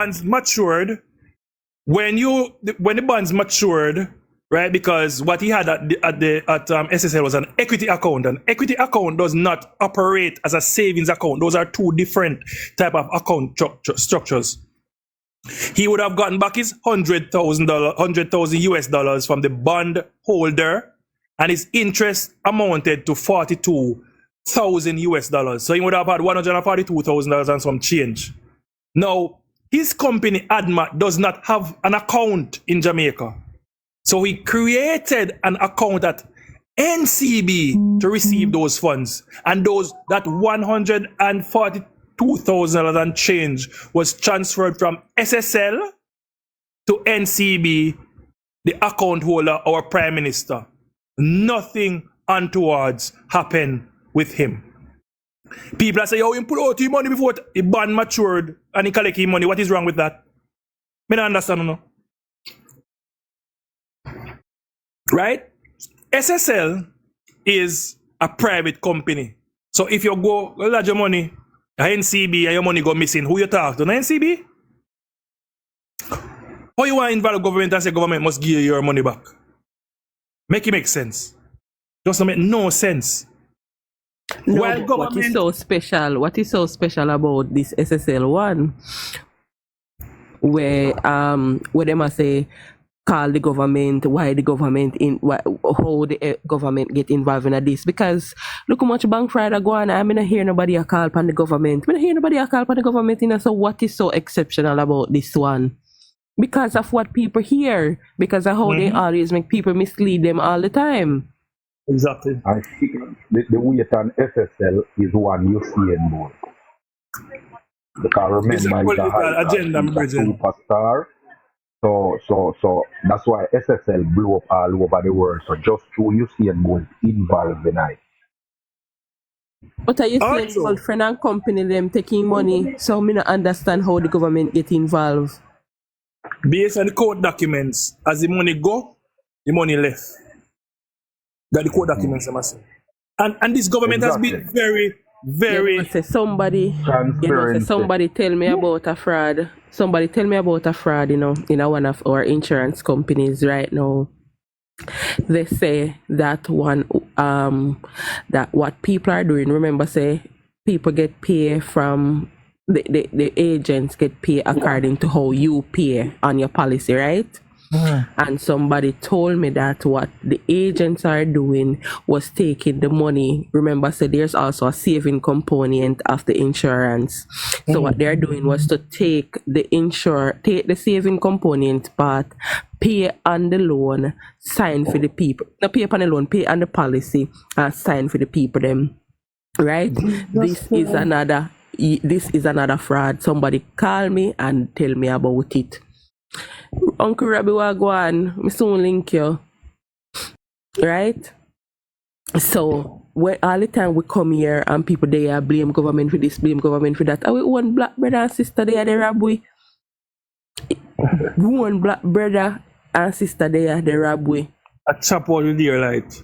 bonds matured, when the bonds matured, right? Because what he had at SSL was an equity account. An equity account does not operate as a savings account. Those are two different type of account structures. He would have gotten back his $100,000 US dollars from the bond holder, and his interest amounted to 42,000 US dollars. So he would have had $142,000 and some change. Now, his company, ADMA, does not have an account in Jamaica. So he created an account at NCB to receive those funds. And that $142,000 and change was transferred from SSL to NCB, the account holder, our Prime Minister. Nothing untowards happened with him. People are saying, oh, he put out his money before the bond matured and he collect his money. What is wrong with that? I don't understand, no. Right? SSL is a private company. So if you go lodge your money at NCB and your money go missing, who you talk to? No NCB? How you want to involve government and say government must give you your money back? Make it make sense. Doesn't make no sense. No, Well, what is so special? What is so special about this SSL one? Where they must say call the government, why the government how the government get involved in this? Because look how much bank fraud go on. I not hear nobody a call upon the government. I not hear nobody a call upon the government. So what is so exceptional about this one? Because of what people hear. Because of how they always make people mislead them all the time. Exactly. I think the weight on SSL is one you see in more. Because remember, It's a political agenda, my brethren. superstar. So that's why SSL blew up all over the world. So just through Usain Bolt involved in it. But are you saying Also- all friend and company them taking money? So me not understand how the government get involved. Based on the court documents, as the money go, the money left. That the court documents, I must say. And this government has been very, very... You know, say somebody Transparency. tell me about a fraud. Somebody tell me about a fraud, in one of our insurance companies right now. They say that that what people are doing, remember say people get paid from the agents get paid according to how you pay on your policy, right? And somebody told me that what the agents are doing was taking the money. Remember, so there's also a saving component of the insurance. So what they're doing was to take the saving component part, pay on the loan, sign for the people. Not pay on the loan, pay on the policy, and sign for the people them. Right? This is another fraud. Somebody call me and tell me about it. Uncle Rabbi Wagwan, me soon link you. Right? So when all the time we come here and people they blame government for this, blame government for that. Our own black brother and sister they are the Rabbi. One black brother and sister they are the Rabbi. A chop all the dear light.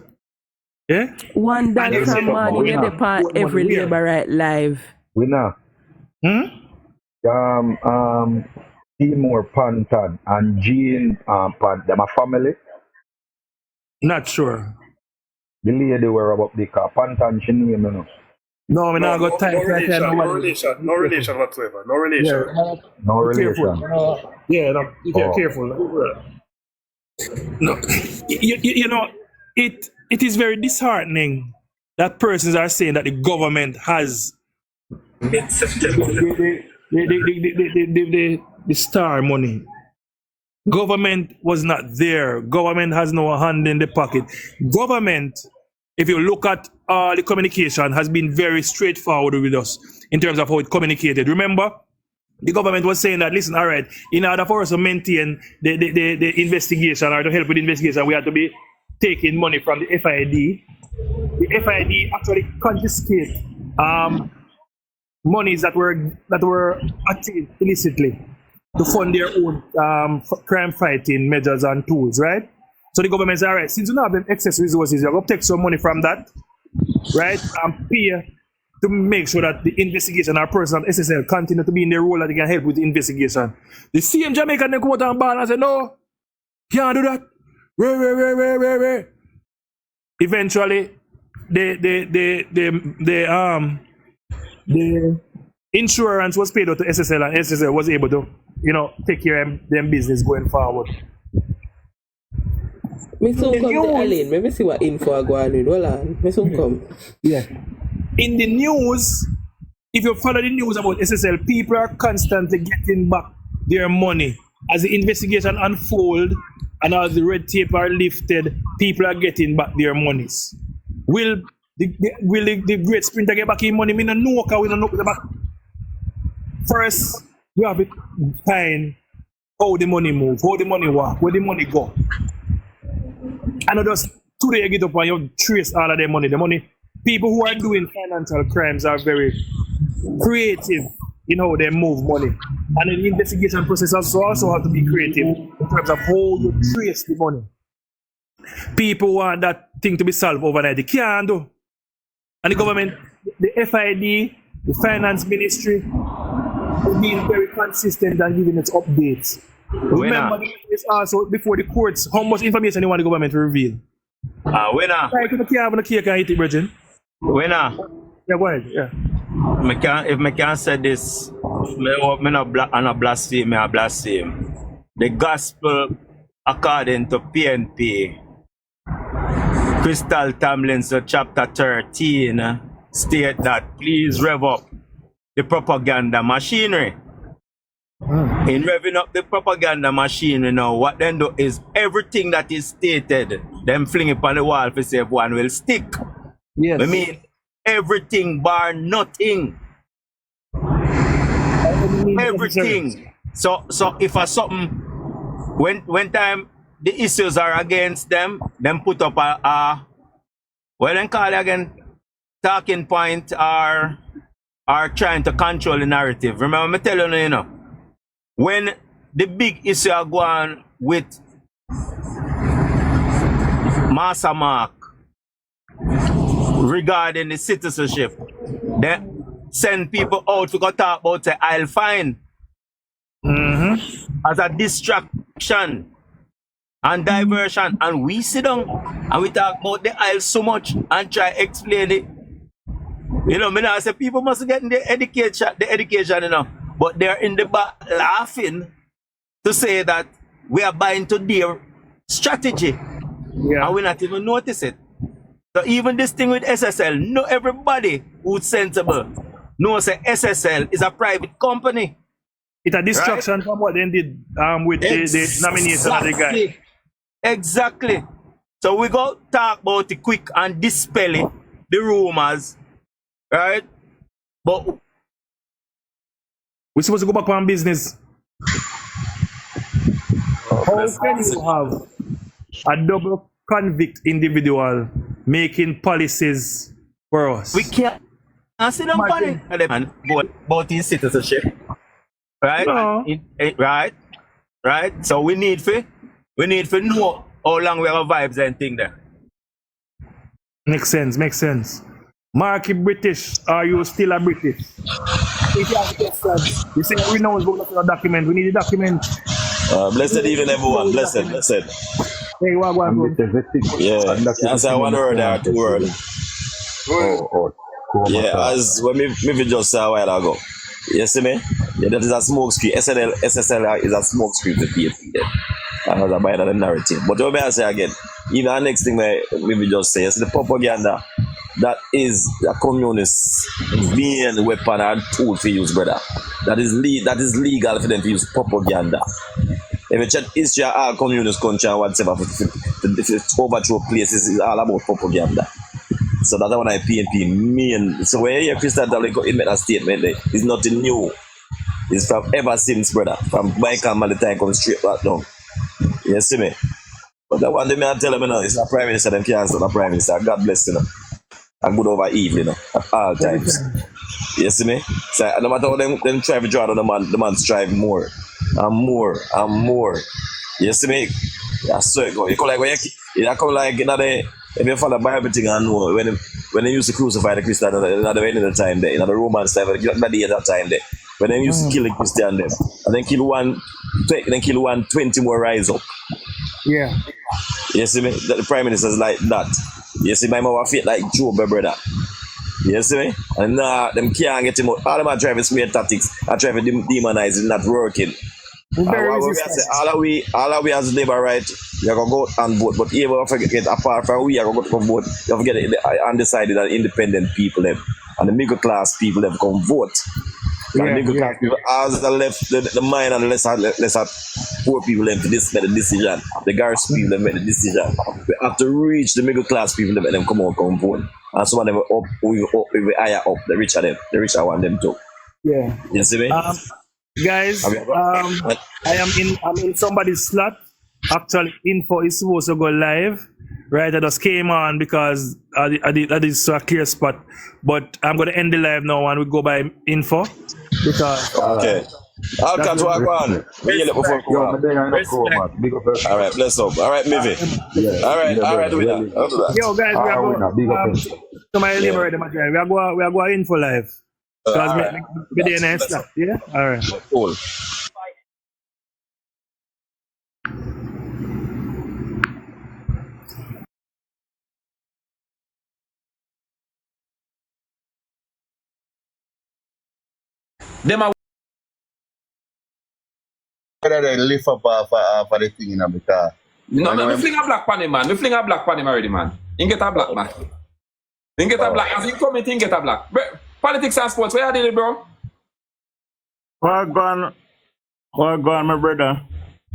Yeah? $1 from money in the part every labor right live. We know. Timur Pantan and Jean Pan, them a family. Not sure. The lady were about the car. Pantan, she name, you know. No, we not got time. No relation whatsoever. No relation. No Careful. relation. Yeah, no, you get Oh. careful. No, you know, it is very disheartening that persons are saying that the government has the star money. Government was not there. Government has no hand in the pocket. Government, if you look at the communication, has been very straightforward with us in terms of how it communicated. Remember, the government was saying that, listen, all right, in order for us to maintain the investigation or to help with the investigation, we have to be taking money from the FID. The FID actually confiscate monies that were achieved illicitly to fund their own crime fighting measures and tools, right? So the government said, all right, since you don't have excess resources, you're going to take some money from that, right, and pay to make sure that the investigation or person at SSL continue to be in their role that they can help with the investigation. The same Jamaican they come out and ban and say, no, can't do that. Where. Eventually, the insurance was paid out to SSL and SSL was able to, take care of them business going forward. Me soon come to Aline. Let me see what info I go on with. Hold on. Me soon come. Yeah. In the news, if you follow the news about SSL, people are constantly getting back their money. As the investigation unfolds and as the red tape are lifted, people are getting back their monies. Will the great sprinter get back his money? Me no know because we don't know back. First, we have to find how the money move, how the money work, where the money go. And not just today you get up and you trace all of their money. The money, people who are doing financial crimes are very creative in how they move money. And the investigation process also have to be creative in terms of how you trace the money. People want that thing to be solved overnight. They can't do. And the government, the FID, the finance ministry, being very consistent and giving its updates. Remember, it's also before the courts, how much information you want the government to reveal. Winner. Winner. Yeah, go ahead. Yeah. If I can say this, I not blaspheme, I blaspheme. The gospel according to PNP, Crystal Tomlinson chapter 13 state that please rev up the propaganda machinery. In revving up the propaganda machinery now, what they do is everything that is stated, them fling it on the wall to say if one will stick. Yes. I mean, everything bar nothing. Everything. So if a something, when time the issues are against them put up well then call it again, talking point are trying to control the narrative. Remember me tell you, when the big issue are going with Master Mark regarding the citizenship, they send people out to go talk about the I'll fine as a distraction and diversion, and we sit down and we talk about the aisle so much and try to explain it. Me now say people must get in the education, but they're in the back laughing to say that we are buying to their strategy. Yeah. And we not even notice it. So even this thing with SSL, not everybody who's sensible knows that SSL is a private company. It's a distraction from what they did with the nomination of the guy. Exactly. So we go talk about it quick and dispel it, the rumors, right? But we're supposed to go back on business. How can you have a double convict individual making policies for us? We can't see them money about his citizenship. Right? No. Right? So we need to know how long we have vibes and thing there. Makes sense. Marky British, are you still a British? If you have questions, you say we know what's going to document. We need a document. Blessed even everyone. Blessed. Hey, what? Yeah. Answer one word or two words. Yeah, as when me just said a while ago. You see me? Yeah, that is a smoke screen. SSL is a smoke screen to PFP. And as a by the narrative. But what I say again, even the next thing maybe just say, the propaganda that is a communist being weapon and tool to use, brother. That is legal for them to use propaganda. If you check history of all communist country and whatever, if you overthrow places, it's all about propaganda. So that's what I PNP mean. So when you hear Crystal Tomlinson make a statement, it's nothing new. It's from ever since, brother. From Jamaica and the time comes straight back down. You see me? But the one thing I tell them, it's not Prime Minister, them can't stop the Prime Minister. God bless, and good over evil, at all times. You see me? So no matter how them try to draw on the man strive more and more and more. You see me? That's so it go. You come like when you come like if you follow Bible thing and know when when they used to crucify the Christian at the end of the time there, in the Roman time, at that time there, when they used to kill the Christian them, and then kill 120 more rise up. Yeah. You see me? The prime minister's like that. You see my mother fit like Joe, my brother. You see me? And them can't get him out. All them are driving smear tactics. I try to demonize it, not working. All of we as labor right, we are gonna go and vote, but even if we get apart from we are gonna go to vote, you have to get the undecided and independent people them and the middle class people them come vote. And the middle class people as the left the mind and the lesser poor people them to make the decision. The garrison people them make the decision. We have to reach the middle class people them, them come vote. And some of them we higher up, the richer them, the richer one them too. Yeah. You see me? Guys, I'm in somebody's slot. Actually, info is supposed to go live, right? I just came on because I did so a clear spot. But I'm going to end the live now and we go by info because. Okay. I'll catch one. All right, bless up. All right, Mivi. All right, do that. Yo, guys, we are going to my liberator material. We are going info live. Because we did a nice stuff. Yeah? All right. Cool. Them are whether they lift up for the thing, because no, me fling a black pan him, man. Me fling a black pan him already, man. He get a black, man. He get a black. As he come in, he get a black. Politics and sports, where you did it, bro? Well gone, my brother.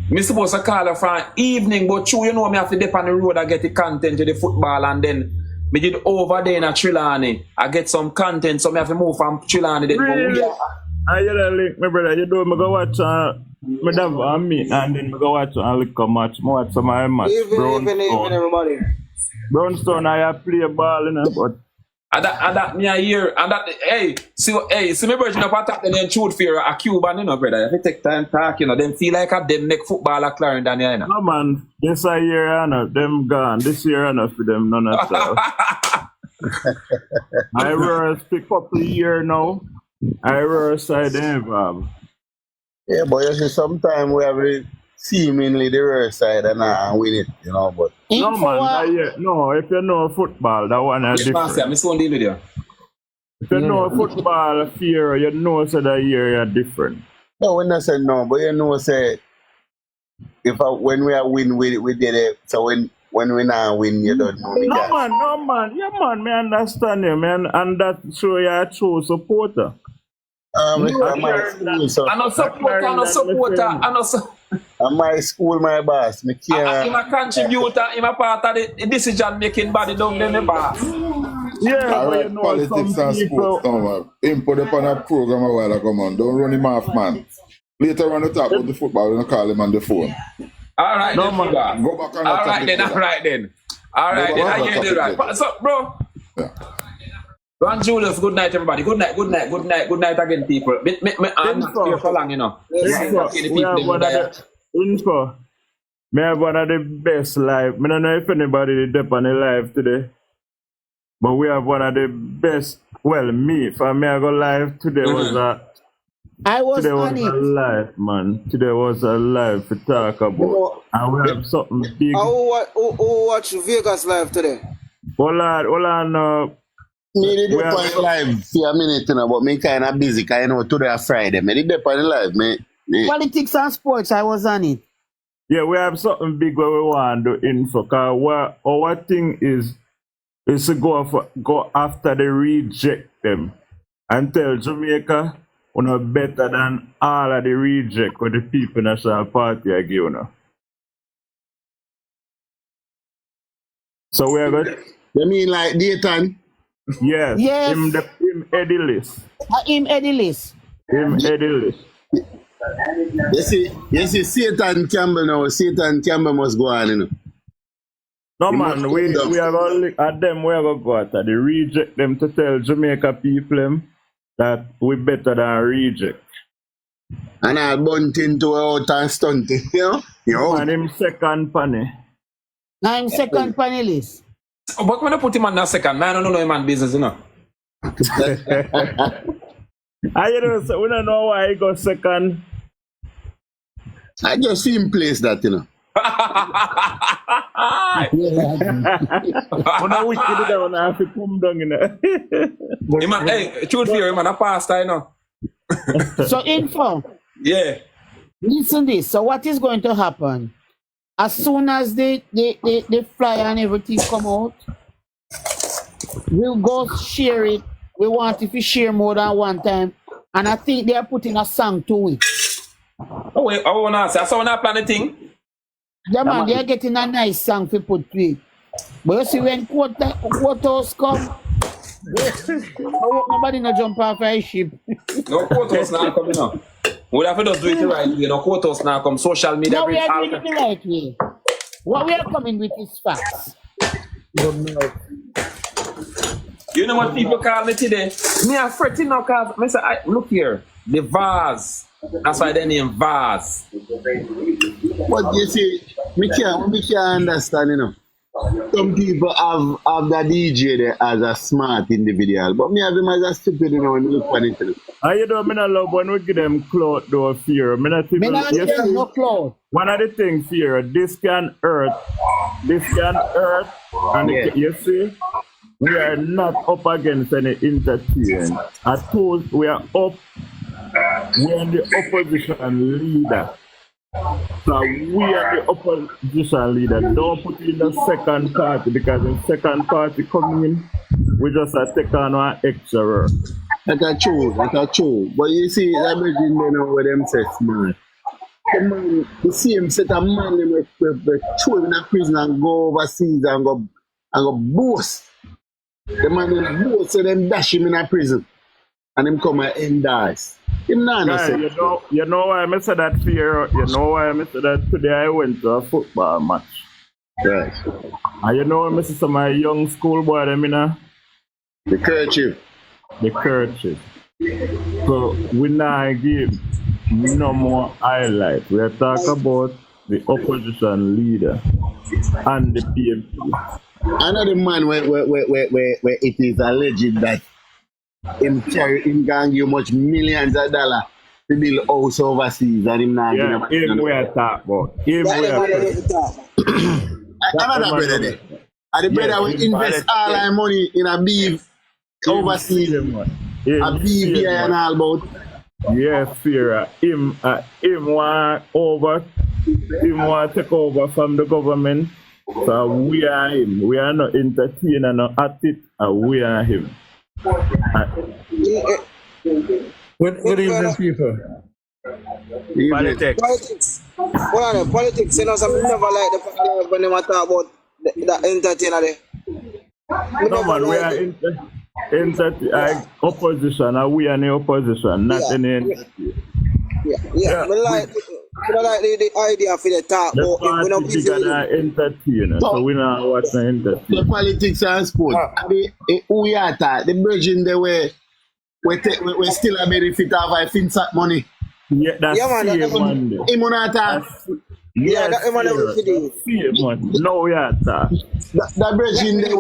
Me supposed to call her from evening, but true, you know me have to dip on the road. I get the content to the football, and then me did over there in a Trelawney. I get some content, so me have to move from Trelawney. Then really? I get a link, my brother. You know, me go watch me have a meet, and then me go watch a little match. Me watch some of my match. Even everybody. Brownstone, I play a ball, you know, but. And that me a year, and that see me virgin up attack and then shoot fear a Cuban, you know, brother. If you take time talk, you know, them feel like a them make footballer clearing down here, you know. No man, this a year enough, them gone. This year enough for them, none of that. I were a couple of years now. I were side them, Bob. yeah, but you see, sometimes we have seemingly the reverse side and win it, you know, but No man, no, if you know football, that one is different. I'm still deal with you. If you know football fear, you know so that year you're different. no, when I say no, but you know, say when we are win, we did it. So when we not win, you don't know. No man, yeah man, me understand you, man, and that show you a true supporter. My school, I know and my school, my boss, me can't. I'm a contributor, I'm a part of the decision making body down there, my boss. Yeah, All but right, you know, politics some and people, sports, don't worry. Him put up on a program a while ago, man. Don't run him off, man. Later on, the talk about the football, we'll call him on the phone. All right, No, then, man. man. Go back on All the right, topic. then, all right, then. All right, then, I hear you right. So, bro. Yeah. Ron Julius, good night, everybody. Good night again, people. I'm not here for long, you know. Info. Me have one of the best live. I don't know if anybody did up on the live today. But we have one of the best. Well, for me, I go live today was today was a live, man. Today was a live to talk about. And we have something big. Who watch Vegas live today? Hold on. Me did it on the live for a minute, you know, but me kind of busy, because you know, today is Friday. Me did it on the live, me. Politics and sports, I was on it. Yeah, we have something big where we want to do info. Cause our thing is to go after the reject them and tell Jamaica we're not better than all of the reject with the people National Party are giving us. So we are going. You mean like Dayton? Yes. Yes. Him Eddie list. Him Eddie list. Him Eddie list. You see, Satan Campbell now. Satan Campbell must go on, you know. No man, we are going to look at them, we are going to go after the reject them to tell Jamaica people that we better than reject. And I'll bunt into out and stunt, you know? And him second panny. Now him second panelist. But when I put him on that second, man, I don't know him man business, you know. I don't know, we don't know why he got second. I just see him place that, you know. When I wish you did that, when I have to come down, you know. Hey, man, hey, truth for you, man, a pastor, you know. So, info, Yeah. listen this. So, what is going to happen? As soon as the flyer and everything come out, we'll go share it. We want if you share more than one time. And I think they are putting a song to it. Oh, wait, I want to ask. I saw that plan thing. Yeah, man, they are getting a nice song to put to it. But you see, when quotas come, nobody no jump off a ship. No quotas now coming up. We'll have to just do it the right way. No quotas now come. Social media. No, we are doing it the right way. What we are coming with is facts. You know what people call me today? Me a fretting now cause I say, look here, the vase. That's why they name vase. But you see, me can't understand, you know. Some people have the DJ there as a smart individual, but me have him as a stupid, you know, when you look for it. And you know, I don't love when we give them clout, though, fear. Me not give them no clout. One of the things, fear, this can hurt, and you see, we are not up against any interference. At all, we are up, we are the opposition leader. So we are the opposition leader. Don't put in the second party, because in second party coming in, we just take on one extra work. That's true. But you see, that making them know what them says, man. The same set of man them throw him in a prison and go overseas and go boast. The man them boast, so them dash him in a prison. And him come and dies. Him not Guys, you know why I said that fear? You know why I said that today I went to a football match. Right. And you know I see some of my young schoolboy them in a the kerchief. So we now give no more highlight. We are talking about the opposition leader and the PMP. Another man where it is alleged that him gang you much millions of dollars to build house overseas and him not him we are talking about. Another brother there. And the brother will invest all our money in a beef overseas. A beef here and all about. Yes, fear. Him want take over from the government. So we are him. We are not entertaining and not at it, and we are him. Good evening, people. Politics. Politics, you know, some never like the when they talk about the entertainer there. No man, we are opposition, and we are in the opposition, not any. Yeah. I like the idea for the talk, but we don't be entertainer, so we not watching entertainer. The politics and sport. Who we are that? The virgin they we still a benefit of our FinSat money. Yeah, that's man. That man. No, we are that. The virgin they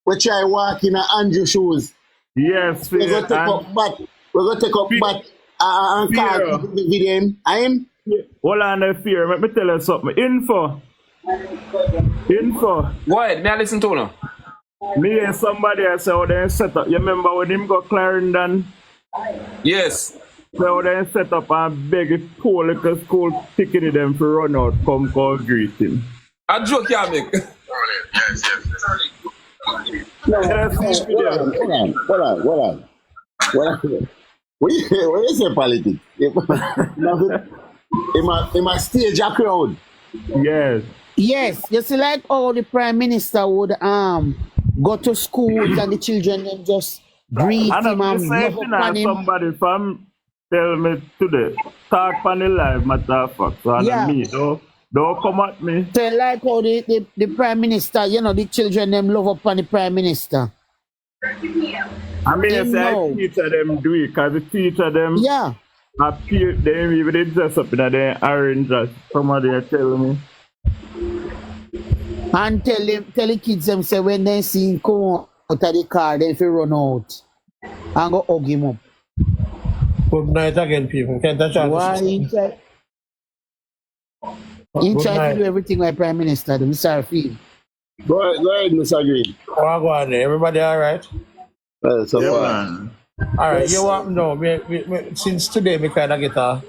we try walk in Andrew shoes. Yes, we're gonna take up bat. And call the video. Hold on, the fear. Let me tell you something. Info. Go ahead, may I listen to you? Me and somebody I said, they set up. You remember when him go Clarendon? Yes. So they set up and beg a poor little school ticket them to run out, come greet him. A joke, yeah, make. Hold on. What you say politics? It must stage a crowd. Yes, you see, like all the prime minister would go to schools and the children then just greet him and love upon him. Somebody from tell me today, talk on the live matter of fact. So me, don't come at me. So like how the prime minister, you know, the children them love upon the prime minister. I mean, I teacher them do it, because the teacher them appear, they even dress up in their orange dress. Somebody tell me. And tell the kids them say when they see him come out of the car, then if run out and go hug him up. Good night again, people. Can't touch on Why he try Good to night. do everything like Prime Minister, them sorry for him. Go ahead, Mr. Green. Go on there. Everybody all right? Well, so Yeah, far. man. All right. Yes. You want no? Since today, me kind of get a.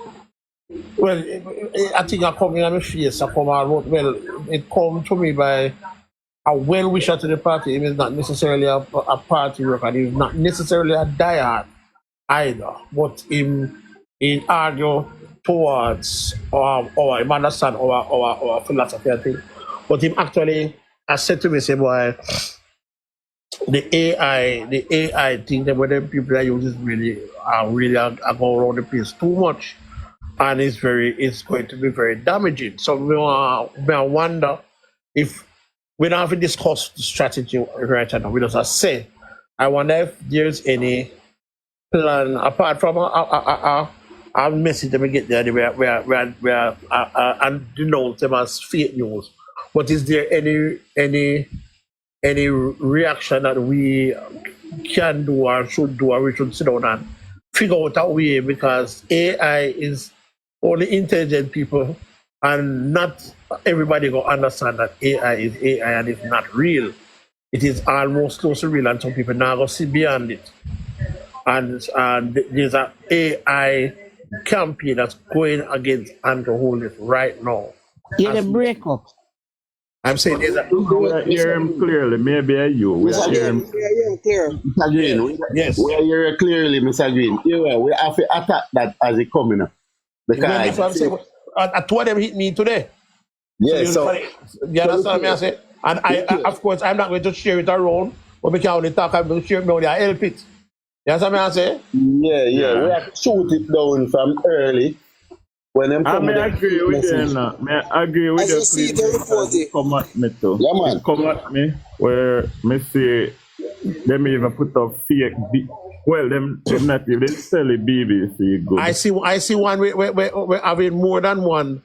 Well, I think I come in my face. I come out. Well, it come to me by a well wisher to the party. He is not necessarily a party worker. He's not necessarily a diehard either. But he argue towards or him understand our philosophy, I think. But him actually has said to me, say, boy, the AI thing that whether people that use is really are going around the place too much, and it's going to be very damaging. So we wonder if we don't have to discuss the strategy right now. We just say, I wonder if there's any plan apart from a message that we get there where and denounce them as fake news. But is there any reaction that we can do or should do, or we should sit down and figure out a way, because AI is only intelligent people, and not everybody will understand that AI is AI and it's not real. It is almost close to real, and some people now go see beyond it. And there's an AI campaign that's going against Andrew Holness right now. Yeah, the break up. I'm saying there's a We are hearing him clearly. Maybe you. We are hearing him. Clear. Mr. Green, yes. we are hearing clearly, Mr. Green. Yeah, we have to attack that as it coming up. Well, that's what I'm saying. I told them hit me today. Yeah, so you understand me? I say, and I of course, I'm not going to share it around, but we can only talk. I'm going to share it, only I help it. You understand me? I say, yeah, we have to shoot it down from early. When them I come may with agree with you. May I agree with As you. you see Please, the report, because it come at me too. Yeah, man. It come at me where me see them even put up fake. Well, them not even they sell it BBC good. I see one. We're having more than one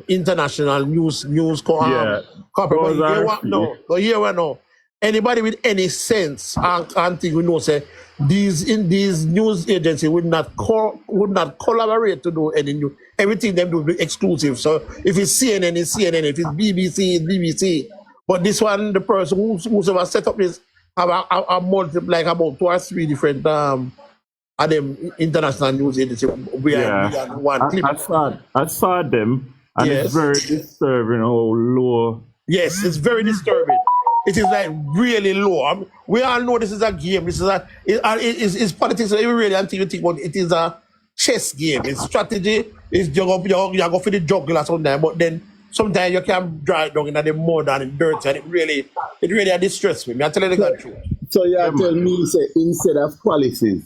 international news Yeah, corporate. those But are here we know. Anybody with any sense and think we know say these news agency would not collaborate to do any new. Everything them do be exclusive. So if it's CNN, it's CNN. If it's BBC, it's BBC. But this one, the person who's ever set up this have a multiple, like about 2 or 3 different of them international news agency. We are one clip. I saw them, and Yes. it's very disturbing how low. Yes, it's very disturbing. It is like really low. I mean, we all know this is a game. This is it's politics. So you really until you think about it, it is a chess game. It's strategy. It's you go for the juggler sometimes, but then sometimes you can drive it down in the mud and in dirt, and it really distress me. I tell you the truth. So you are telling me, say, instead of policies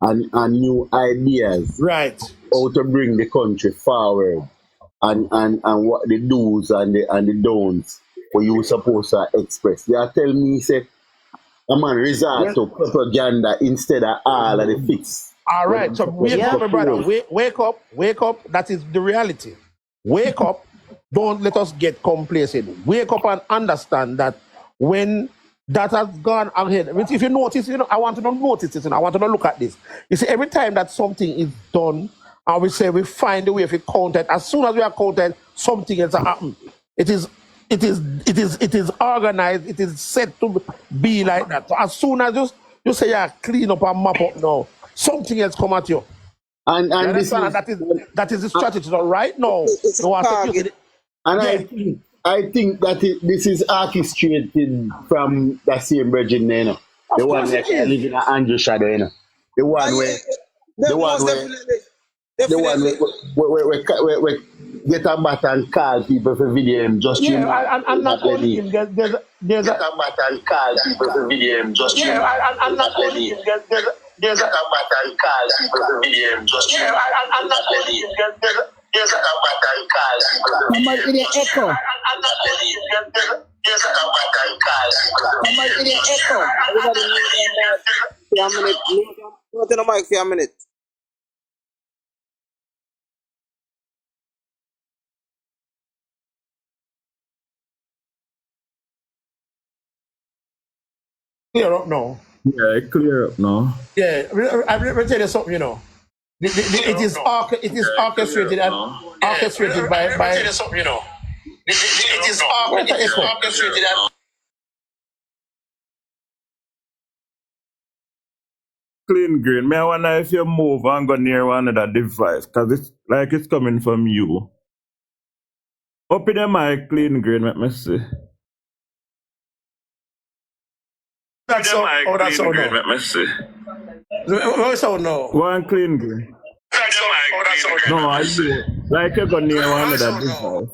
and new ideas, Right. how to bring the country forward, and what the do's and the don'ts what you supposed to express. You are telling me, say, a man resort to propaganda instead of all of the fix. All right. So wake up, my brother. Wake up. That is the reality. Wake up. Don't let us get complacent. Wake up and understand that when that has gone ahead. If you notice, I want to notice this, and I want to look at this. You see, every time that something is done, and we say we find a way of content. As soon as we are content, something else happen. It is organized. It is set to be like that. So as soon as you say clean up and map up now, something else come at you. And this that is the strategy. So right now, It's you want to use it. and I think that this is orchestrated from the same virgin, the one that live in Andrew Shadow, the one where we get a bat and call people for video just and not only him. There's a bat and call people for video just and not only him. There's a bat and call people for video just and not only him. There's a bat and call people for How much did it echo? How much did it echo? Everybody need a minute. Not in the mic for a minute. clear up now. Yeah, it clear up now. Yeah, let me tell you something, you know. It is orchestrated and orchestrated by Tell you something, you know. It is orchestrated and Clean green. Me, I wonder if you move and go near one of that device, because it's like it's coming from you. Open the mic, clean green, let me see. that's so. Oh, that's so no. Let me see. Oh, so no. One clean green. No, I do. Like you go near one of that device.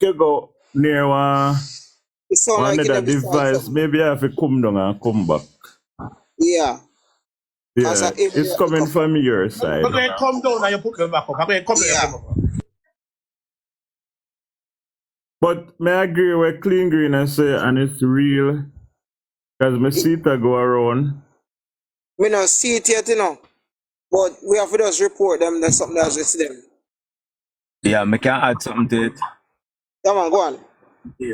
You go near one It sound like of it that a beside device, something. maybe I have to come down and come back. Yeah. Cause Yeah, if it's coming from your side. But when you come down and you put them back up, when you come down, you come up. But may I agree with clean green and say, and it's real, because my seat I go around. we not see it yet, you know. But we have to just report them. There's something else with them. Yeah, me can add something to it. Come on, go on.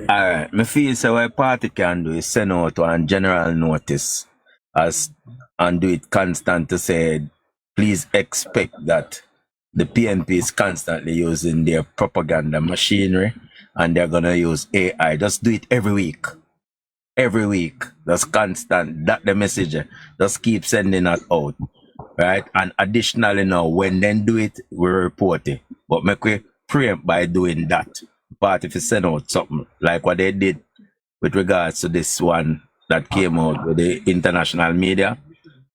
Alright, me feel so what party can do is send out one general notice and do it constant to say, please expect that the PNP is constantly using their propaganda machinery and they're gonna use AI. Just do it every week. Every week. That's constant. That the message. Just keep sending that out. Right? And additionally now, when they do it, we report it. But make we preempt by doing that. But if you send out something like what they did with regards to this one that came out with the international media,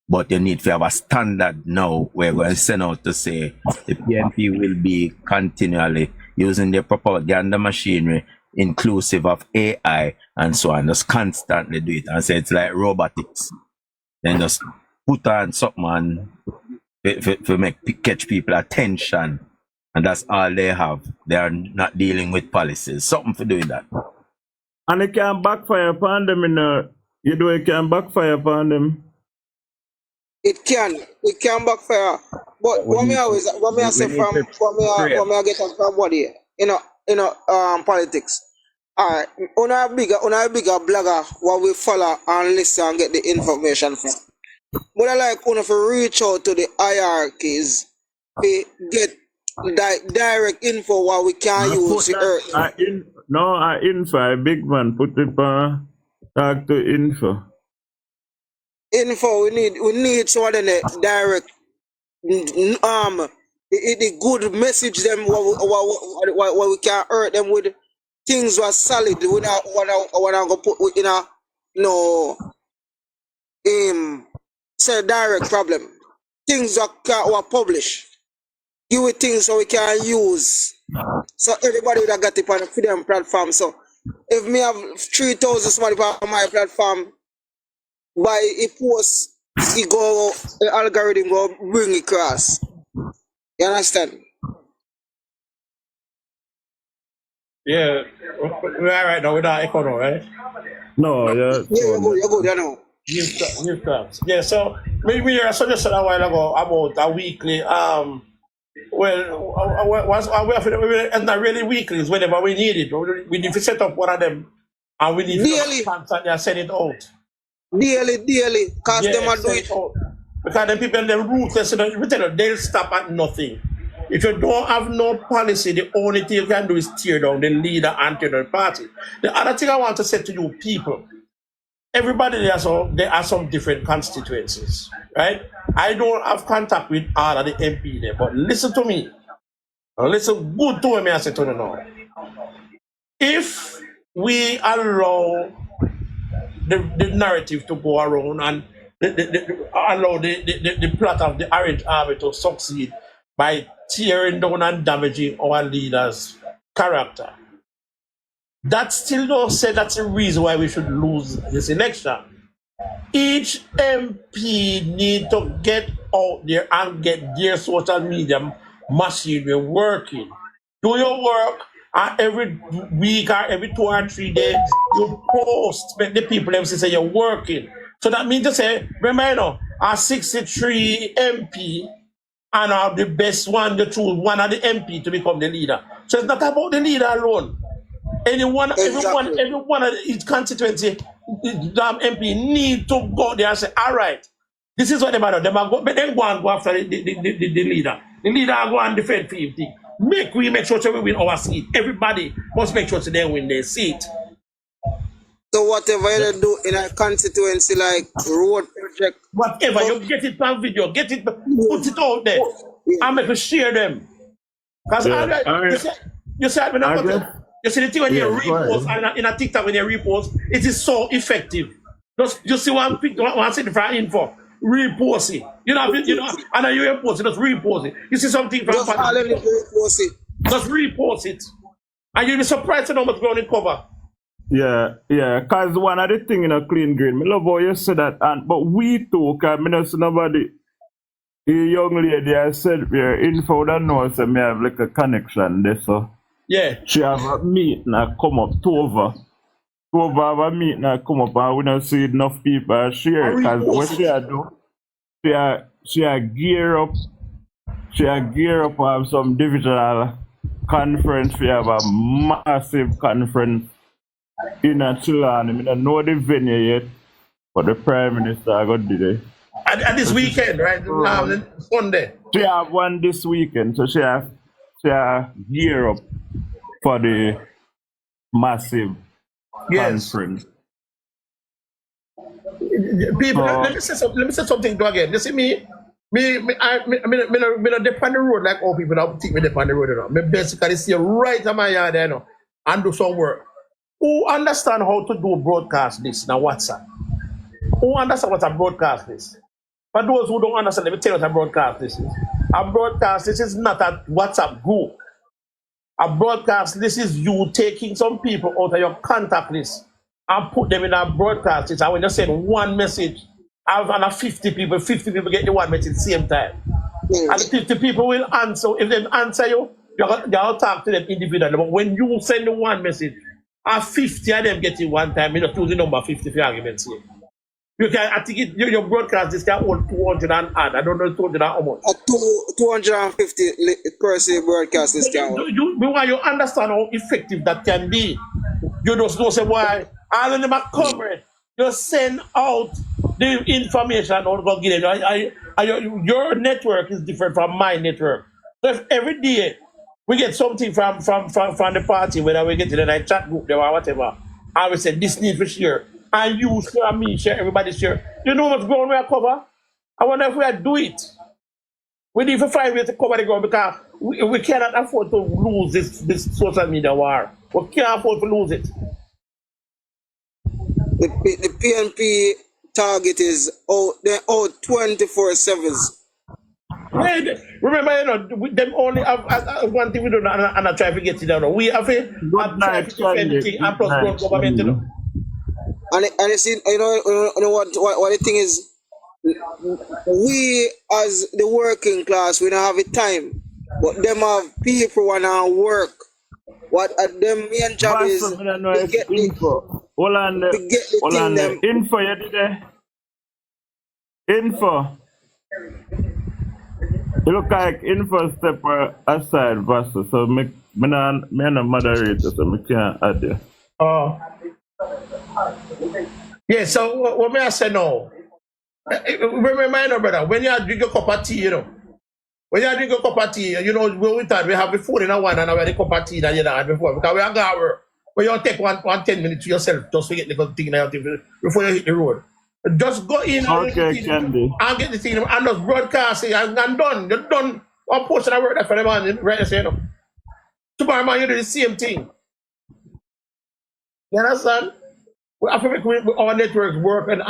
but you need to have a standard now where we're going to send out to say the PNP will be continually using their propaganda machinery inclusive of AI and so on. Just constantly do it and say it's like robotics. Then just put on something and catch people attention. And that's all they have. They are not dealing with policies. Something for doing that. And it can backfire upon them you know it can backfire upon them. It can backfire. But what me I say from what me I get from what here? Politics. Alright, on a bigger blogger what we follow and listen and get the information from. But I like if you reach out to the hierarchies, we get direct info what we can use the earth. I info, big man, put it on talk to info. Info, we need some of the direct the good message them what we can hurt them with things was solid without what I'm gonna put in a say direct problem. Things that were published. Give it things so we can use. So everybody that got it on a freedom platform. So if me have 3,000 somebody on my platform, by a post, the algorithm go bring it across. You understand? Yeah, we're right now without echo now, right? No, yeah. Yeah, you're good, you know. New terms. Yeah, so maybe a suggestion a while ago about a weekly it's not really weekly, it's whenever we need it. We need to set up one of them and we need to constantly send it out. Daily, because them are doing it. Because the people, they're ruthless, they'll stop at nothing. If you don't have no policy, the only thing you can do is tear down the leader and the party. The other thing I want to say to you people, everybody there are some different constituencies, right? I don't have contact with all of the MP there, but listen to me. Listen good to me, I say to you now. If we allow the narrative to go around and allow the plot of the Orange Army to succeed by tearing down and damaging our leaders' character, that still don't say that's the reason why we should lose this election. Each MP need to get out there and get their social media machinery working. Do your work, and every week or every 2 or 3 days, you post, make the people them say you're working. So that means to say, remember, our 63 MP and are the best one, you choose one of the MP to become the leader. So it's not about the leader alone. Every one of each constituency, damn MP need to go there and say, all right, this is what they matter. They go, but then go and go after the leader. The leader go and defend 50. We make sure we win our seat. Everybody must make sure they win their seat. So whatever you do in a constituency like road project, whatever, you get it on video, put it out there, and make us share them. Because you see the thing when you repost in a TikTok when you repost, it is so effective. You see one thing from info, repost it. You know, and then you repost it, just repost it. You see something from just repost it. And you'll be surprised to know what's going to cover. Yeah, because one of the things in a clean green, I love how you said that, but we too, because I don't see nobody, the young lady I said, info that knows that me have like a connection there, so. Yeah. She have a meeting and come up, Tova have a meeting and come up, and we don't see enough people share, because what she do, she gear up to have some divisional conference, we have a massive conference in a Chilani. I don't know the venue yet, but the Prime Minister I got today. And this weekend, right? Sunday. She have one this weekend, so she have gear up for the massive conference. People, let me say something to again. You see me not dip on the road like all people that think me dip on the road. You know. Me basically see right in my yard, you know, and do some work. Who understand how to do broadcast this now WhatsApp? Who understand what a broadcast is? For those who don't understand, let me tell you what a broadcast this is. A broadcast this is not a WhatsApp group. A broadcast this is you taking some people out of your contact list and put them in a broadcast. It's when you send one message, and 50 people get the one message at the same time. And the 50 people will answer. If they answer you, you'll talk to them individually. But when you send the one message, 50 of them get it one time. You know, choose the number 50 for argument's sake. You can, I think your broadcast this can hold 200 and add. I don't know 200 how much. 250 per se broadcast this can hold. You understand how effective that can be. You just don't say why. All of them are covered. You send out the information or go get it. Your network is different from my network. So if every day we get something from the party, whether we get it in a chat group or whatever, I will say this needs to share. And you share, me share, everybody share. You know what's going on cover? I wonder if we do it. We need to find ways to cover the ground because we cannot afford to lose this social media war. We can't afford to lose it. The PNP target is out 24/7s. Remember, you know, them only have one thing we don't know, and I try to get it down. We have a try to defend the thing and plus government, you know. And you see, you know what the thing is, we as the working class, we don't have the time, but them have people wanna work. What them main job is to get info. Info, you did there. Info. You look like info step aside, Pastor. So me not moderator, so me can't add you. Oh. Yeah, so what may I say now? Remember, brother, when you drink a cup of tea, you know. When you drink a cup of tea, you know, we have the food in a one and we have the cup of tea that you had before. Because we are going to work. When you take one 10 minutes to yourself, just to get the thing before you hit the road. Just go in and get the thing and just broadcast it and done. You're done. One portion of work that for the man, right? You know. Tomorrow, man, you do the same thing. You understand? We have to make our networks work and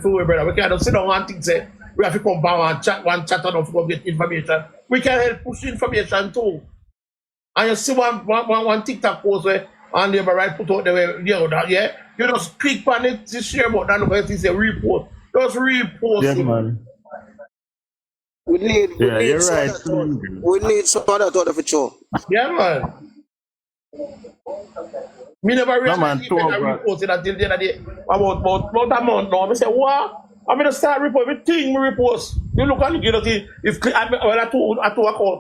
feel brother. We can't sit down and think, say, we have to come back and chat and go get information. We can help push information too. And you see one TikTok post where and they right put out there, yeah. You just click on it, just share button and it's a report. Just repost it. Man. We need some other thought for sure. Yeah, man. Me never realized if I reposted until the other day about a month now. I say, what? I'm going to start repost everything we repost. You look at it, see, if I two account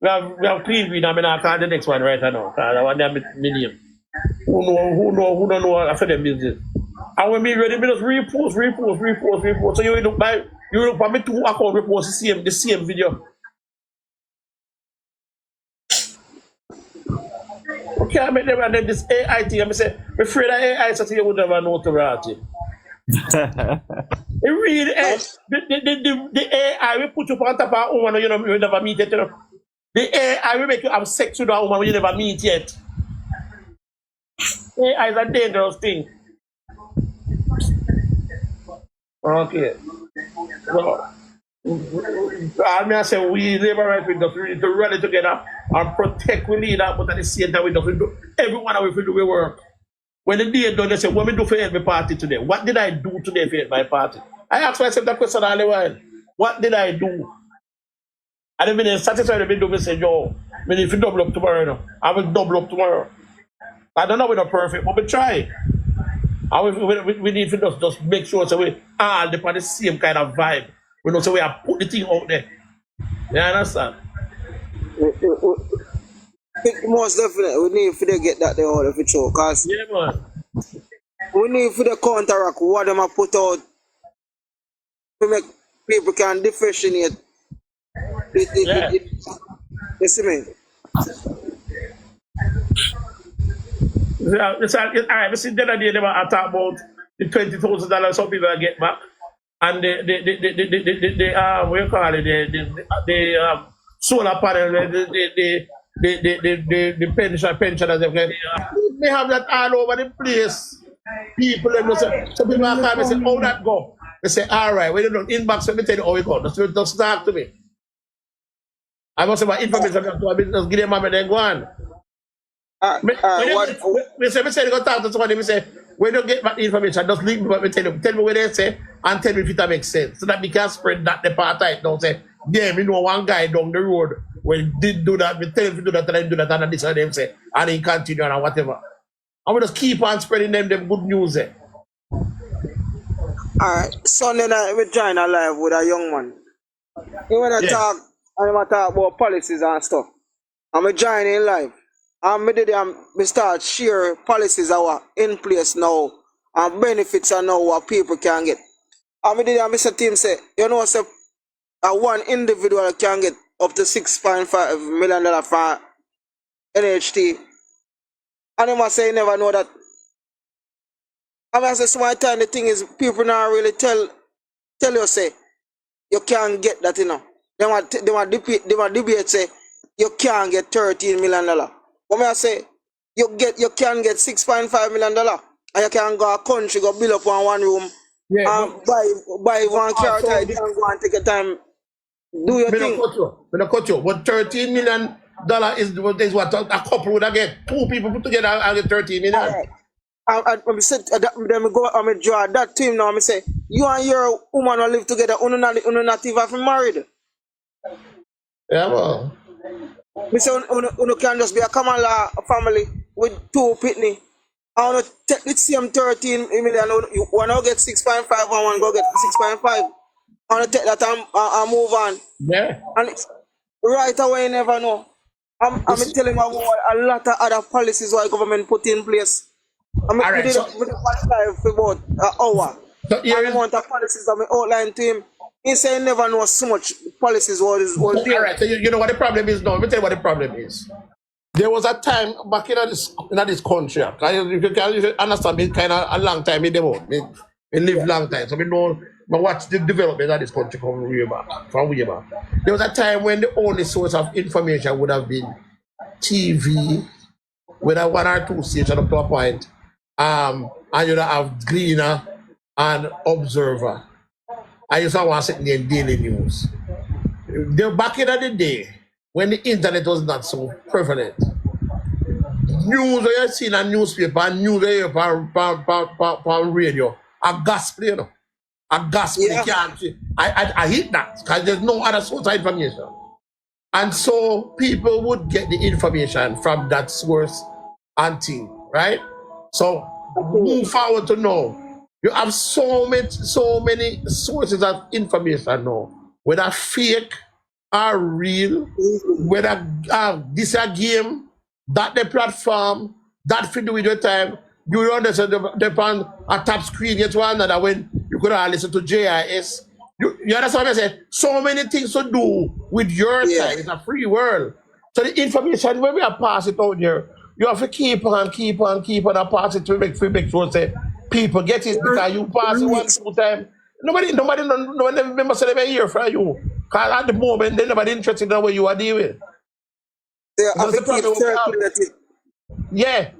we have clean green, I'm going to call the next one right now. Because I want them name. who don't know after them business. And when me ready, me just repost. So you look for me 2 account repost the same video. Okay, I make them and then this AI thing. I say, I'm afraid that AI is something you would never know to write it. It really is. The AI will put you on top of a woman you know you never meet yet. You know? The AI will make you have sex with a woman you never meet yet. AI is a dangerous thing. Okay. Well, I mean, I say we labor right with us. We need to rally together and protect we leader, but at the same time we do everyone we do we work. When the day done, they say, what me do for help my party today? What did I do today for help my party? I ask myself that question all the while. What did I do? And then when I'm satisfied with me, say, yo, I need to double up tomorrow. You know? I will double up tomorrow. I don't know we're not perfect, but we try. And we need to just make sure so we all the same kind of vibe. We know so we have put the thing out there. You understand? Most definitely, we need to get that there out of the show, cause yeah, man. We need to counteract what them have put out to make people can differentiate. You see me? Alright, we see the other day they were talk about the $20,000 some people get back, and the what you call it, the solar panel, the pensioners they have that all over the place. People them say, some people are coming and say, how that go? They say, alright, we don't inbox, let me tell you how it go. Just talk to me. I must have my information just give them a then go on. We say go talk to somebody, we say, when you get back the information, just leave me what we tell you. Tell me what they say and tell me if it makes sense. So that we can spread that the part right now. Say, yeah, we know one guy down the road when he did do that, we tell him to do that and then do that and this and them say, and he continue and whatever. And we just keep on spreading them good news. Alright, Sunday night we join a live with a young man. He wanna talk about policies and stuff. And we join in live. And we start share policies that are in place now and benefits are now what people can get. And we did Mr. Team say, you know, say one individual can get up to $6.5 million for NHT. And they must say you never know that. I mean, I say some time the thing is people now really tell you say you can't get that, you know. They want debate say you can't get $13 million. What may I say? You can get $6.5 million and you can go a country, go build up one room, and buy one car and go and take a time. Do your thing. But $13 million is what a couple would get. 2 people put together and get $13 million. Right. Then we go and draw that team now. I say, you and your woman will live together, you're not even married. Yeah, well. I say, you can just be a common law family with 2 pitney. I want to take the same 13 million. You want to get 6.5 and one go get 6.5. I want to take that and move on. Yeah. And right away, you never know. I'm telling you about a lot of other policies why government put in place. We did live for about an hour. So and the amount of policies that we outlined to him, he said he never knows so much policies was there. Alright, so you know what the problem is now? Let me tell you what the problem is. There was a time back in this country, if you can understand me, kind of a long time in the world. We live long time, so we know, but watch the development of this country from way back. There was a time when the only source of information would have been TV, with a 1 or 2 stations up to a point, and you'd have Gleaner and Observer. I used to want to sit in Daily News. Back in the day, when the internet was not so prevalent, news you see in a newspaper and news you hear on radio, a gospel, you know. A gospel, you can't see. I hate that because there's no other source of information. And so people would get the information from that source and thing, right? So move forward to now. You have so many sources of information now, whether fake or real, whether this a game, that the platform, That fit with your time. You understand the on a top screen get one another when you could have listen to JIS. You understand what I say? So many things to do with your time. It's a free world. So the information when we are pass it out there, you have to keep on and pass it to make sure say people get it because you pass it 1-2 times. Nobody remember say they hear from you. Because at the moment they nobody interested in what you are doing. They have to keep circulating. Yeah.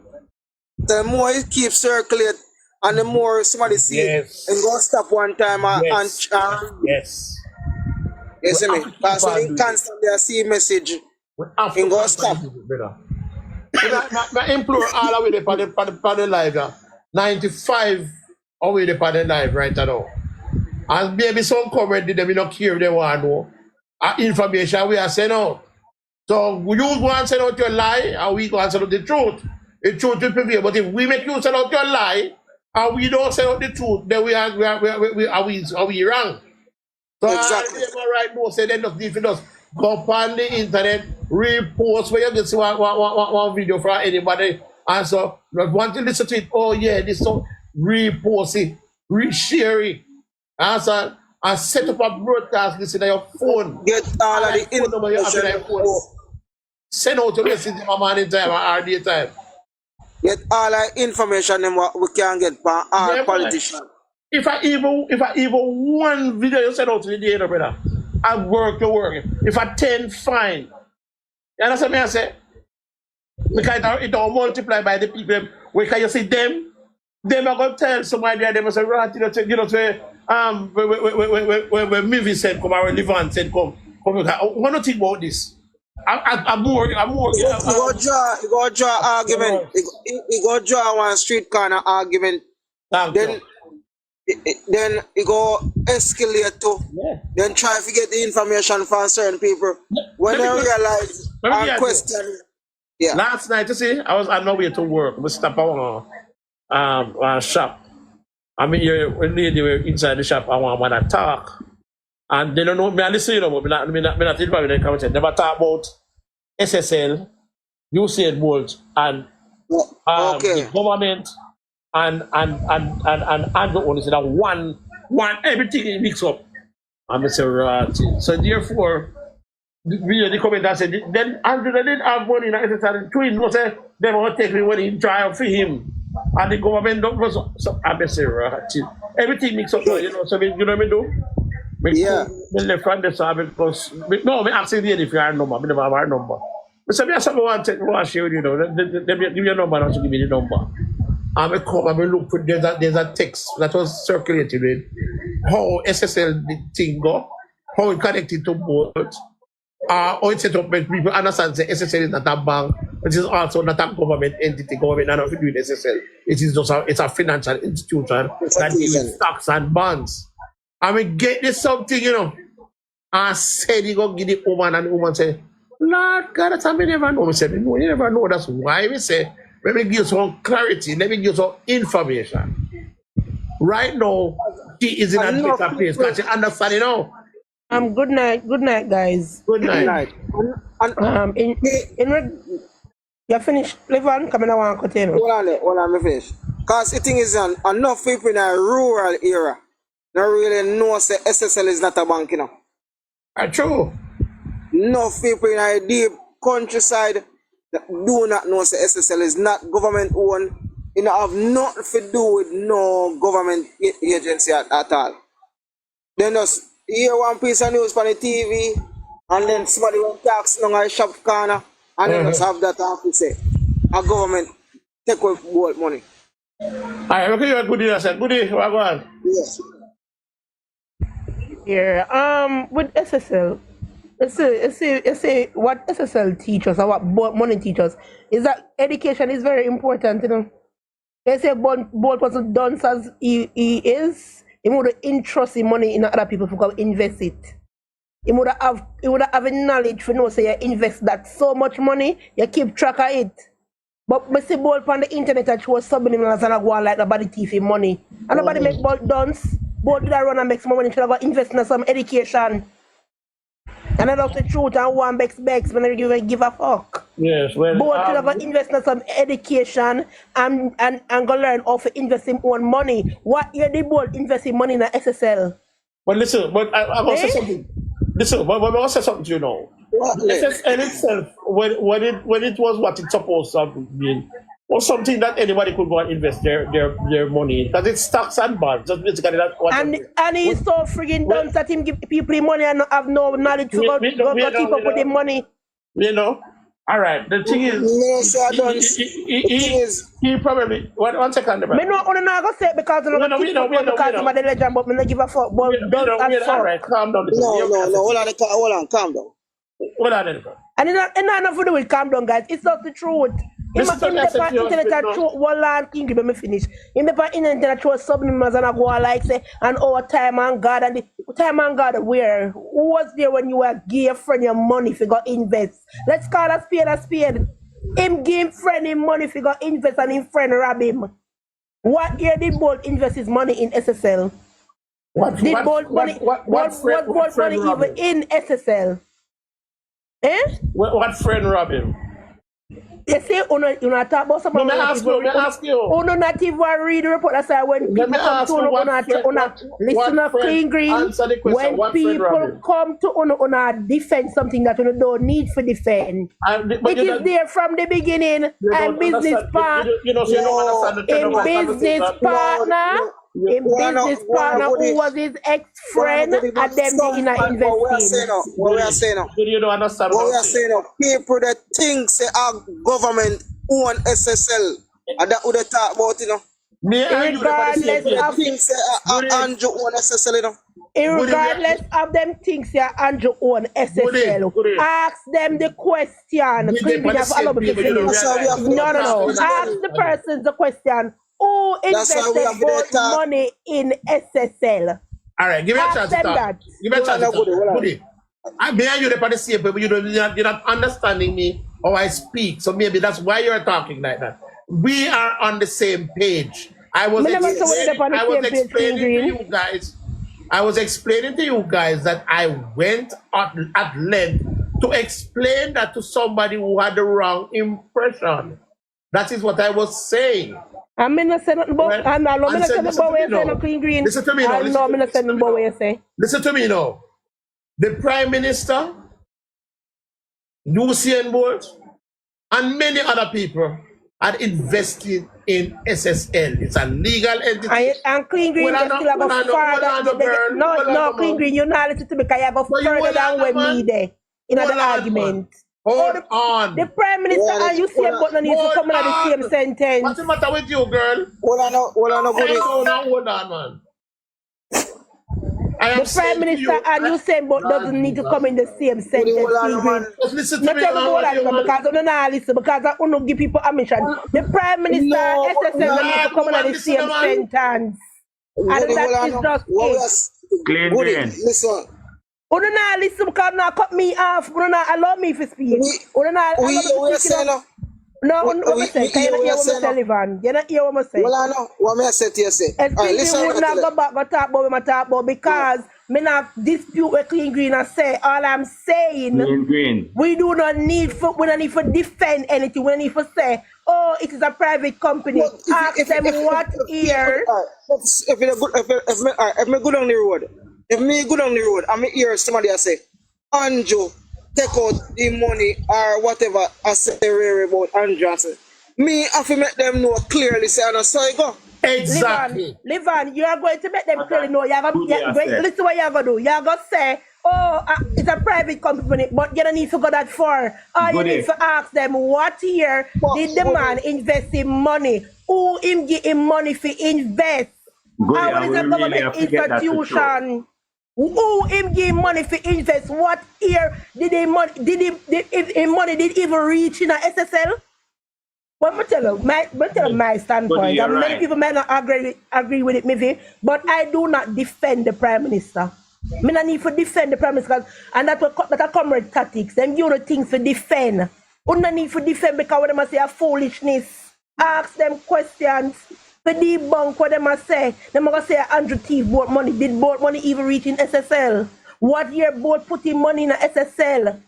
The more it keeps circulating and the more somebody see it and go stop one time and yes. You see me? Because when you constantly see a message and go stop. I implore all of you for the live. 95 away the the live right now. And maybe some comment did they not care if they want to know. Information we are sending out. So you go and send out your lie and we go and send out the truth. The truth will prevail. But if we make you send out your lie and we don't send out the truth, then we are wrong. So exactly. Right now say they just need to just go on the internet, repost where you can see one video from anybody. And so want to listen to it, oh yeah, this song, repost it, reshare it. And set up a broadcast listen on your phone. Get all of the information. Send out your message in my morning time or our daytime. Get all the information we can get from our politicians. If I even one video you send out to the day, brother, I work to work. If I 10, fine. You understand me? I say? Because it don't multiply by the people. Because you see them are going to tell somebody there, they must say, right, say, when movie said come, or Levant said come. What do you think about this? I'm more. You go draw argument. You go draw one street corner argument. Then it go escalate to. Then try to get the information from certain people. When they realize and question. Yeah. Last night, you see, I was on my way to work. We stop at shop. I mean, when they were inside the shop, I want to talk. And they don't know me, I listen, but I'm not involved in the conversation. Never talk about SSL, Usain Bolt, and the government and the owners that one everything mix up. I'm say right. So therefore, the comment that said then Andrew they didn't have money in SSL. Twin was say they want to take the money in trial for him. And the government don't was so I'm say right. Everything mix up, you know. So you know what I do? Yeah. The front of the because no, me asking you if you are number. Me never have our number. But some someone want share with you know. They give you a number, not to give me the number. I come and look for there's a text that was circulated with how SSL the thing go, how it connected to both, how it set up when people understand that SSL is not a bank, it is also not a government entity. Government not nothing to do with SSL. It is just it's a financial institution that deals with stocks and bonds. I mean, get this something, you know. I said you go give the woman and the woman say, Lord God, that's how we never know. We said, no, you never know. That's why we say, let me give you some clarity, let me give you some information. Right now, she is in a better place. Can she understand, you know? Good night, guys. Good night. You finished, Levan? Come in, I want to continue. Hold on, me finish. Because the thing is, enough people in a rural area don't really know that SSL is not a bank, you know. True. Enough people in a deep countryside that do not know that SSL is not government owned. You know, have nothing to do with no government agency at all. Then just hear one piece of news on the TV, and then somebody will tax on a shop corner, and then just have that to say, a government take away gold money. Alright, look at you, Goody. I said, Goody, what go on? Yes. Yeah, with SSL, let's say what SSL teaches or what money teaches is that education is very important, you know. They say both person done as he is, he would entrust his money in other people who can invest it. He would have a knowledge for know say you invest that so much money, you keep track of it. But we see both on the internet that shows subliminals and go on like nobody thief in money. And nobody make both dons. Both do that run and make some money, should have go invest in some education. And I love the truth and one begs when they give a fuck. Yes, well, Both could have invest in some education and go learn how to invest in own money. What year did both invest in money in the SSL? but listen, but I'm gonna say something. Listen, but I'm gonna say something to you now. SSL itself, when it was what it's supposed to have been, was something that anybody could go and invest their money in. Because it's stocks and bonds. That's basically that what and he's so friggin' dumb that him give people money and not have no knowledge to go keep up with the money. You know? All right. The thing is, he probably one second. Me no, I'm not gonna say it because I'm not because I'm the legend, but me not give a fuck. But all right, calm down. No, hold on, calm down. Hold on. And it's not nothing to do with calm down, guys. It's not the truth. In the internet, throw one land king, let me finish. In the internet, throw subliminals and I go like say, and our time and God and the time and God where? Who was there when you were give your friend your money if you got invest? Let's call a spade a spade. Him give friend him money if you got invest and him friend rob him. What year did Bolt invest his money in SSL? What Bolt money even in SSL? Eh? What friend rob him? You say, you talk about somebody. Let me ask you. Uno not even read the report. That's why when people come to listen to Clean Green, when people come to Uno defend something that you don't need for defend, it is there from the beginning. And business partner, in business partner. In business partner who was his ex-friend and them in a investing. What we are saying now? You don't understand what we are saying now? People that think say our government own SSL and that would talk about, you know. Regardless of things say Andrew own SSL, you know. Regardless of them things say Andrew own SSL, ask them the question. No. Ask the person the question. Who invested both money in SSL? All right, give me a chance to talk. Give me a chance to talk. I'm behind you the same people. You're not understanding me how I speak. So maybe that's why you're talking like that. We are on the same page. I was explaining to you guys that I went at length to explain that to somebody who had the wrong impression. That is what I was saying. I'm not saying nothing about I'm not saying about what you're saying, Clean Green. Listen to me now. I'm not saying about what you're saying. Listen to me now. The Prime Minister, Usain Bolt, and many other people are invested in SSL. It's a legal entity. And Clean Green you still have a further. No, Clean Green, you're not listening to me because you have a further than with me there in the argument. Hold on. The Prime Minister and you say but needs to come in the same sentence. What's the matter with you, girl? Hold on, man. The Prime Minister and you say but doesn't need to come in the same sentence. Just listen to me because I'm not listen because I don't give people ammunition. The Prime Minister SSL needs to come in the same sentence. And that is just it. Clean Green. Listen. You don't listen because you cut me off. You don't allow me to speak. You don't allow me to speak. No, what I say? You don't hear what I say, Levan. You don't hear what I say. Well, I know. What I say to you say. Listen, we would not go back and talk about what I talk about because me not dispute what Clean Green I say. All I'm saying, we do not need we don't need to defend anything. We don't need to say, oh, it is a private company. Ask them what year. If me go down the road. If me go down the road and me hear somebody say, Andrew, take out the money or whatever I say about Andrew, I say, me have to make them know clearly, say, and so you go. Exactly. Levan, you are going to make them clearly know. Listen what you're going to do. You're going to say, oh, it's a private company, but you don't need to go that far. You need to ask them what year did the man invest in money? Who him give him money for invest? How is a government institution? Who him give money for invest? What year did his money did even reach in a SSL? Well, I tell you my standpoint. Many people might not agree with it, maybe, but I do not defend the Prime Minister. I don't need to defend the Prime Minister, and that a comrade tactics. Them you the things to defend. You don't need to defend because what they say a foolishness. Ask them questions. For debunk what them say. Them gonna say Andrew thief bought money. Did bought money even reach in SSL? What year board put in money in a SSL?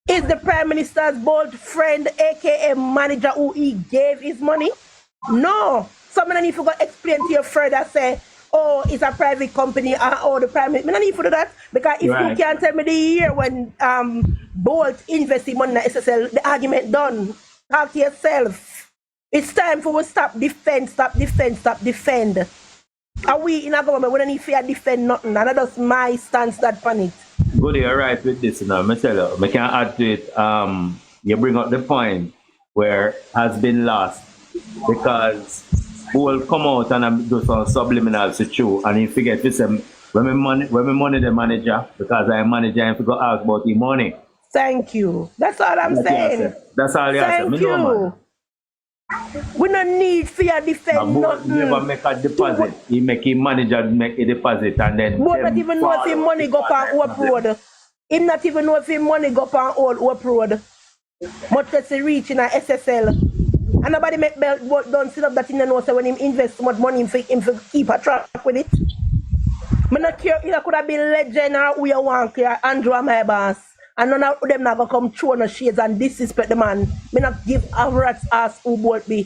Is the Prime Minister's bold friend, aka manager, who he gave his money? No. Someone need to go explain to you further, say, oh, it's a private company, or the Prime Minister. I don't need to do that, because if you can't tell me the year when Bolt invested money in SSL, the argument done. Talk to yourself. It's time for us stop defend. Are we in a government? We don't need to defend nothing. And that's my stance that on it. Good, you're right with this, you know. I tell you, I can add to it. You bring up the point where has been lost because who will come out and do some subliminal to true, and you forget to say when we money the manager, because I'm manager, I have to go ask about the money. Thank you. That's all I'm saying. That's all you have to say. Thank you. We don't need fear defend nothing. Never make a deposit. He make his manager make a deposit and then. But not even know if his money go on Hope Road. Him not even know if his money go on Hope Road. Much less he reach in a SSL. And nobody make belt don't sit up that in the know, so when him invest so much money him for keep a track with it. Me not care either could have been legend or who you want here, Andrew and my boss. And none of them not gonna come throw no shades and disrespect the man. Me not give a rat's ass who Bolt be.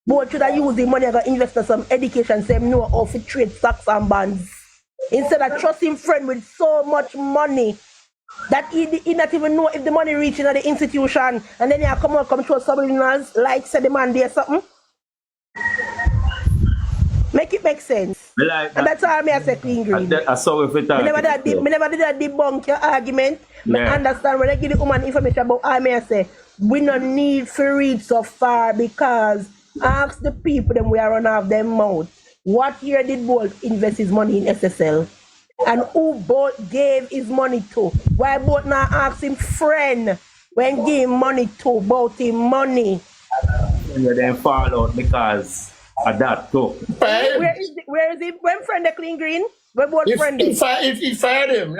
Bolt should have used the money and go invest in some education, so him know how to trade stocks and bonds. Instead of trusting friend with so much money that he not even know if the money reaching at the institution, and then he come through subliminals like say the man there something. Make it make sense. Like and that's all I say clean green. I saw if it. Me never did that debunk your argument. I understand when I give the woman information about I say we don't need to reach so far, because ask the people them we are run off them mouth. What year did Bolt invest his money in SSL? And who Bolt gave his money to? Why Bolt not ask him friend when give him money to about him money? You then fall out because of that too. Where is he? When friend the clean green? Where Bolt friend is? If he fired him,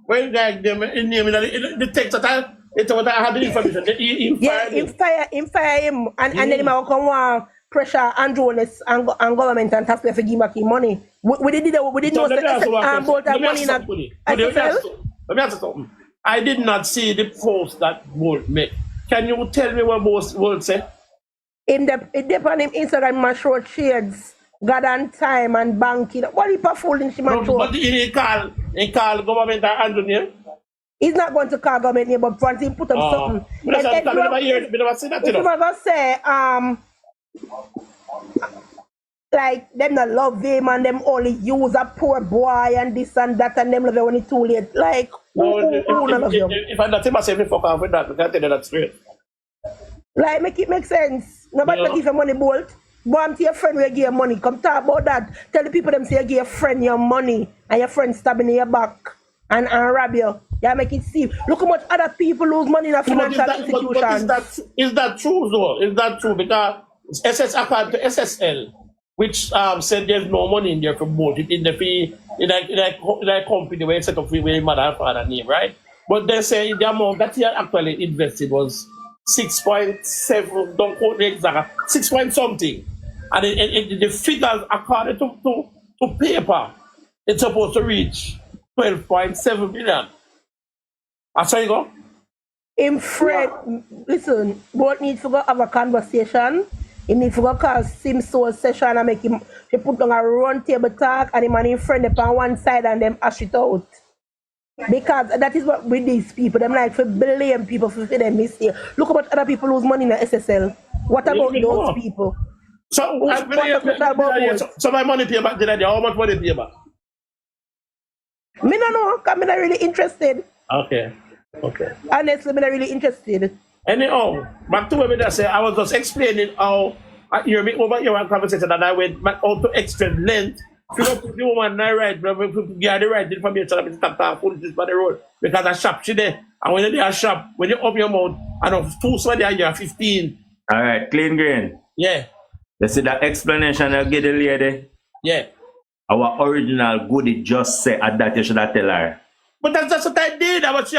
when them in the text that it's what I had the information. He fire him and then he might come on pressure and journalists and government and taxpayer for give back him money. We didn't know about that money in let me ask you something. I did not see the post that Bolt made. Can you tell me what Bolt said? It depends on him Instagram my short shades, God and time and banking. What if a fool in him? But he call government and handle name? He's not going to call government name, but once he put up something. If you ever say like them not love him and them only use a poor boy and this and that and them love him when it's too late. Like who not love him? If I'm not him, I say me fuck off with that. I can't tell you that straight. Like make it make sense. Nobody give you money, Bolt. Go on to your friend where you give money. Come talk about that. Tell the people them say you give your friend your money and your friend stabbing in your back and rob you. You make it see. Look how much other people lose money in a financial institution. Is that true though? Is that true? Because according to SSL, which said there's no money in there for Bolt in a company where it's set up with mother and father name, right? But they say the amount that he actually invested was 6.7, don't quote the exact, 6 point something. And the figures according to paper, it's supposed to reach 12.7 million. That's how you go? Listen, Bolt needs to go have a conversation. He needs to go call Sim Soul session and make him put on a round table talk and him and his friend up on one side and them hash it out. Because that is what with these people, them like to blame people for them mistake. Look how much other people lose money in the SSL. What about those people? So my money pay back, how much money pay back? Me don't know, because I'm not really interested. Okay. Honestly, I'm not really interested. Anyhow, back to what I say, I was just explaining how you're over your conversation and I went back out to extra length. If you don't put the woman right, but get the right information, I'm stop talking foolishness by the road. Because I shop she there. And when you shop, when you open your mouth, and of 2 somebody you're 15. Alright, clean green. Yeah. You see that explanation I give the lady? Yeah. Our original goodie just say at that you should have tell her. But that's what I did. I was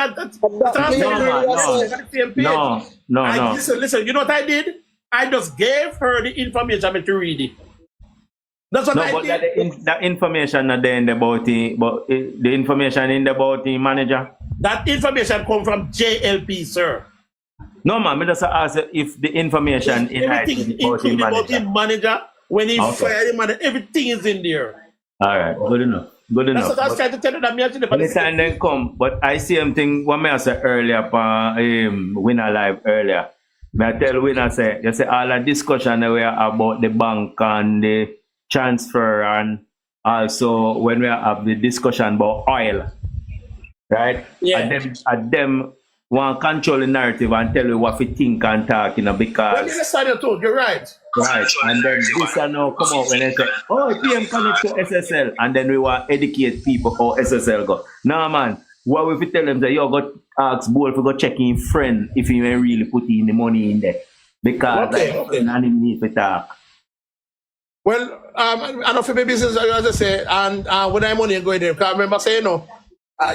No. Listen, you know what I did? I just gave her the information to read it. That's what No, I but did. that information not there in the about the information in the about the manager. That information come from JLP, sir. No, man, I just ask if the information in Everything about the including about manager. the manager, when he Okay. fired him, and everything is in there. All right, good enough. Good That's enough. what I was But trying to tell you that me actually. anytime they come, but I see him thing what me I said earlier Winner Live earlier. Me I tell Winner say you say all the discussion that we are about the bank and the transfer and also when we have the discussion about oil, right? Yeah. And them want control the narrative and tell you what we think and talk, you know, Let me because understand you too. You're right. right, and then this and now come out when they say, oh, PM connect to SSL, and then we want to educate people how SSL go. Nah, man, what if we tell them that you got ask Bull to go check in friend if he may really put in the money in there, because Okay. and him need to talk. Well, I know for my business, as I say, and when I money going there, because I remember saying, no,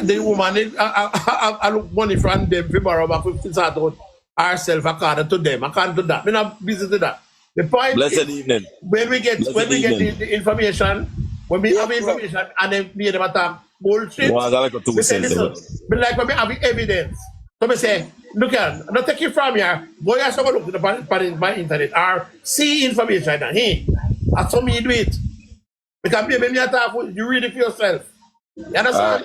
the woman, I look money from them for borrow back 50 sort out herself according to them. I can't do that. I'm not busy to that. The point Blessed is, evening. when we get Blessed evening. the information, when we have information and then me and them attack bullshit, Well, I like a 2 we say, cents. listen, but like when we have evidence, so we say, look at, not take it from here, go and someone look at the internet or see information and hey, that's how me do it. Because maybe me attack, you read it for yourself. You understand?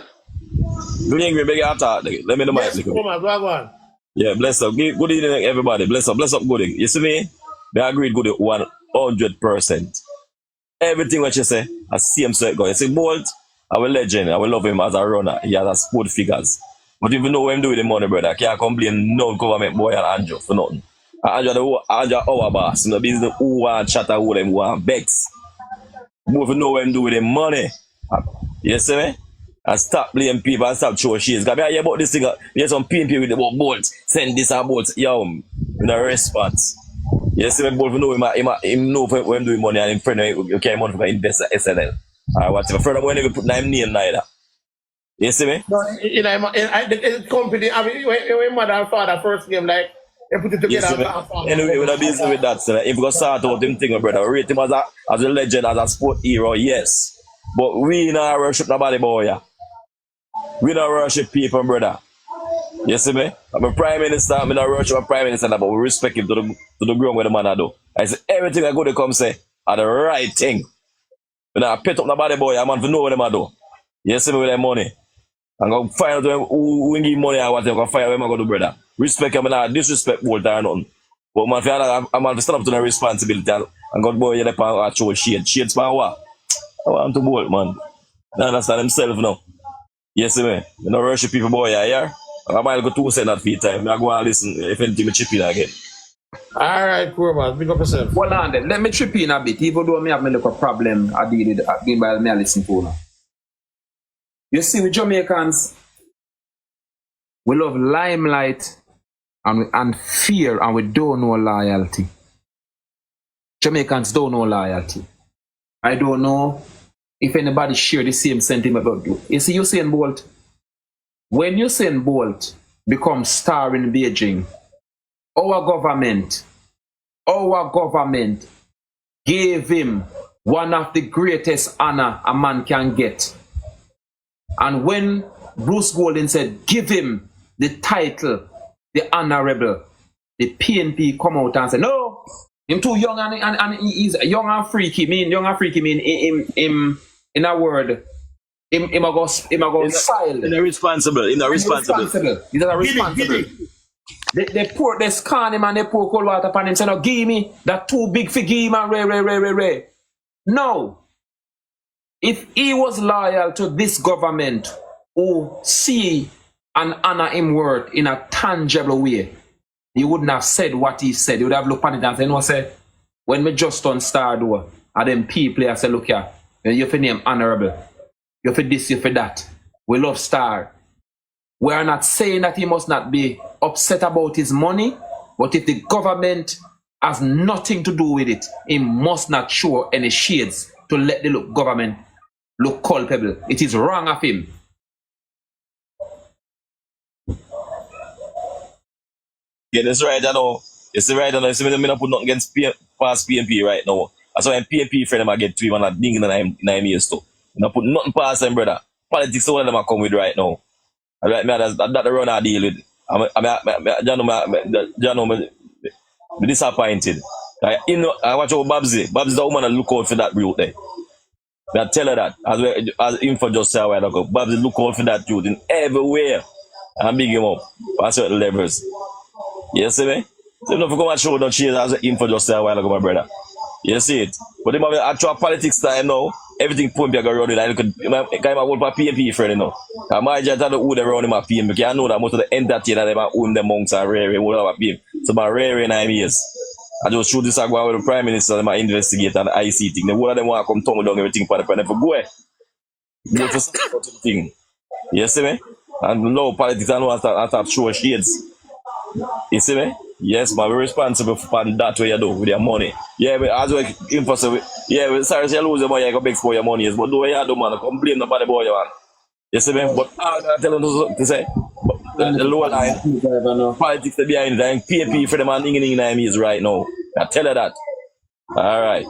Good evening, beg your talk. Let me know my Yes, come on, go on. Yeah, bless up. Good evening, everybody. Bless up, good evening. You see me? I agree good 100%. Everything what you say, I see him so it go. You see, Bolt, I will legend, I will love him as a runner. He has a sport figures. But if you know what him do with the money, brother, I can't complain no government boy and Andrew for nothing. Andrew our boss, you know, business who want chatter who them want vex. But if you know what him do with the money, you see me? And stop blaming people and stop throwing shades. Because I hear about this thing, there's some PNP with the Bolt, send this and Bolt, yo, no response. You see me, Bolt, know him know when him doing money and him friend, you can't money for invest in SNL. Or whatever. Furthermore, when you put name name neither. You see me? No, the company, I mean, when mother and father first game, like, they put it You together. see me? Anyway, we're not busy with that. So if we go start out him thing, brother, rate him as a legend, as a sport hero, yes. But we not worship nobody, boy. Yeah. We don't worship people, brother. You see me? I'm a prime minister, I'm not worship a prime minister, but we respect him to the ground where the man I do. I say everything I go to come say are the right thing. When I pet up nobody, boy, I'm on to know what them I do. You see me with that money. I'm going to find out who give money or whatever, I'm going to find out what I'm going to do, brother. Respect him, and not disrespect Bolt or nothing. But man, I'm going to stand up to the responsibility. I'm going to go here and show shade. Shades for what? I want to Bolt, man. I understand himself now. Yes, man. You know, worship people, boy, yeah? I might go 2 cents at feet time. I go and listen if anything me chip in again. All right, cool, man. Big up yourself. Hold on then. Let me chip in a bit, even though me have me look a problem I deal with by me I listen to now. You see, we Jamaicans, we love limelight and fear, and we don't know loyalty. Jamaicans don't know loyalty. I don't know if anybody share the same sentiment about you. You see, Usain Bolt, when Usain Bolt becomes star in Beijing, our government gave him one of the greatest honor a man can get. And when Bruce Golden said, give him the title, the honorable, the PNP come out and say, no, him too young and he's young and freaky. Young and freaky mean him in a word, him a go silent. In a responsible. He's not responsible. They pour, they scan him and they pour cold water upon him, say, no, give me that too big for give him and Ray. No. If he was loyal to this government who see and honor him word in a tangible way, he wouldn't have said what he said. He would have looked at it and said, no, say, when me just on star door, and them people I say, look here, you for name honorable. You for this, you for that. We love star. We are not saying that he must not be upset about his money, but if the government has nothing to do with it, he must not show any shades to let the government look culpable. It is wrong of him. Yeah, that's right, I know. It's right, I know. I'm not put nothing against past PNP right now. That's why PNP friend them I get 3 and ding in 9 years too. You put nothing past them, brother. Politics all of them are come with right now. Right, me that's the run I deal with. I'm disappointed. I watch how Babsy. Babsy's the woman that look out for that route there. I tell her that as info just say a while ago. Babsy look out for that route in everywhere. And big him up at certain levels. You see me? So don't come and show no change as info just say a while ago, my brother. You see it? But in my actual politics time now, everything point be go around it. I could kind of hold my PMP friend, you know. And my judge had to hold around my PM because I know that most of the entertainers they own the monks are rare, hold my PM. So my rare 9 years. I just show this I go with the Prime Minister and my investigate and the IC thing. The whole of them want to come tumble down everything for the pen for go. Go for some thing. You see me? And no politics I know I start show shades. You see me? Yes, man, we're responsible for that way you do with your money. Yeah, but as well, yeah, sorry, you lose your money, you go beg for your money, but do what you do, man, complain nobody about you, man. You see me? But I tell them to say, the lower line, politics are behind it, and PAP for them and in is right now. I tell her that. All right.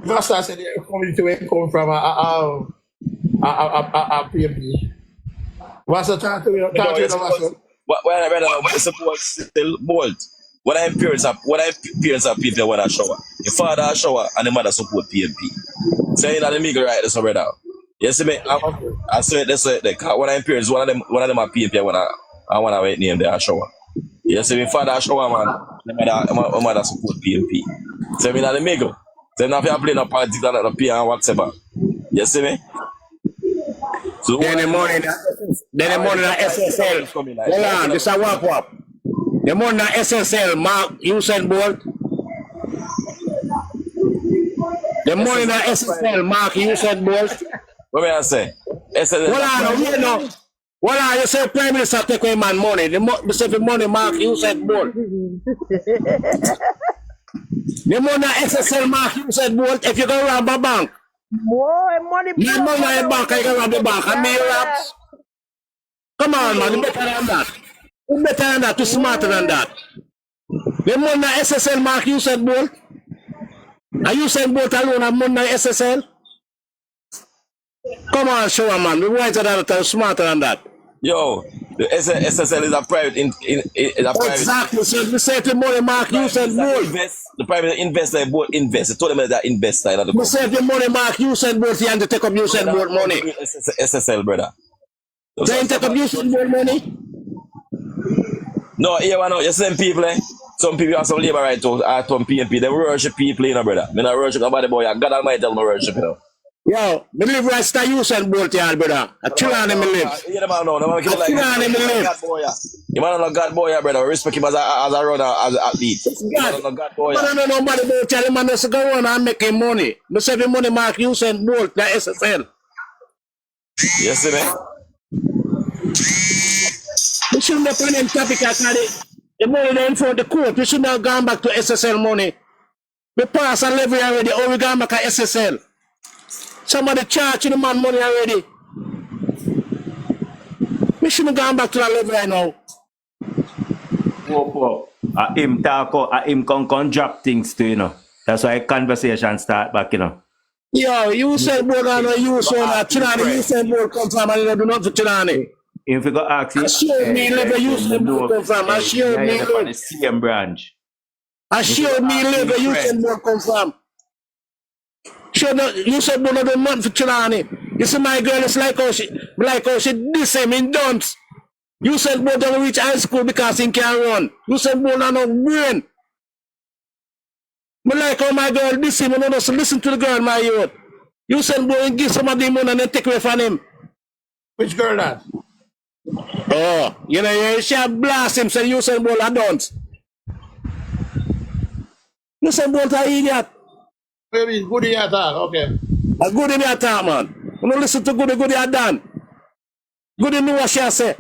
First, I said the community where come from a PMP. What's the time to you? Well, support still bold. What I parents are people when I shower. Your father shower and the mother support PMP. Saying that the middle right this brother. You see me? I said this when I parents one of them are PMP when I want to wait name there shower. You see me father shower man, the mother support PMP. So me in the middle. So now if you play no politics and not pay and whatever. You see me? So then the morning that SSL. Hold on, this is a wap. The morning that SSL Mark Usain Bolt. The morning that SSL Mark Usain Bolt. What may I say? Hold on, you say Prime Minister take away man money. The say the money Mark Usain Bolt. The money that SSL Mark Usain Bolt. If you go rob a bank. More money. You know my bank, I can rob the bank. And me raps. Come on, man, you better than that. You better than that, you smarter than that. The money that SSL Mark Usain Bolt. Are Usain Bolt alone have money that SSL? Come on, show a man. We're wiser than that, smarter than that. Yo, the SSL is a private Exactly, so we say the money Mark Usain Bolt. The private investor both invest. I told them that investor. We say the money Mark Usain Bolt, you have to take up Usain Bolt money. SSL, brother. They ain't take up Usain Bolt money? No, here I know. You see them people, some people have some labor right to some PMP. They worship people, you know, brother. I don't worship nobody, boy. God Almighty tell me worship, you know. Yo, me live right to Usain Bolt here, brother. A Chilani me live. You man know. Chilani me live. You man know God boy, brother. Respect him as a runner, as an athlete. God boy. I don't know nobody about tell him man just go on and make him money. Me say the money Mark Usain Bolt, the SSL. Yes, man. We shouldn't have put in topic like the money they in front of the court. We shouldn't have gone back to SSL money. We pass a levy already, or we gone back to SSL. Somebody charging the man money already. We shouldn't have gone back to that level right now. Him can drop things too, you know. That's why conversation start back, you know. Yo, you said board and you said Chilani, you said board come from and you do not for Chilani. If you go ask you, assure me level you said board come from. Assure me level. The same branch. Assure me level you said board come from. Sure, you said board of not for Chilani. You see my girl is like how she the same in dumps. You said board don't reach high school because he can't run. You said board not no brain. But like how my girl this him, and just listen to the girl, my youth. You said boy and give some of the money and then take away from him. Which girl that? Oh, you know, she blast him, say you said boy I don't. You said boy an idiot. Maybe good in attack, okay. A good in the attack, man. You don't listen to good you done. Good in what she say.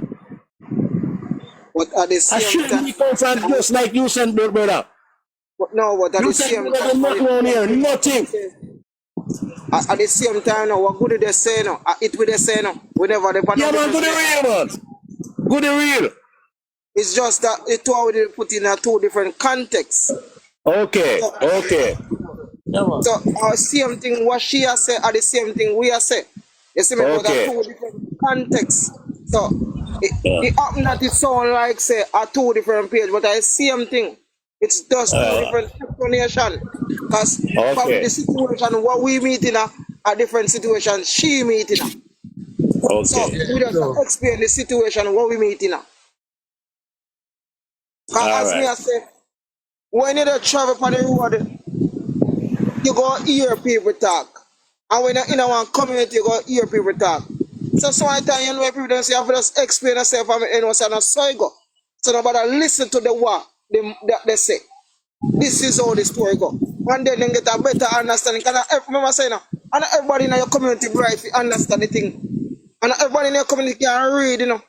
But at the I same time, he come from just like you said, brother. no, but at the same time, nothing. At the same time, no, what good they say no? It will they say no? Whenever they yeah, man, good way, man. Good and real. It's just that the two already put in a two different contexts. Okay, So, okay. so same thing what she has said are the same thing we have said. You see me, but Okay. two different contexts. So it happen that it sound like say are two different pages, but the same thing. It's just two different explanation. Because probably the situation what we meet in a different situation she meet in. So we just explain the situation what we meet in. As me I say, when you don't travel on the road, you go hear people talk. And when you're in one community, you go hear people talk. So sometimes you know people don't say, you have to just explain yourself and you know, so you go. So nobody listen to the what they say. This is how the story go. And then they get a better understanding. Because remember saying, and everybody in your community bright to understand the thing. And everybody in your community can read, you know.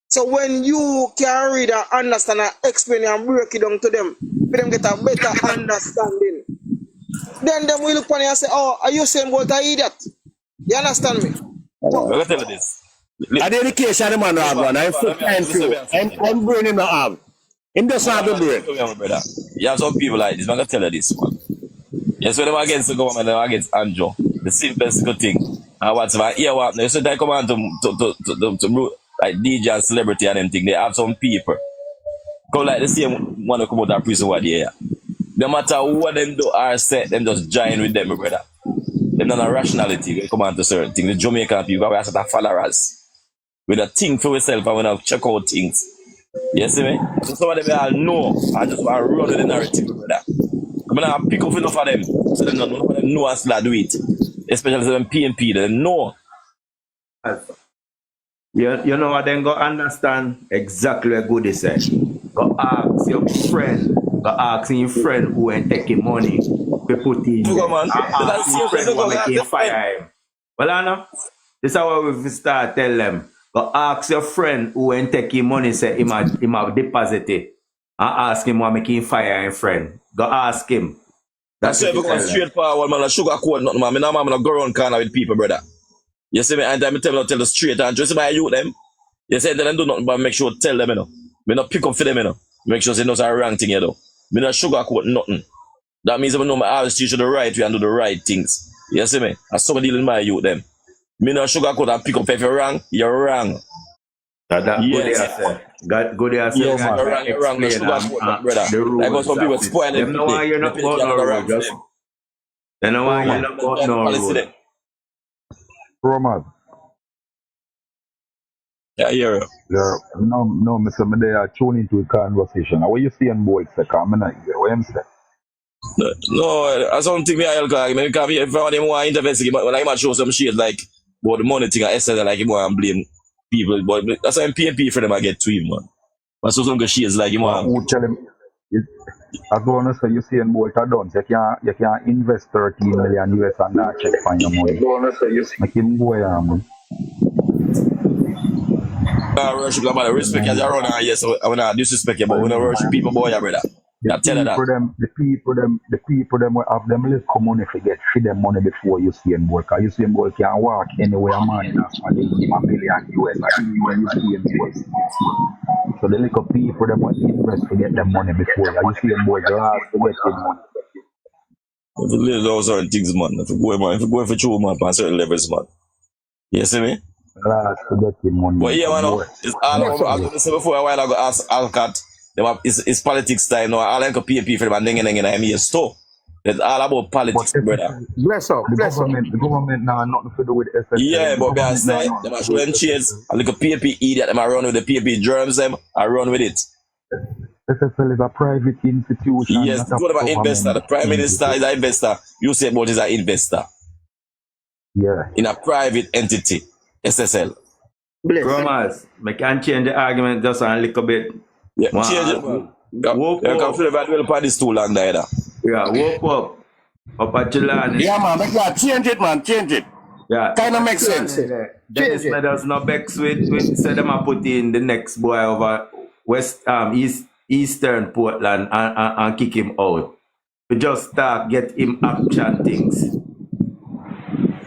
So when you can read and understand and explain and break it down to them, for them get a better understanding. Then them will look on you and say, oh, are you saying what I idiot? You understand me? I'm gonna tell you this. A dedication, man, man. I'm so thankful. I'm bringing the arm. Him just have the brain. Brother. You have some people like this. I'm gonna tell you this, man. Yes, when they're against the government, they're against Andrew. The simplest good thing. And what's my ear what? You see, they come on to like DJ and celebrity and them thing. They have some people. Come like the same one who come out of prison what they are. No matter what them do or say, them just join with them, brother. Them not a rationality. They come on to certain things. The Jamaican people, we have certain followers. We don't think for ourselves and we don't check out things. You see me? So some of them all know and just want to run with the narrative, brother. I'm going to pick up enough of them so they know us to do it. Especially them PNP, they know. You know what then go understand exactly what good they say. Go ask your friend, go ask your friend who ain't taking money to put in. Ask your friend who making fire him. Well, I know. This is how we start tell them. Go ask your friend who ain't taking money, say him have deposit it. And ask him why making fire him friend. Go ask him. That's why we go straight forward, man. I sugar coat nothing, man. I'm not go around corner with people, brother. You see me, and I tell the straight and just my youth them. You say they don't do nothing but make sure tell them, you know. Me not pick up for them, you know. Make sure they know it's a wrong thing, you know. Me not sugar coat nothing. That means I know I always teach you the right way and do the right things. You see me? As somebody dealing with my youth them. Me not sugar coat and pick up if you're wrong, you're wrong. That yes. Good day, I say. You're wrong. No sugar coat, brother. Like how some people spoil them. Them know why you're not going no road. They know why you're not going no road. Roman. Yeah, yeah. No, Mr. Medea, tune into a conversation. What you see on both second, I'm not hear what I'm saying. No, I don't think me I'll call him. Because if I want him to investigate, when I might show some shit like about the money thing, I said like him want to blame people. But that's why I'm PNP for them I get to him, man. But so some good shit like him want. Who tell him? As long as you see in both are done, you can invest 13 million US and not check for your money. Make him go man. Worship about respect as around here, so I wanna disrespect you, but when I worship people, boy, brother. I tell you that. The people them will have them little money to get feed them money before you see him boy. Cause you see him boy can walk anywhere man and they give him $1 million US when you see him boy. So the little people them will invest to get them money before you see him boy last to get him money. If you live those certain things, man. If you go for true man on certain levels, man. You see me? Last to get him money. But yeah, man, it's all over. I was going to say before a while ago, ask Alcat. It's politics time now. I like a PNP for them and I'm here store. It's all about politics, brother. Bless up. The government now nothing to do with SSL. Yeah, but I say, them are showing chairs. I like a PNP idiot, them are run with the PNP germs, them, I run with it. SSL is a private institution. Yes, it's what about investor. The Prime Minister is an investor. Usain Bolt is an investor. Yeah. In a private entity, SSL. Promise, I can change the argument just a little bit. Yeah, change it, man. You can feel about well for this too long, either. Yeah, woke up at Chilani. Yeah, man, change it, man, change it. Yeah, kind of makes sense. Dennis Meadows no vex with said them a put in the next boy over Eastern Portland and kick him out. We just start get him action things.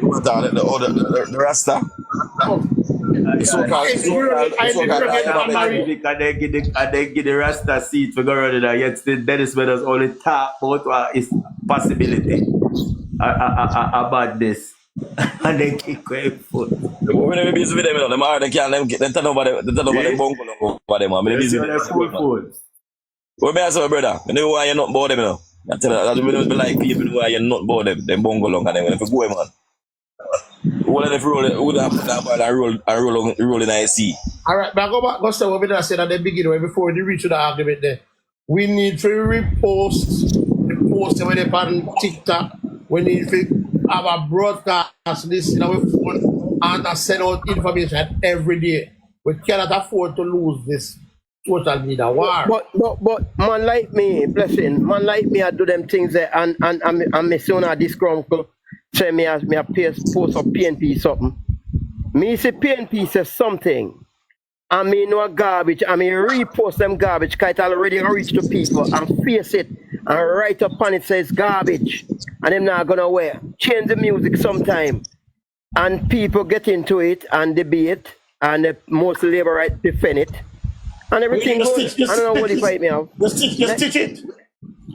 The Rasta? The so-called, I And they give the Rasta seat for going there. Yet still Dennis Meadows only talk about what is possibility about this. And they keep going foot. When they busy with them, you know, them are they can't them turn over them bungle over them. I mean, busy with them. Food. What me say, brother? I know why you're not about them, you know. I tell you, that me like people why you're not about them bungle long and them if you go, man. All of them roll have that ball and roll in the sea. All right, but I go say what I said at the beginning before we reach to the argument there. We need to repost the post when they on TikTok. We need to have a broadcast list in our phone and send out information every day. We cannot afford to lose this social media war. But man like me, blessing, man like me, I do them things there and me soon at this crumple say me as me a post of PNP something. Me say PNP says something. I mean no garbage. I mean repost them garbage because it already reach to people and face it and write up on it says garbage. And them not gonna wear. Change the music sometime. And people get into it and debate and the most labor right defend it. And everything goes. I don't know what you fight me out. Just stitch it.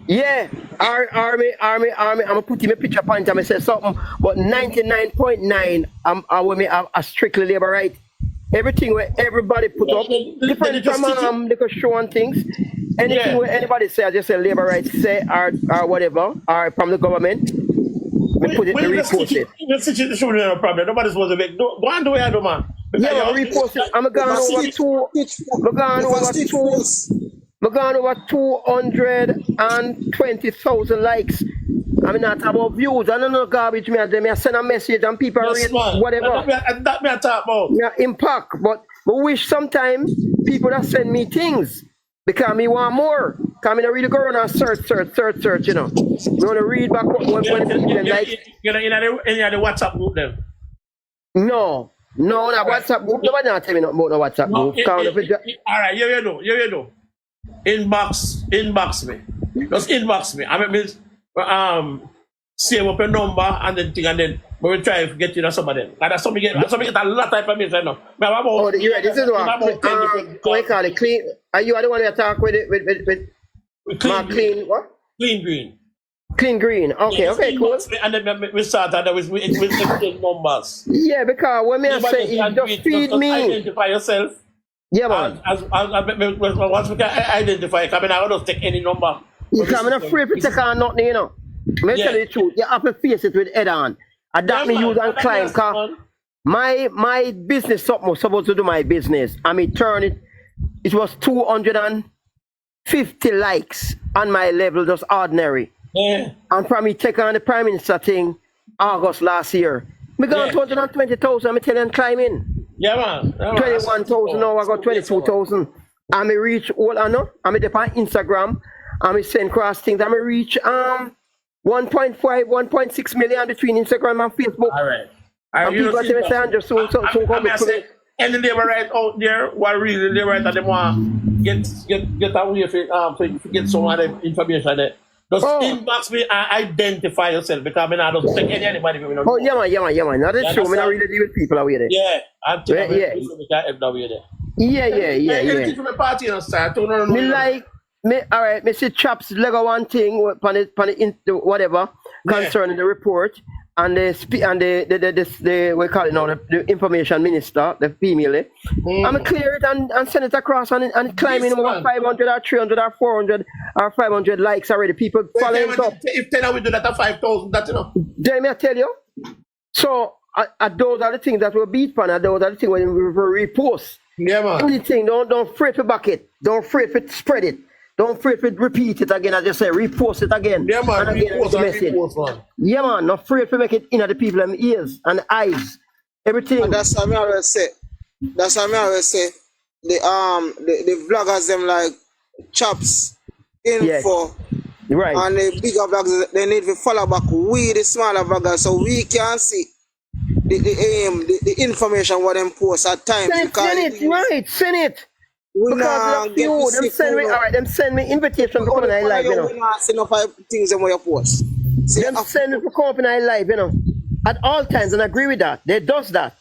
Yeah, army. I'm gonna put him a picture point and I say something, but 99.9 I'm a strictly labor right. Everything where everybody put up, different from they could show on things. Anything where anybody say, I just say labor rights say or whatever, or from the government, we put it, we repost it. The situation should be no problem. Nobody's supposed to make. Go on, do it, man. Yeah, we repost it. I'm going over 220,000 likes. I mean, not about views. I don't know garbage. Me I send a message and people read whatever. That me I talk about. Yeah, impact. But we wish sometimes people that send me things because me want more. Because I really go around and search, you know. We want to read back when people like. You know, in the WhatsApp group them. No, that WhatsApp group. Nobody not tell me nothing about no WhatsApp group. All right, you know. Inbox me. Just inbox me. I mean, save up a number and then thing and then we try to get some of them. And that's something get a lot of information now. This is what call it clean. Are you the one that talk with clean what? Clean green. Clean green. Okay, cool. And then we start and we exchange numbers. Yeah, because when me say it just feed me. Identify yourself. Yeah, man. As once we can identify, I mean, I don't take any number. Because I'm not afraid to take on nothing, you know. I'm tell you the truth. You have to face it with head on. Adapt me, use and climb. Because my business, something was supposed to do my business. I mean, it was 250 likes on my level, just ordinary. Yeah. And from me take on the Prime Minister thing, August last year. Me got 220,000, I'm telling you, climbing. Yeah, man. 21,000, now I got 22,000. And I reach all I know. I'm on Instagram. And I send cross things. And I reach 1.5, 1.6 million between Instagram and Facebook. All right. And people say, so come any labor right out there who are really labor right and they want get away to get some other information there. Just inbox me and identify yourself because I don't take anybody. Yeah, man. That is true. I don't really deal with people away there. Yeah, I'm telling you. Anything from a party, you know, all right, me see Chaps Lego one thing whatever concerning the report and the we call it now the information minister, the female. I'm clear it and send it across and climbing over 500 or 300 or 400 or 500 likes already. People following up. If 10 we do that at 5,000, that you know. Then me I tell you. So those are the things that we beat on, and those are the things when we repost. Yeah, man. Anything, don't afraid to back it. Don't afraid to spread it. Don't afraid to repeat it again. I just say repost it again. Yeah, man. Repost, man. Yeah, man. Not afraid to make it in the people and ears and eyes. Everything. And that's what I always say. The vloggers them like Chops, Info, right. And the bigger vloggers they need to follow back we the smaller vloggers so we can see the information what them post at times. Send it. Because them send me invitation to come in live, you know. Things them you post. Them send me to come in live, you know. At all times, and I agree with that. They does that.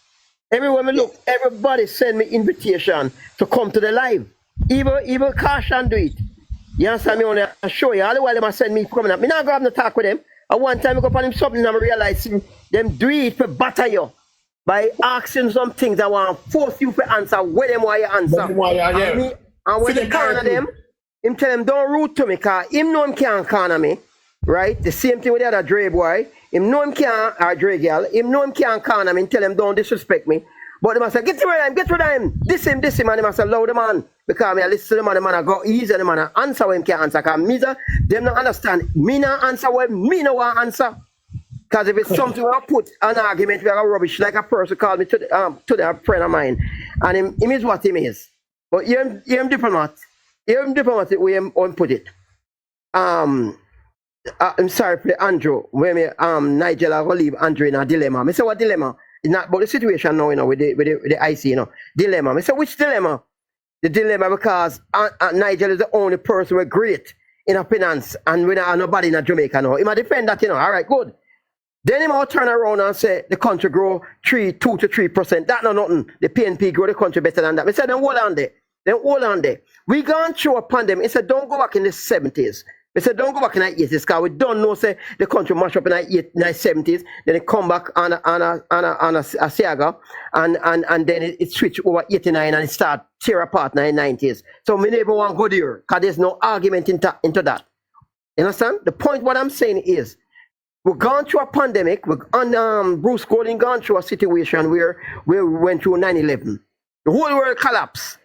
Everywhere me look, everybody send me invitation to come to the live. Even Caution do it. You understand me? I want to show you. All the while them send me coming up. Me not go have no talk with them. And one time I go upon him something and I realize them do it for batter you by asking some things that want to force you to answer where them want you answer. And when you corner them, him tell them don't root to me because him know him can't corner me. Right? The same thing with the other Dre boy. Him know him can't, or Dre girl, him know him can't corner me and tell him don't disrespect me. But they must say, get rid of him, get rid of him. This him, and they must say, loud the man. Because I listen to the man I go easy, the man I answer when him can't answer. Because me, them don't understand. Me not answer when me no want answer. Because if it's something I put an argument where I rubbish, like a person called me to the friend of mine, and him is what him is. But him diplomat. Him diplomat the way him put it. I'm sorry for Andrew. When me Nigel I will leave Andrew in a dilemma. I say what dilemma? It's not about the situation now, you know, with the IC, you know. Dilemma. I say which dilemma? The dilemma because Nigel is the only person who's great in a finance and we don't have nobody in Jamaica now. He might defend that, you know. All right, good. Then he might turn around and say the country grow 2 to 3%. That's not nothing. The PNP grow the country better than that. I said, then hold on there. Then hold on there. We gone through a pandemic. He said, don't go back in the 70s. They said, don't go back in the 80s, because we don't know, say, the country mash up in the 70s, then it come back on a saga, and then it switch over 89 and it start tear apart in the 90s. So we never want to go there, because there's no argument into that. You understand? The point what I'm saying is, we've gone through a pandemic, Bruce Golding gone through a situation where we went through 9/11. The whole world collapsed.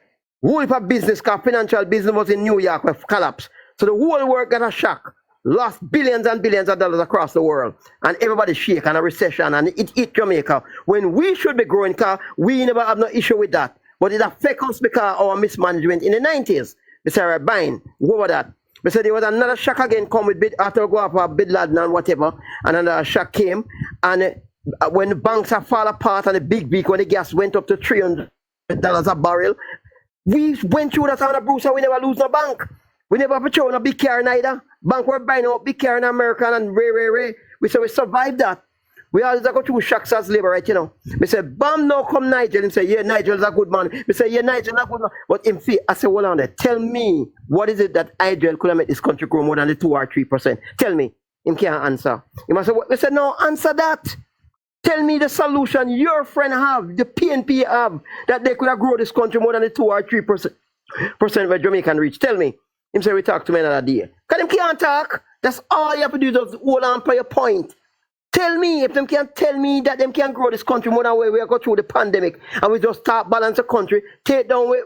The whole heap of business, because financial business was in New York, we collapsed. So the whole world got a shock, lost billions and billions of dollars across the world, and everybody shake and a recession, and it hit Jamaica. When we should be growing, because we never have no issue with that. But it affects us because of our mismanagement in the 90s. We say, right, buying, over that. We said there was another shock again come with after we go up with Bin Laden and whatever, and another shock came, and when the banks have fall apart and the big, when the gas went up to $300 a barrel, we went through that on a Bruce and we never lose no bank. We never have a big car neither. Bank were buying out big car in America and ray. We say we survived that. We always go through shocks as labor, right, you know. We say, bam, now come Nigel. And say, yeah, Nigel's a good man. We say, yeah, Nigel's a good man. But in fact, I say, hold on there. Tell me, what is it that Nigel could have made this country grow more than the 2 or 3%? Tell me. Him can't answer. He must say, what? We say, no, answer that. Tell me the solution your friend have, the PNP have, that they could have grown this country more than the 2 or 3% where Jamaican reach. Tell me. Him say we talk to me another day. Because them can't talk. That's all you have to do is just hold on for your point. Tell me, if them can't tell me that them can grow this country more than where we go through the pandemic and we just start balance the country, take down with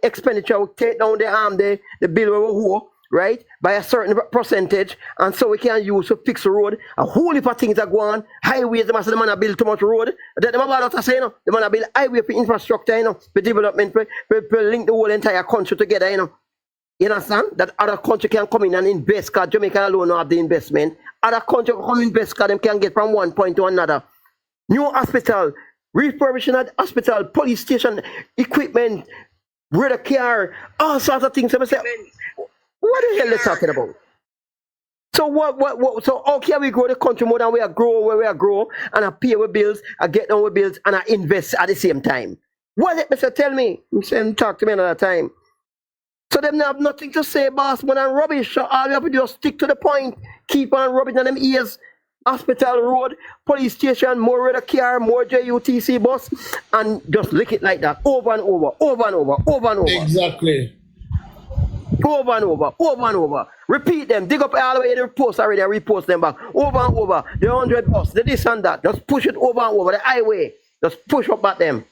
expenditure, take down the bill where we owe, right? By a certain percentage, and so we can use to fix the road. A whole heap of things are going on. Highways, them man a build too much road. That them about to say, you know, the man a build highway for infrastructure, you know, for development, for link the whole entire country together, you know. You understand? That other country can come in and invest, because Jamaica alone don't have the investment. Other country can come invest, because them can get from one point to another. New hospital, refurbishing of hospital, police station, equipment, radar car, all sorts of things. So I say, what the hell are they talking about? So so how can we grow the country more than we are grow where we are grow, and I pay our bills, I get down with bills, and I invest at the same time? What is it, Mr. Tell me? I'm saying, talk to me another time. So them have nothing to say, boss, more than rubbish. So all you have to do is stick to the point. Keep on rubbing on them ears. Hospital road, police station, more radar car, more JUTC bus, and just lick it like that. Over and over, over and over, over and over. Exactly. Over and over, over and over. Repeat them. Dig up all the way, they repost already, and repost them back. Over and over. The 100 bus, the this and that. Just push it over and over. The highway. Just push up at them.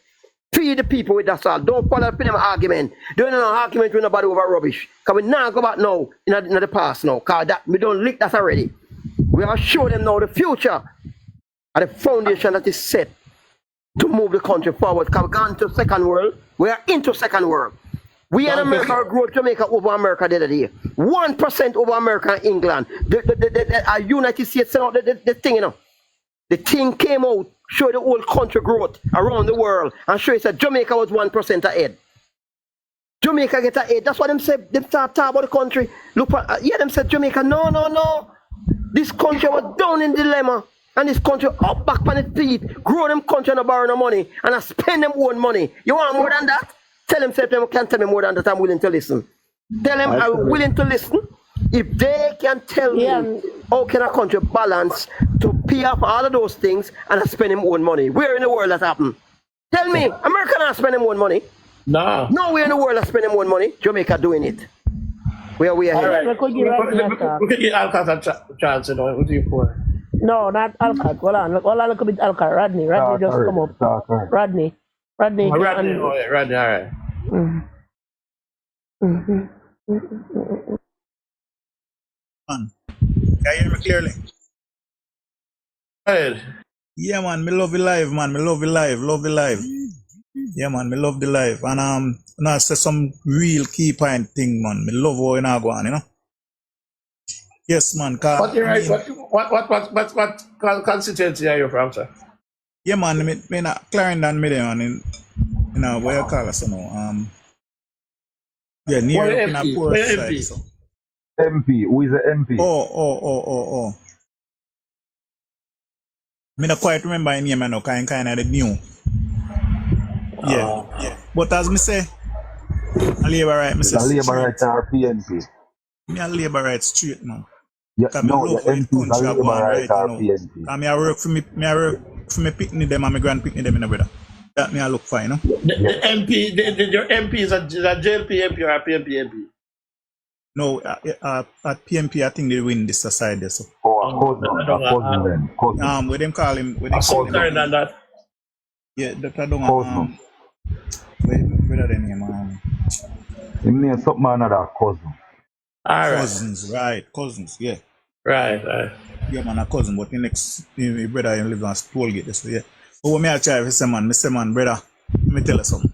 Feed the people with that all. Don't follow up in them argument. Don't know argument with nobody over rubbish. Because we now go back now in the past now. Because that we don't lick that already. We are show them now the future and the foundation that is set to move the country forward. Because we've gone to second world. We are into second world. We in America grow Jamaica over America the other day. 1% over America and England. The United States sent out the thing, you know. The thing came out, showed the whole country growth around the world, and showed that Jamaica was 1% ahead. Jamaica get ahead. That's what them said. Them start talking about the country. Look, yeah, them said Jamaica. No. This country was down in dilemma. And this country up back on its feet, grow them country and borrow no money, and I spend them own money. You want more than that? Tell them, say, them can't tell me more than that, I'm willing to listen. Tell them I'm willing to listen. If they can tell me how can a country balance to pay off all of those things and I spend them own money. Where in the world that happen? Tell me, America not spend them own money. No. Nowhere in the world that spend them own money. Jamaica doing it. Where we are All here. right. We could give Alcott a chance, you know. What do you for? No, not Alcott. Hold on, look a bit Alcott. Rodney just come up. Rodney. Oh, Rodney, all right. Man, can you hear me clearly? Hey. Yeah, man, me love the live, man. Me love the live. Yeah, man, me love the live. And now say some real key point thing, man. Me love how you now go on, you know. Yes, man. What constituency are you from, sir? Yeah, man. Me not Clarendon, me there, man. You know where you call us, you know. Yeah, near up in a poor side. So. MP. Who is the MP? Oh. Me not quite remember his name, I know, kind of the new. Yeah. But as me say, a labor right, me say. A labor right or PNP? Me a labor right straight, man. Yeah, no, the MP is a labor right or PNP. And I work for me picnic them and my grand picnic them in the brother. That me I look fine, no? The MP, your MP is a JLP MP or a PNP MP? No, at PMP, I think they win this side there. So. Cousin. What them call him? What them call him? That. Yeah, Dr. Donga. Where the name? Him name something another cousin. Cousins, right? Cousins, yeah. Right. Yeah, man, a cousin, but the next, my brother, he live on Tollgate, so yeah. But what me I try to say, man, brother, let me tell you something.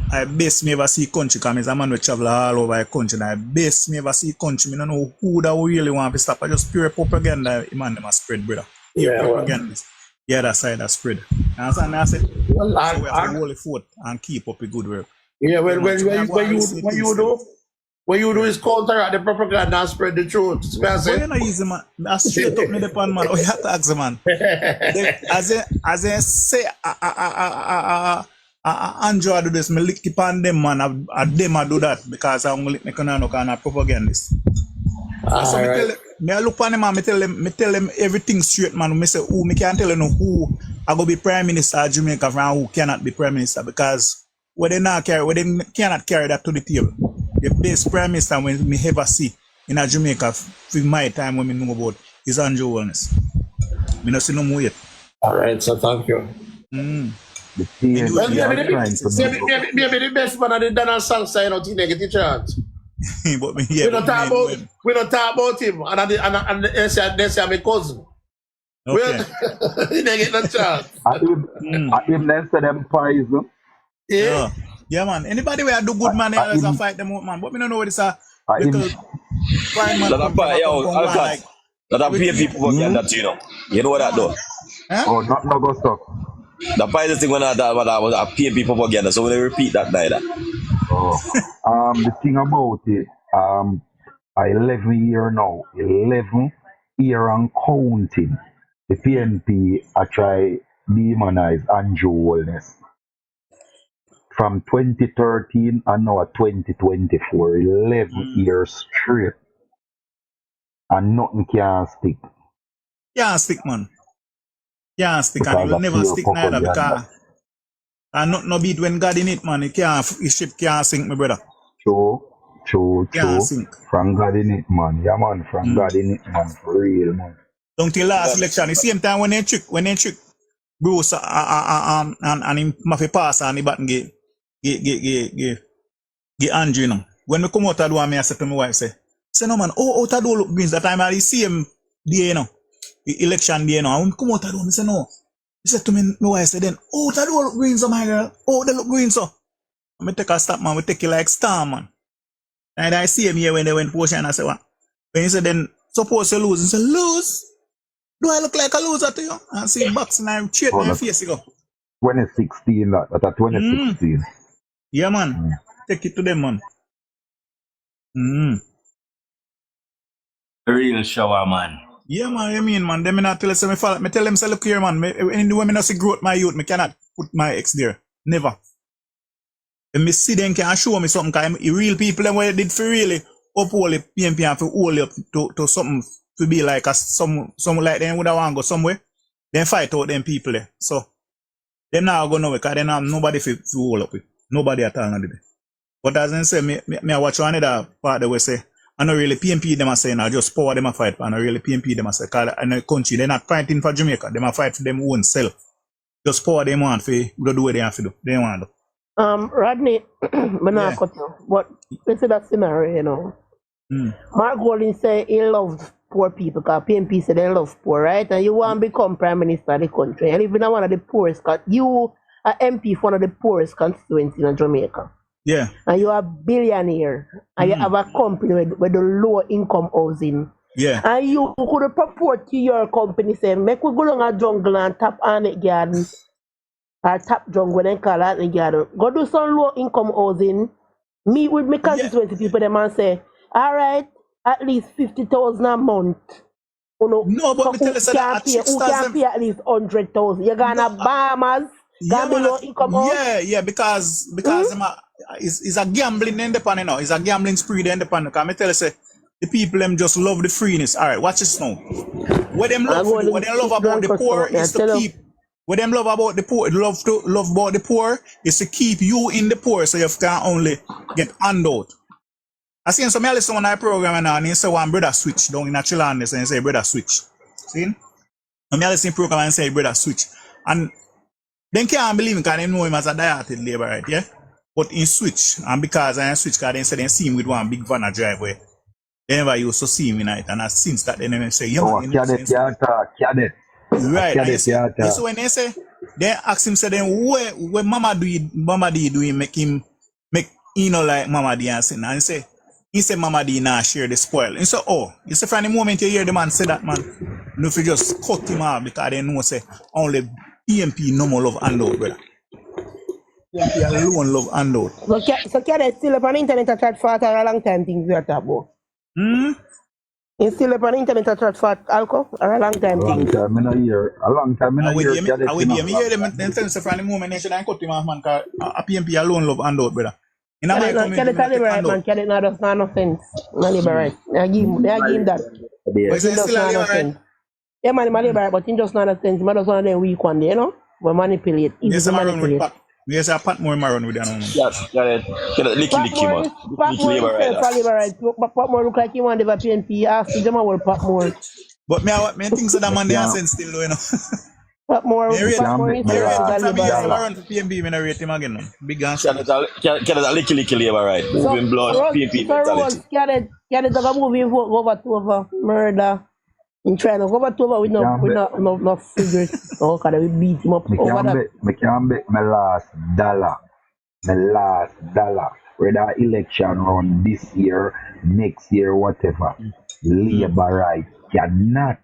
I best me ever see country, because I'm a man who travel all over the country, and I best me ever see country. I don't know who that really want to stop. I just pure propaganda, man, them a spread, brother. Pure propaganda. The other side that spread. And so I said, so we have to hold the fort and keep up a good work. Yeah, when you do is counter at the propaganda and spread the truth. Well, you know, easy, man. I straight up me the pan, man. Oh, you have to ask the man. As I say, Andrew do this, me lick keep on them, man. I them I do that because I'm lick me kind of propagandist. So me I look on them, man. Me tell them everything straight, man. Me say, me can't tell you who I go be prime minister of Jamaica from who cannot be prime minister because they cannot carry that to the table. The best prime minister when me ever see in a Jamaica for my time when me know about is Andrew Wellness. Me not see no more yet. All right, so thank you. The maybe the best man of the Donald song sign out in negative chance. But we don't talk about him and they say I'm a cousin. Okay. Well, he didn't get no chance. I him then say them poison. Yeah. Yeah, man. Anybody where I do good, man, they always fight them out, man. But we don't know what it's a little crime, man. That a PNP propaganda, you know. You know what that do? Huh? Oh, not go stop. The pilot thing when I thought was a PNP propaganda, so when they repeat that neither. Oh. The thing about it, I 11 year now, 11 year and counting. The PNP I try demonize Andrew Wellness. From 2013 and now at 2024, 11 years straight. And nothing can stick. Can't stick, man. Can't stick, and it will never stick neither because and nothing no beat when God in it, man. His ship can't sink, my brother. True. Can't sink. From God in it, man. Yeah, man. From God in it, man. For real, man. Don't till last election, the same time when they trick Bruce and him must pass and the button get Andrew, you know. When we come out of the one, I said to my wife, say no man, out of the look greens that time I the same day, you know. The election day, you know. And when we come out of the one, I say no. He said to me, my wife said then, out of the look greens, oh my girl. Oh, they look green, so. And I take a stop, man. We take it like star, man. And I see him here when they went for and I said, what? When he said then, suppose you lose. He said, lose? Do I look like a loser to you? And see boxing and straight in your face, you go. 2016, that's 2016. Yeah, man. Take it to them, man. Real shower, man. Yeah, man, you mean, man. Them not tell us, me tell them, say, look here, man. Anyway, me not see growth my youth, me cannot put my ex there. Never. When me see them can show me something, because real people, them what did for really uphold the PNP and for hold up to something to be like some like them would have want to go somewhere. Then fight out them people there. So, they now go nowhere, because they have nobody to hold up with. Nobody at all. But as I say, me I watch another part that we say, I know really PNP them are saying, I just power them a fight, and I really PNP them are say, because in the country, they're not fighting for Jamaica, they are fight for them own self. Just power them want to do what they have to do. They want to do. Rodney, but not cut you. But this is that scenario, you know. Mark Golding say he loves poor people, because PNP say they love poor, right? And you want to become Prime Minister of the country. And even one of the poorest, you are MP for one of the poorest constituencies in Jamaica. Yeah. And you are a billionaire. And you have a company with the low income housing. Yeah. And you could purport to your company saying, make we go down a jungle and tap on it garden. Or tap jungle and call it the garden. Go do some low income housing. Meet with my constituency people them and say, all right, at least 50,000 a month. No, but me tell you that who can pay at least 100,000? You're gonna Bahamas. Yeah, because it's a gambling independent now. It's a gambling spree independent. Because I tell you, say, the people them just love the freeness. All right, watch this now. What them love about the poor is to keep. What them love about the poor, love about the poor is to keep you in the poor, so you can only get handout. I seen some listen on our program now, and he say one brother switch down in a Chilandis, and he say brother switch. See? And I listen program and say brother switch, and they can't believe him because they know him as a dieted labor, right? Yeah? But in switch, and because I switch, because they say they see him with one big van a driveway. They never used to see him in it, and since that they never say, cadet. Right. So when they say, they ask him, say, then where Mama D do him make like Mama D and say, and he say Mama D now share the spoil. And so, you say from the moment you hear the man say that, man, you if you just cut him off because they know say only PNP no more love handout, brother. PNP alone love handout. So can still up on the internet to chat for a long time things we are talking about? You still up on the internet to chat for alcohol or a long time things? A long time in a year. I hear them and tell say from the moment they should cut him off, man, because a PNP alone love handout, brother. Can it not liberate, man? Can it not just not no sense? Not liberate. I give him that. But it's still a liberate. Yeah, man, my liberate, but it's just not a sense. But just one of them weak one day, you know? We manipulate. Yes, I pat more maroon with that. Yes, licky, man. Pat more liberate. Pat more look like he want to have a PNP. Ask the Jama will pat more. But me think so that man they are sense still, you know. Pat more maroon for PNP, me rate him again. Big answer. Can it licky labor, right? Moving blood, PNP mentality. Can it talk moving over to over murder? In trying to over to over with no figures. Oh, because we beat him up over that. I can't bet my last dollar. Whether election run this year, next year, whatever. Labor right cannot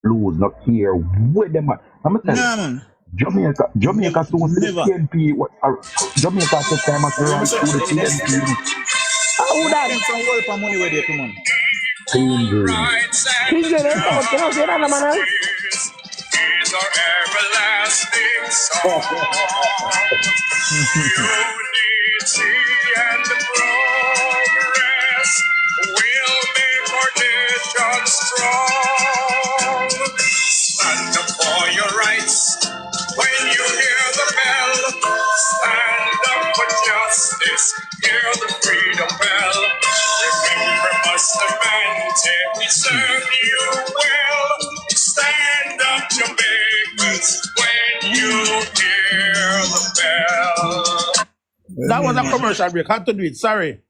lose, not care where them are. I'm going to tell you. Jamaica to the PNP. Jamaica at the time at around to the PNP. Who that? Some work for money where they come on. Fingering. Is our everlasting song. Unity and progress will make our nation strong. Stand up for your rights when you hear the bell. Stand up for justice, hear the freedom bell. Remember, Bustamante, we serve you well. Stand up, Jamaicans, when you hear the bell. That was a commercial break. Had to do it. Sorry.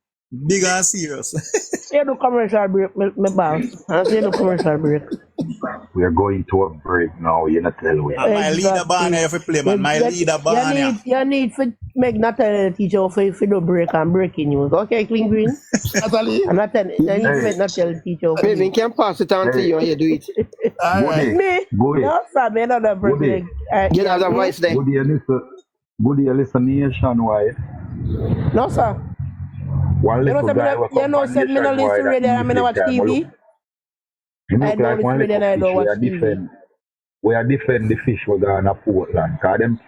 Big and serious. Say the commercial break, my boss. I say the commercial break. We are going to a break now. You're not telling me. My leader banner if you play, man. My leader banner. You need to make not tell the teacher if you do break and breaking news. Okay, Clean Green? Natalie? I'm not telling you. You need to make not tell the teacher. Baby, you can pass it on to you and you do it. Me? No, sir, me not a break. Get out of voice there. Good you listen nationwide. No, sir. One little guy you know, said me no listen radio and me no watch TV. It I look know like this one radio and little I fish don't watch TV. we are defend the fish we got in Portland. Cause them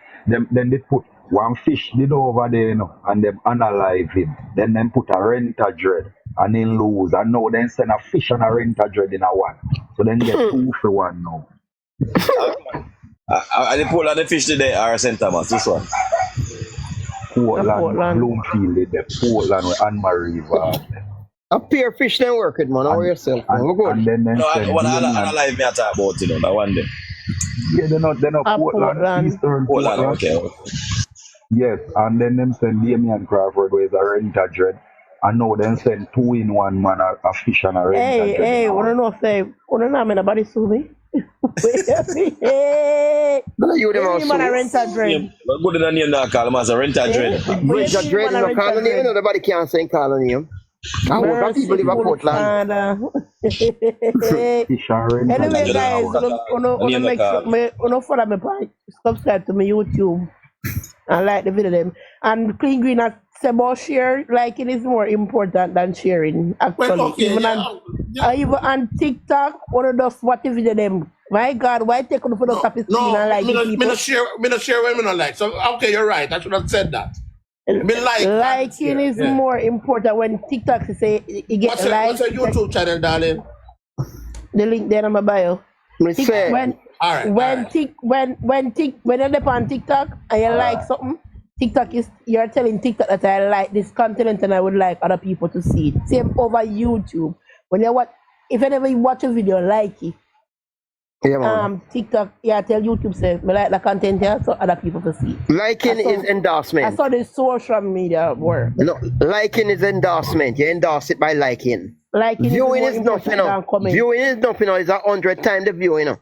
then they put one fish did over there, you know, and them analyze him. Then them put a renter dread and then lose. And now then send a fish and a renter dread in a one. So then get two for one now. I did pull on the fish today, or St. Thomas, this one. Portland, Bloomfield, the Portland with Anne Marie River. A pair fish then work it, man. How yourself, man? We're good. And then them No, send what I Damien. analyze me I talk about, you know, that one day. Yeah, they're not Portland, Eastern Portland, okay. Yes, and then them send Damien Crawford who is a renter dread. And now then send 2-in-1 man a fish and a renter dread. Hey, wanna know say wanna know me nobody sue me? Hey, you them man a also. renter dread. But good than name that call him as a renter dread. Renter dread, no call the name, nobody can say call the name. I work at people live at Portland. Anyway, guys, wanna make sure wanna follow me page, subscribe to my YouTube and like the video them. And Clean Green has said about share, liking is more important than sharing. Actually, Well, okay, even on TikTok, one of those what the video them. My God, why take on for the top of screen and like me people? not share when me not like. So okay, you're right. I should have said that. Me like liking is more important when TikTok say you get what's likes. What's your YouTube channel, darling? The link there on my bio. When you're on TikTok and you like something, TikTok is you're telling TikTok that I like this content and I would like other people to see it. Same over YouTube. When you watch, if ever you watch a video, like it. TikTok, tell YouTube say me like the content here so other people to see. Liking is endorsement. I saw the social media work. No, liking is endorsement. You endorse it by liking. Viewing is nothing. Viewing is nothing. It's 100 times the view, you know.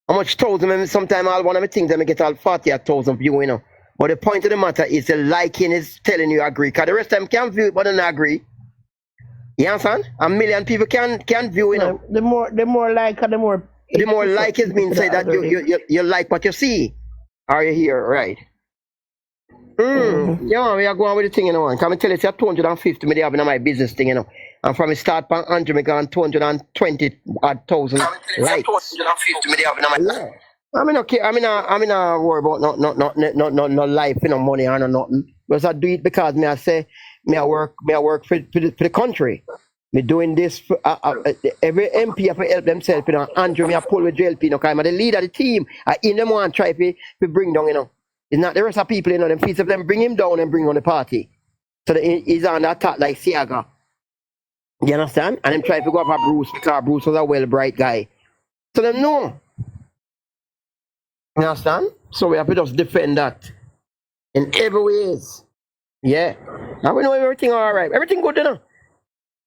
How much thousand? Sometimes all one of the things I get all 40,000 view, you know. But the point of the matter is the liking is telling you agree. Cause the rest of them can't view it, but they don't agree. You understand? A million people can view, you know. The more like, the more. The more like is mean say that you like what you see. Are you here? Right. Yeah, we are going with the thing, you know. Come and tell you, 250 me have in my business thing, you know. And from the start, 100 me got 220,000 likes. 250 me have in my. I mean, okay. I mean, worry about no life, you know, money or nothing. Because I do it because me I say me I work for the country. Me doing this for every MP have to help themselves, you know. Andrew, me I pull with JLP, you know, I'm the leader of the team. I in them one try to bring down, you know. It's not the rest of people, you know, them piece of them bring him down and bring on the party. So he's on the attack like Siaga. You understand? And them try to go up at Bruce because Bruce was a well bright guy. So them know. You understand? So we have to just defend that in every ways. Yeah. Now we know everything alright. Everything good, you know.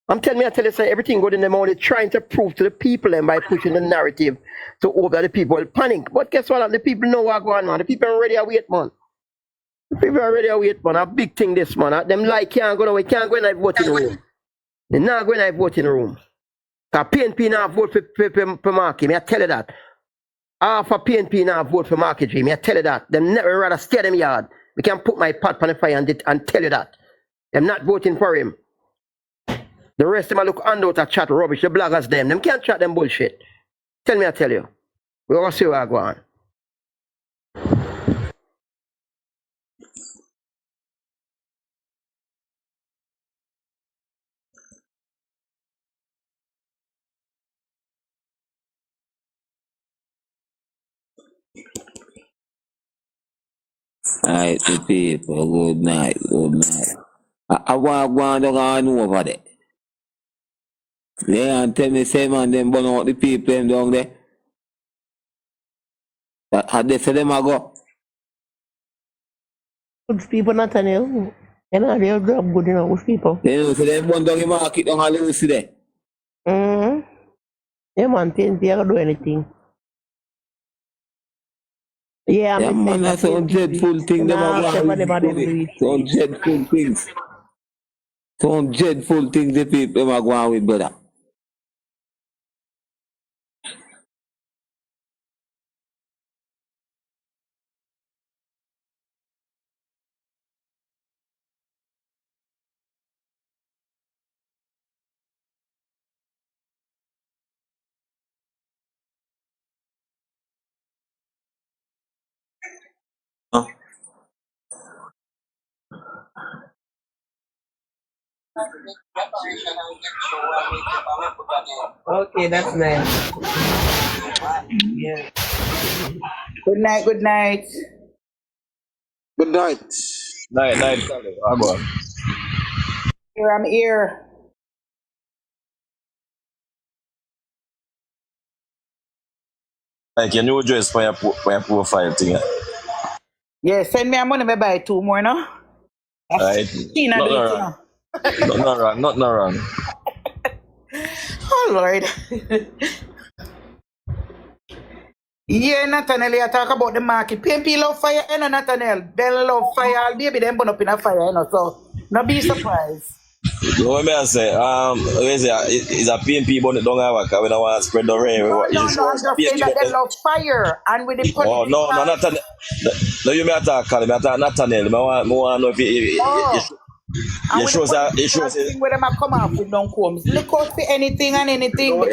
I tell you, say everything good in them only trying to prove to the people and by pushing the narrative to over the people panic. But guess what? The people know what's going on. The people are ready to wait, man. The people are ready to wait, man. A big thing this, man. Them like can't go away, can't go in a voting room. They're not going in a voting room. Because PNP now vote for Marky. I tell you that. Half of PNP now vote for Marky G. I tell you that. Them never rather stay them yard. We can put my pot on the fire and tell you that. Them not voting for him. The rest of them look under to chat rubbish. The bloggers them can't chat them bullshit. Tell me, I tell you. We're going to see where I go on. Alright, the people, good night. I want to go on down over there. They and tell me, say man, them burn out the people them down there. How they say them a go? Good people, Nathaniel. You know, they're good, you know, good people. They know, so them burn down the market down all see there. Yeah, man, they don't do anything. Yeah, man, that's some dreadful thing. Them are going some dreadful things. Some dreadful things the people them are going with, brother. Okay, that's nice. Yeah. Good night, good night. Good night. Night. I'm on. Here, I'm here. Like your new dress for your profile thing. Yeah, send me a money, me buy 2 more, no? Right? Tina do it, you know. Nothing wrong. Oh, Lord. Yeah, Nathaniel, you talk about the market. PNP love fire, you know, Nathaniel. They love fire. All baby, them burn up in a fire, you know, so no be surprised. What may I say? Is a PNP bonnet don't have a car. We don't want to spread the rain. No, I'm just saying that they love fire. And with the Oh, no, Nathaniel. No, you may attack Cali. I attack Nathaniel. I want to know if you shows thing where them a come off with don't combs. Look out for anything and anything. The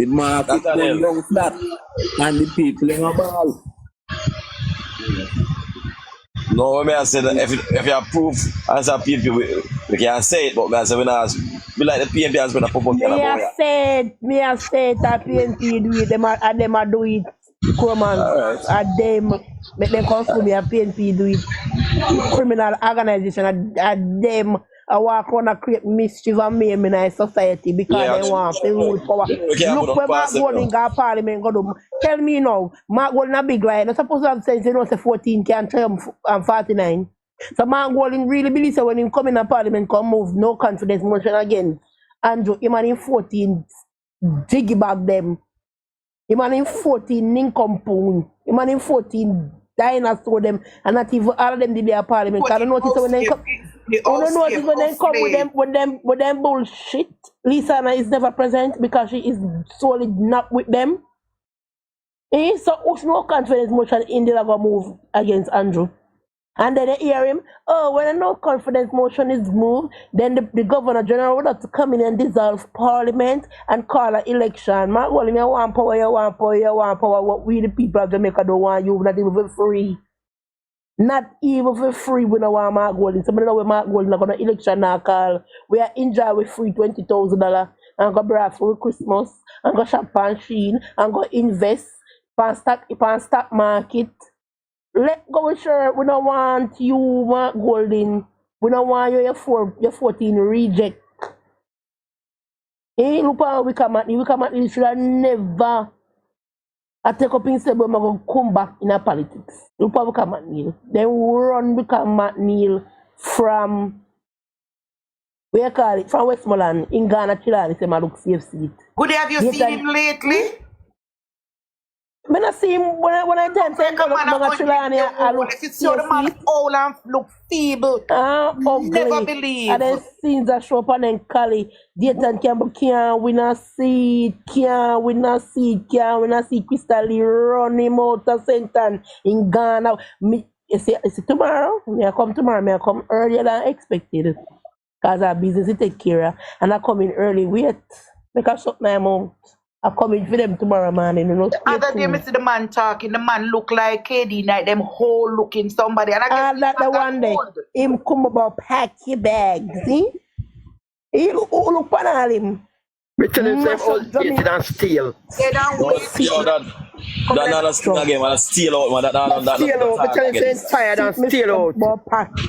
market going down flat and the people in a ball. No, I mean I said if you approve as a PNP, we can say it, but I said we like the PNP has been a pop up. Me have said that PNP do it, them a do it. Cromans, them make them come to me and PNP do it. Criminal organization, them I walk on and create mischief and mayhem in our society because they want the rule power. Look where Mark Golding got parliament go do. Tell me now, Mark Golding a big lie. Not supposed to have sense, you know, say 14 can triumph 49. So Mark Golding really believes that when he come in a parliament, come move no confidence motion again. Andrew, him and him 14 jiggy back them. Him and him 14 nincompoop. Him and him 14 dinosaur them. And not even all of them did their parliament. I don't notice when they come. I don't notice when they come with them bullshit. Lisa Anna is never present because she is solely not with them. So who's no confidence motion in the lago move against Andrew? And then they hear him, oh, when a no confidence motion is moved, then the governor general would have to come in and dissolve parliament and call an election. Man, well, you want power, what we the people of Jamaica don't want you, not even for free. Not even for free, we don't want Mark Golding. Somebody know where Mark Golding going to election now call. We are enjoy with free $20,000 and go brass for Christmas and go shop on Sheen and go invest on stock market. Let go, sure. We don't want you, Mark Golding. We don't want you, your 14 reject. Look how we come at you. We come at you. Should have never. I take up instead, but I'm going to come back in a politics. Look how we come at Neil. Then we run become Matt Neil from, where you call it, from Westmoreland in Ghana, Chilani, say, look safe seat. Good, have you seen him lately? When I see him, when I time say come on I look if you see the man old and look feeble, never believe. And then scenes that show up and then Cali, Dayton Campbell can't win a seat, can't win a seat Crystal Lee run him out of Senton in Ghana. Is it tomorrow? May I come tomorrow? May I come earlier than expected? Because our business to take care of. And I come in early, wait. Make a shut my mouth. I'm coming for them tomorrow morning. You know, the other day, I see the man talking. The man look like KD Night, them whole looking somebody. And I guess that the one day, him come about pack your bags. See? He look on him. We tell him same old shit and steal. That's again, man. Steal out, man. Steal out. We tell him saying tired and steal out. We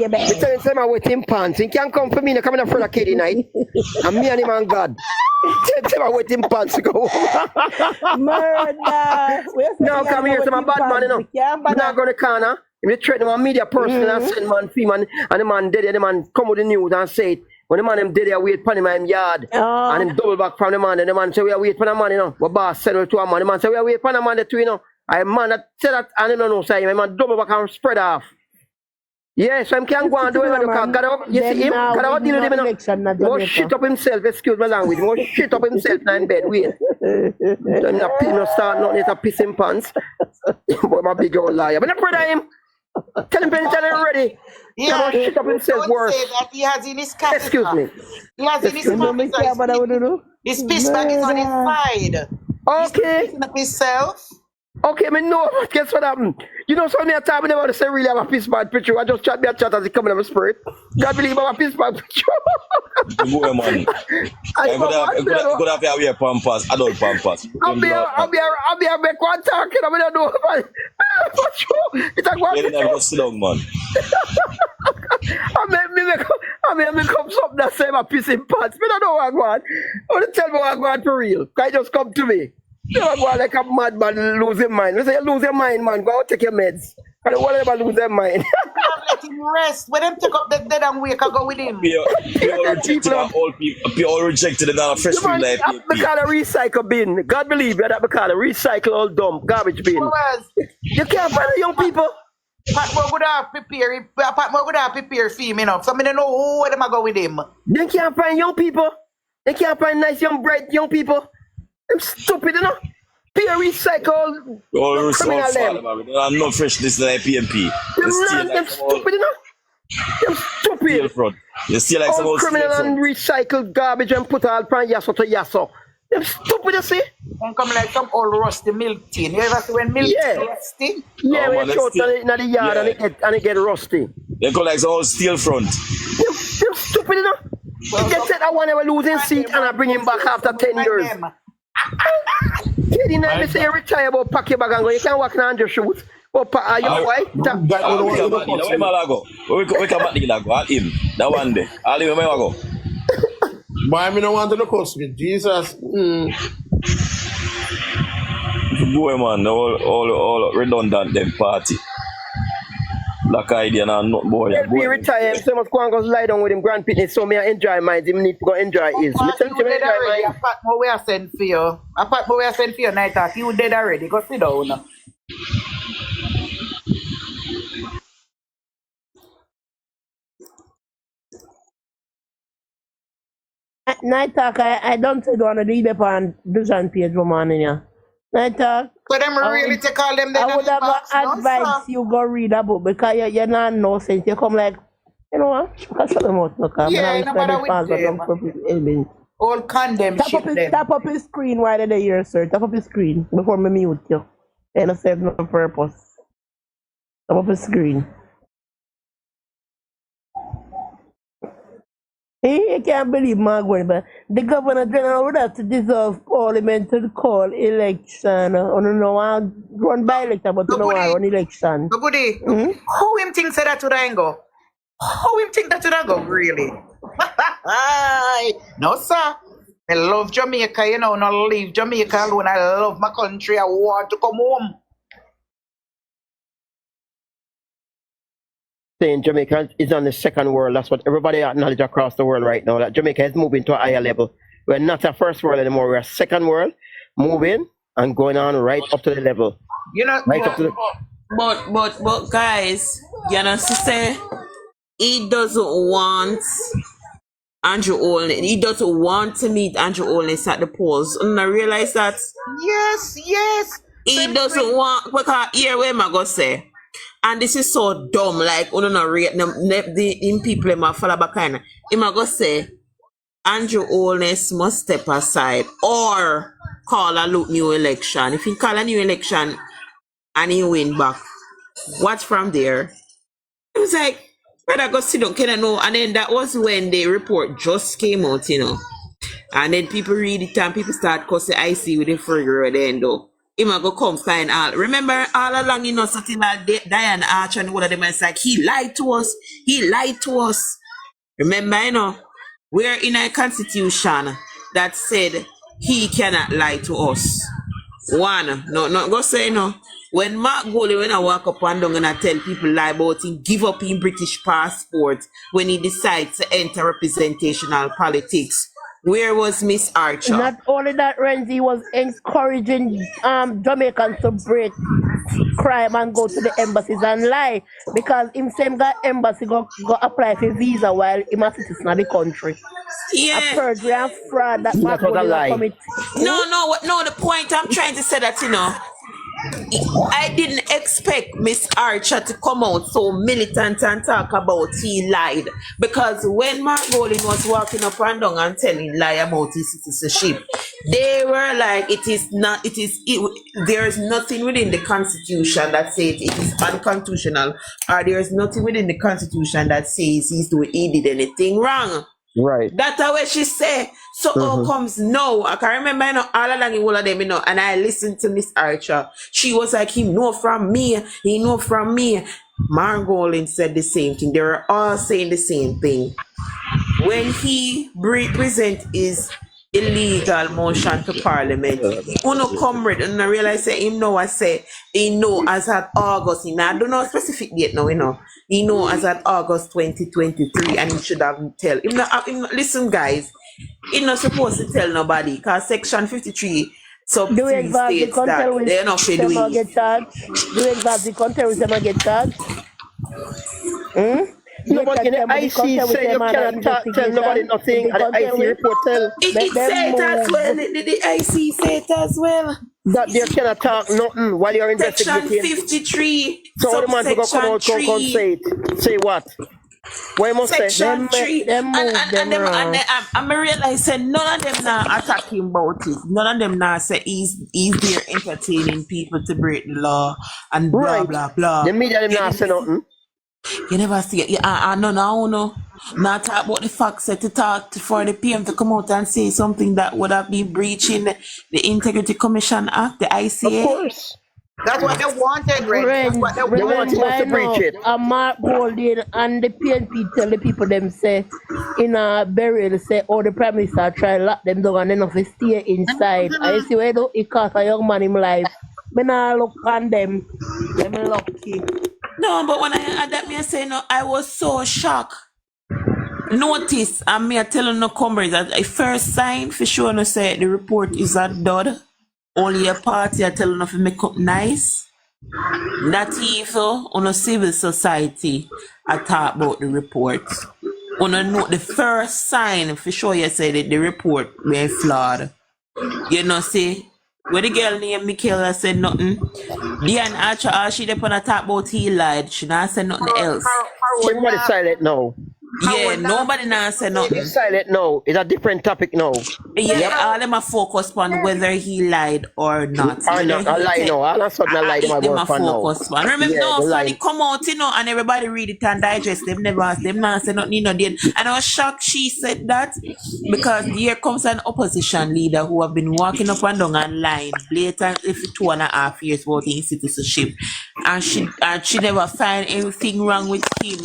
tell him saying I'm waiting pants. He can't come for me. Come in a front of KD Night. And me and him and God. Tell him waiting pants to go. Murder. No, come here. I'm a bad man, you know. I'm not going to corner. If you trade my media person and send man, free man, and the man dead, the man come with the news and say it. When the man them dead, I wait for him in yard. And him double back from the man, and the man say, we are wait for the man, you know. What boss send to a man. The man say, we are wait for the man, too, you know. I man that say that, and him don't know, say, my man double back and spread off. Yeah, so him can't go and do it. You see him? God deal with him, you know. He go shit up himself, excuse my language. He go shit up himself now in bed, wait. Him not start nothing, he's a pissing pants. But I'm a big old liar. But not brother him. Tell him ready. Yeah, shit up himself worse. Say that he has in his capital. Excuse me. He has in his capital. His piss bag is on his side. Okay. He's pissing up himself. Okay, me know, but guess what happened? You know, so many times about to say really have a piss bad picture. I just chat me a chat as it coming in my spirit. God believe I have a piss bad picture. Boy, man. I could have your pampas, adult pampas. I'll be a make one talking. I don't know about it. It's like what? You never sit down, man. I mean, come something that say my piss in pants. I don't know what I want. I want to tell me what I want for real. Can you just come to me? You don't go like a madman losing mind. You say you lose your mind, man. Go out take your meds. I don't want to lose their mind. Let him rest. When them take up the dead and wake, I go with him. People rejected and now fresh people like I call a recycle bin. God believe you that I call a recycle all dumb garbage bin. You can't find the young people. Pat more good have prepare for him, you know. So I don't know who them I go with him. They can't find young people. They can't find nice young bright young people. Them stupid, you know. Peer recycle. Criminal them. I'm not freshness like PMP. Them stupid, you know. Them stupid. You see like all criminal and recycle garbage and put all from yasso to yasso. Them stupid, you see. And come like some old rusty milk tin. You ever see when milk tin rusty? Yeah, when you show it in the yard and it get rusty. They call like some old steel front. Them stupid, you know. They said I want to losing seat and I bring him back after 10 years. 10 years, say you retire about pack your bag and go. You can't walk in 100 shoes. Oh, are you white? We come back to go. Him. That one day. I'll leave him go. Why me don't want to look us with Jesus? Boy, man, all redundant them party. Like idea now, not boy. He retire, so must go and go lie down with him grand fitness. So me I enjoy mine. Him need to go enjoy his. Me tell you, enjoy mine. Apart from where I send for you. Apart from where I send for you, night talk. You dead already. Go sit down. Night talk, I don't say want to leave up on Dusan page for morning, yeah. Night talk. But them really take all them I would have advised you go read a book because you're not no sense. You come like, you know what? Shut them out. Yeah, no matter with them. All condemn shit them. Tap up his screen while they're here, sir. Tap up his screen before me mute you. And I serve no purpose. Tap up his screen. I can't believe my going, but the Governor General would have to dissolve Parliament to call election. I don't know how run by election, but I don't know how run election. So goody, how him think say that to the go? How him think that to the go, really? No, sir. I love Jamaica, you know, not leave Jamaica alone. I love my country. I want to come home. Saying Jamaica is on the second world. That's what everybody acknowledge across the world right now. That Jamaica is moving to a higher level. We're not a first world anymore. We're a second world, moving and going on right up to the level. You know, right up to the. But guys, you know, sister, he doesn't want Andrew Olness. He doesn't want to meet Andrew Olness at the polls. And I realize that. Yes. He doesn't want because here where am I gonna say? And this is so dumb, like, I don't know, the people in follow back kind. I'm going to say, Andrew Olness must step aside or call a new election. If he call a new election and he win back, what from there? It was like, better go sit down, can I know? And then that was when the report just came out, you know. And then people read it and people start cussing IC with the figure at the end, though. He might go come sign all. Remember all along, you know, something like Diane Archer and all of them, it's like, he lied to us. He lied to us. Remember, you know, we're in a constitution that said he cannot lie to us. One, no, go say no. When Mark Goley, when I walk up and down and I tell people lie about him, give up his British passport when he decides to enter representational politics. Where was Miss Archer? Not only that, Renzi was encouraging Jamaicans to break crime and go to the embassies and lie because him same got embassy go apply for visa while him a citizen of the country. Yeah. A perjury and fraud that was a lie. No, the point I'm trying to say that, you know, I didn't expect Miss Archer to come out so militant and talk about he lied. Because when Mark Golin was walking up and down and telling lie about his citizenship, They were like, there is nothing within the constitution that says it is unconstitutional, or there is nothing within the constitution that says he did anything wrong. Right. That's what she said. So how comes no? I can remember, all along in all of them, and I listened to Miss Archer. She was like, he know from me. Margolin said the same thing. They were all saying the same thing. When he present his illegal motion to parliament, uno comrade, and I realize say him know as at August, I don't know specific date now, he know as at August 2023, and he should have tell him listen guys, he's not supposed to tell nobody, because section 53 sub 3 states that they're not doing Do you exhaust the content with get charged? No, but in the IC say you cannot tell nobody nothing, and the IC report tell. It say it as well, the IC say it as well. That they cannot talk nothing while you're investigating. Section 53, so the man to go come out and say it. Say what? What you must say? Section 3. And I realize that none of them now attacking about it. None of them now say he's there entertaining people to break the law and blah, blah, blah. The media them not say nothing. You never see it. No. Not talk about the facts to talk for the PM to come out and say something that would have been breaching the Integrity Commission Act, the ICA. Of course. That's what they wanted, Red. That's what they wanted us to breach it. Mark Golding and the PNP tell the people them say in a burial say, the Prime Minister try to lock them down and then if they stay inside. I see where it cost a young man in life. When I look on them, them lucky. No, but when I had that, I say no, I was so shocked. Notice, and me telling no comrades that I first sign for sure no say the report is a dud. Only a party are telling us to make up nice. Not even on a civil society I talk about the report. On a note, the first sign for sure you say that the report were flawed. You know, see, where the girl named Michaela said nothing. Diane Archer, all she did on a talk about he lied. She not said nothing else. Everybody silent now. Yeah, nobody now said nothing. It's silent now. It's a different topic now. Yeah, all them are focused on whether he lied or not. I lie now. All of a sudden I lie to my boyfriend now. Remember, they come out, and everybody read it and digest. Them never asked them now say nothing, And I was shocked she said that because here comes an opposition leader who have been walking up and down and lying blatantly for 2.5 years about his citizenship. And she never find anything wrong with him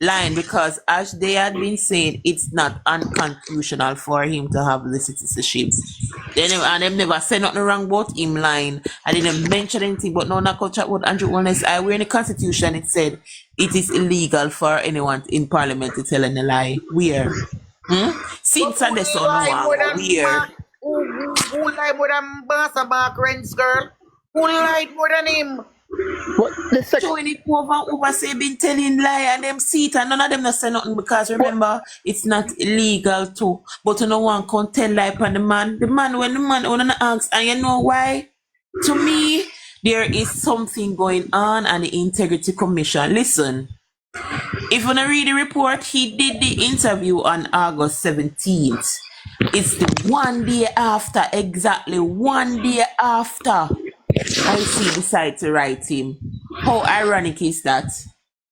lying because as they had been saying, it's not unconstitutional for him to have the citizenship. And them never said nothing wrong about him lying. I didn't mention anything, but no, not chat about Andrew Wellness. We're in the constitution, it said it is illegal for anyone in parliament to tell any lie. Where? Since and the son weird. Who lied more than Bassa Barkrens, girl? Who lied more than him? What the showing it over say been telling lie and them see it and none of them not say nothing because remember it's not illegal too. But no one can tell lie upon the man. When the man wanna ask, and you know why? To me, there is something going on the Integrity Commission. Listen, if you wanna read the report, he did the interview on August 17th. It's the 1 day after, exactly 1 day after IC decide to write him. How ironic is that?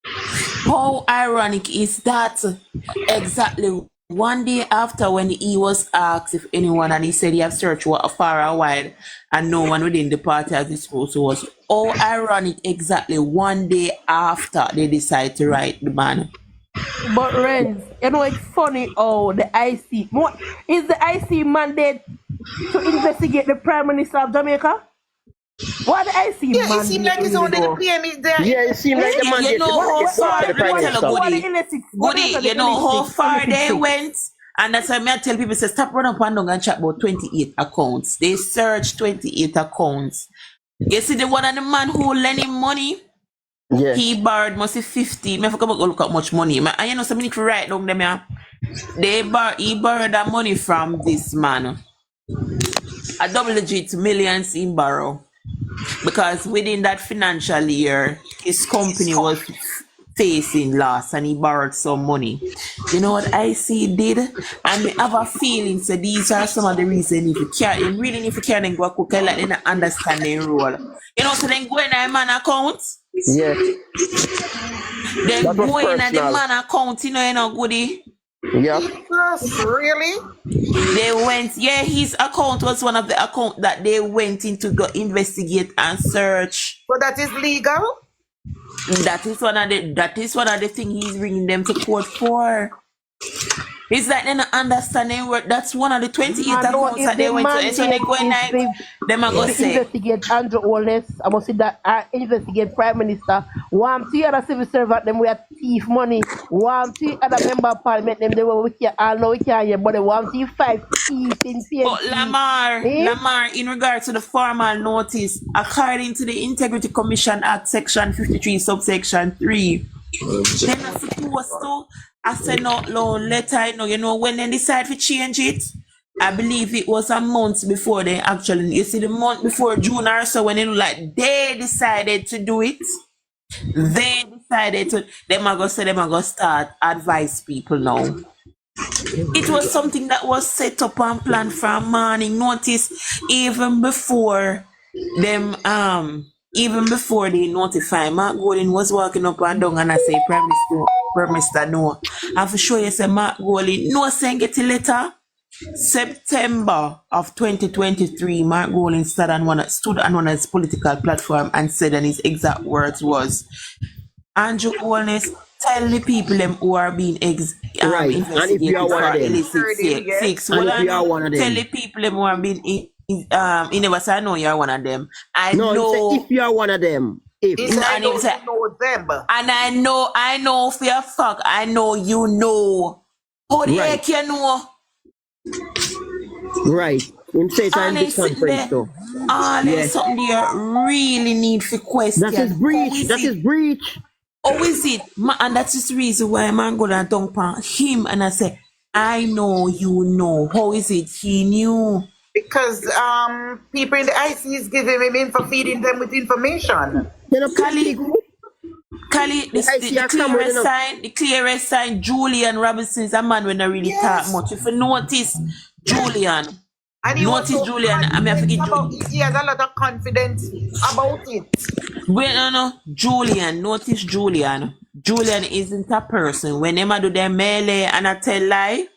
How ironic is that? Exactly 1 day after when he was asked if anyone, and he said he have searched far and wide and no one within the party has disposed to us. How ironic, exactly 1 day after they decide to write the man. But Renz, it's funny how the IC is the IC mandate to investigate the Prime Minister of Jamaica? What the IC mandate? Yeah, it seems like it's only the PM is there. Yeah, it seems like the mandate you know how far the Prime Minister. Goody, you know how far they went? And that's why I tell people, say, stop running up and down and chat about 28 accounts. They searched 28 accounts. You see the one of the man who lent him money? Yeah. He borrowed must be 50. I forgot about look at much money. And you know something to write down them here. He borrowed that money from this man. A double-digit millions he borrowed. Because within that financial year, his company was facing loss and he borrowed some money. You know what IC did? And we have a feeling, so these are some of the reasons if you can't, you really need to carry and go cook, like they not understand their role. You know, so then go in a man account. Yes. Then That was go in at the personal. man account, you know, goodie. Yeah. Really? They went, yeah, his account was one of the account that they went in to go investigate and search. So that is legal? That is one of the things he's bringing them to court for. It's like they not understanding what that's one of the 28 accounts that they went to. And so they go in like them are gonna say investigate Andrew Holness. I must say that investigate Prime Minister. One to other civil servant them we are thief money. One to other member of parliament them they were we can all know we can't hear, but they want to 5 thief in PNP. But Lamar, in regard to the formal notice, according to the Integrity Commission Act Section 53, subsection 3, they're not supposed to. I said not long letter, you know, when they decide to change it, I believe it was a month before they actually, you see the month before June or so when they decided to do it, they decided to, them are going to start advise people now. It was something that was set up and planned from morning notice even before them, even before they notify. Mark Golden was walking up and down and I say, Prime Minister, no. I have to show you, say, Mark Golden, no, send get a letter. September of 2023, Mark Golden stood on one of his political platform and said, and his exact words was, Andrew Holness, tell the people them who are being right. And if you are one of them, tell the people them who are being he never said, I know you're one of them. I know if you are one of them. He said, I know them. And I know for a fact, I know you know. How the heck you know? Right. Him say it's in this conference though. There's something you really need for question. That is breach. That is breach. How is it? And that's the reason why I'm going to dunk on him and I say, I know you know. How is it he knew? Because people in the IC is giving him in for feeding them with information. Kali, the clearest sign, Julian Robinson is a man when I really talk much. If you notice, Julian. And Julian. I mean, I forget Julian. He has a lot of confidence about it. Wait, no. Julian. Notice Julian. Julian isn't a person. When they do their melee and I tell lie,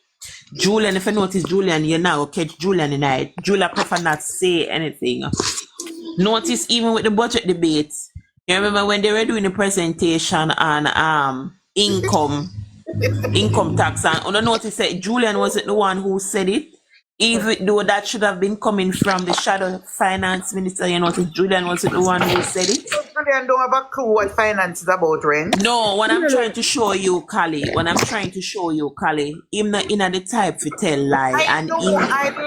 Julian, if you notice Julian, you now catch Julian in night. Julian prefer not say anything. Notice even with the budget debates, you remember when they were doing the presentation on income tax, and on the notice that Julian wasn't the one who said it, even though that should have been coming from the shadow finance minister. You notice Julian wasn't the one who said it. Julian don't have a clue what finance is about, right? No, when I'm trying to show you, Kali, him not in the type to tell lie. I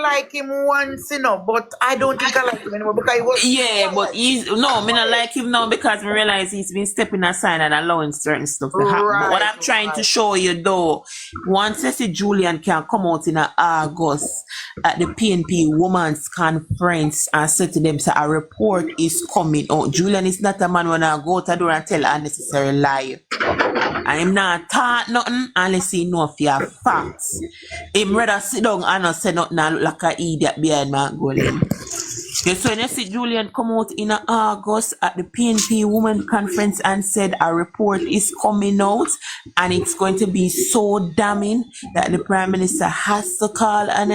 like him once, but I don't think I like him anymore because he was. Yeah, but me not like him now because I realize he's been stepping aside and allowing certain stuff to happen. But what I'm trying to show you though, once I see Julian can come out in August at the PNP Women's Conference and say to them, a report is coming out. Julian is not a man when I go to do and tell unnecessary lie. I'm not taught nothing unless he know if you have facts. Him rather sit down and not say nothing and look like an idiot behind my golden. So when you see Julian come out in August at the PNP Women Conference and said a report is coming out and it's going to be so damning that the Prime Minister has to call an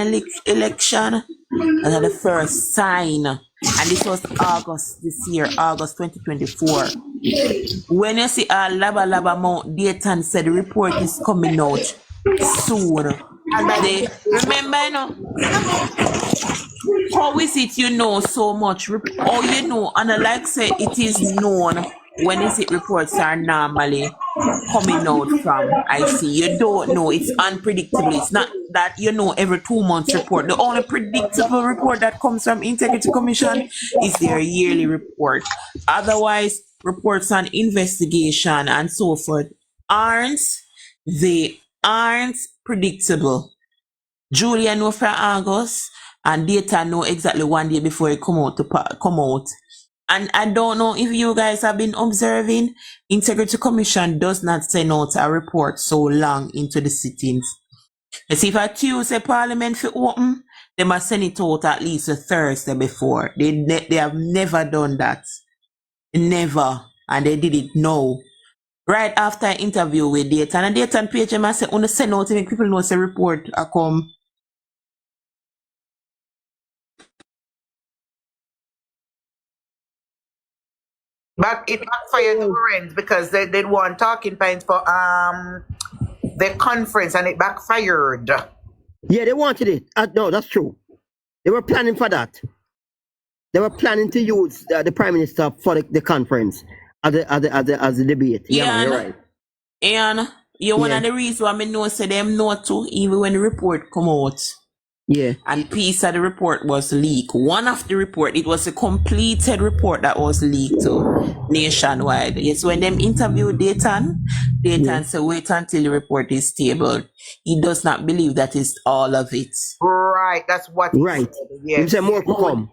election, that's the first sign. And this was August this year, August 2024. When you see a Laba Mount Dayton said the report is coming out soon. They remember, how is it you know so much? Or you know, and I like say it is known when is it reports are normally coming out from IC. You don't know, it's unpredictable. It's not that you know every 2 months report. The only predictable report that comes from Integrity Commission is their yearly report. Otherwise, reports on investigation and so forth aren't predictable. Julia know for August and data know exactly 1 day before it come out. And I don't know if you guys have been observing, Integrity Commission does not send out a report so long into the sittings. You see, if a Tuesday Parliament for open, they must send it out at least a Thursday before. They have never done that. Never. And they did it now. Right after an interview with Dayton. And Dayton page, they must say, on the send out to make people know the report I come. But it backfired the Warrens because they did one talking points for the conference and it backfired. Yeah, they wanted it. No, that's true. They were planning for that. They were planning to use the Prime Minister for the conference as the debate. Yeah, man, you're right. And you're one of the reasons why I know say them know too, even when the report come out. Yeah. And piece of the report was leaked. One of the report, it was a completed report that was leaked to nationwide. Yes, when them interviewed Dayton said wait until the report is tabled. He does not believe that is all of it. Right, that's what he said. Yes. He said more to come.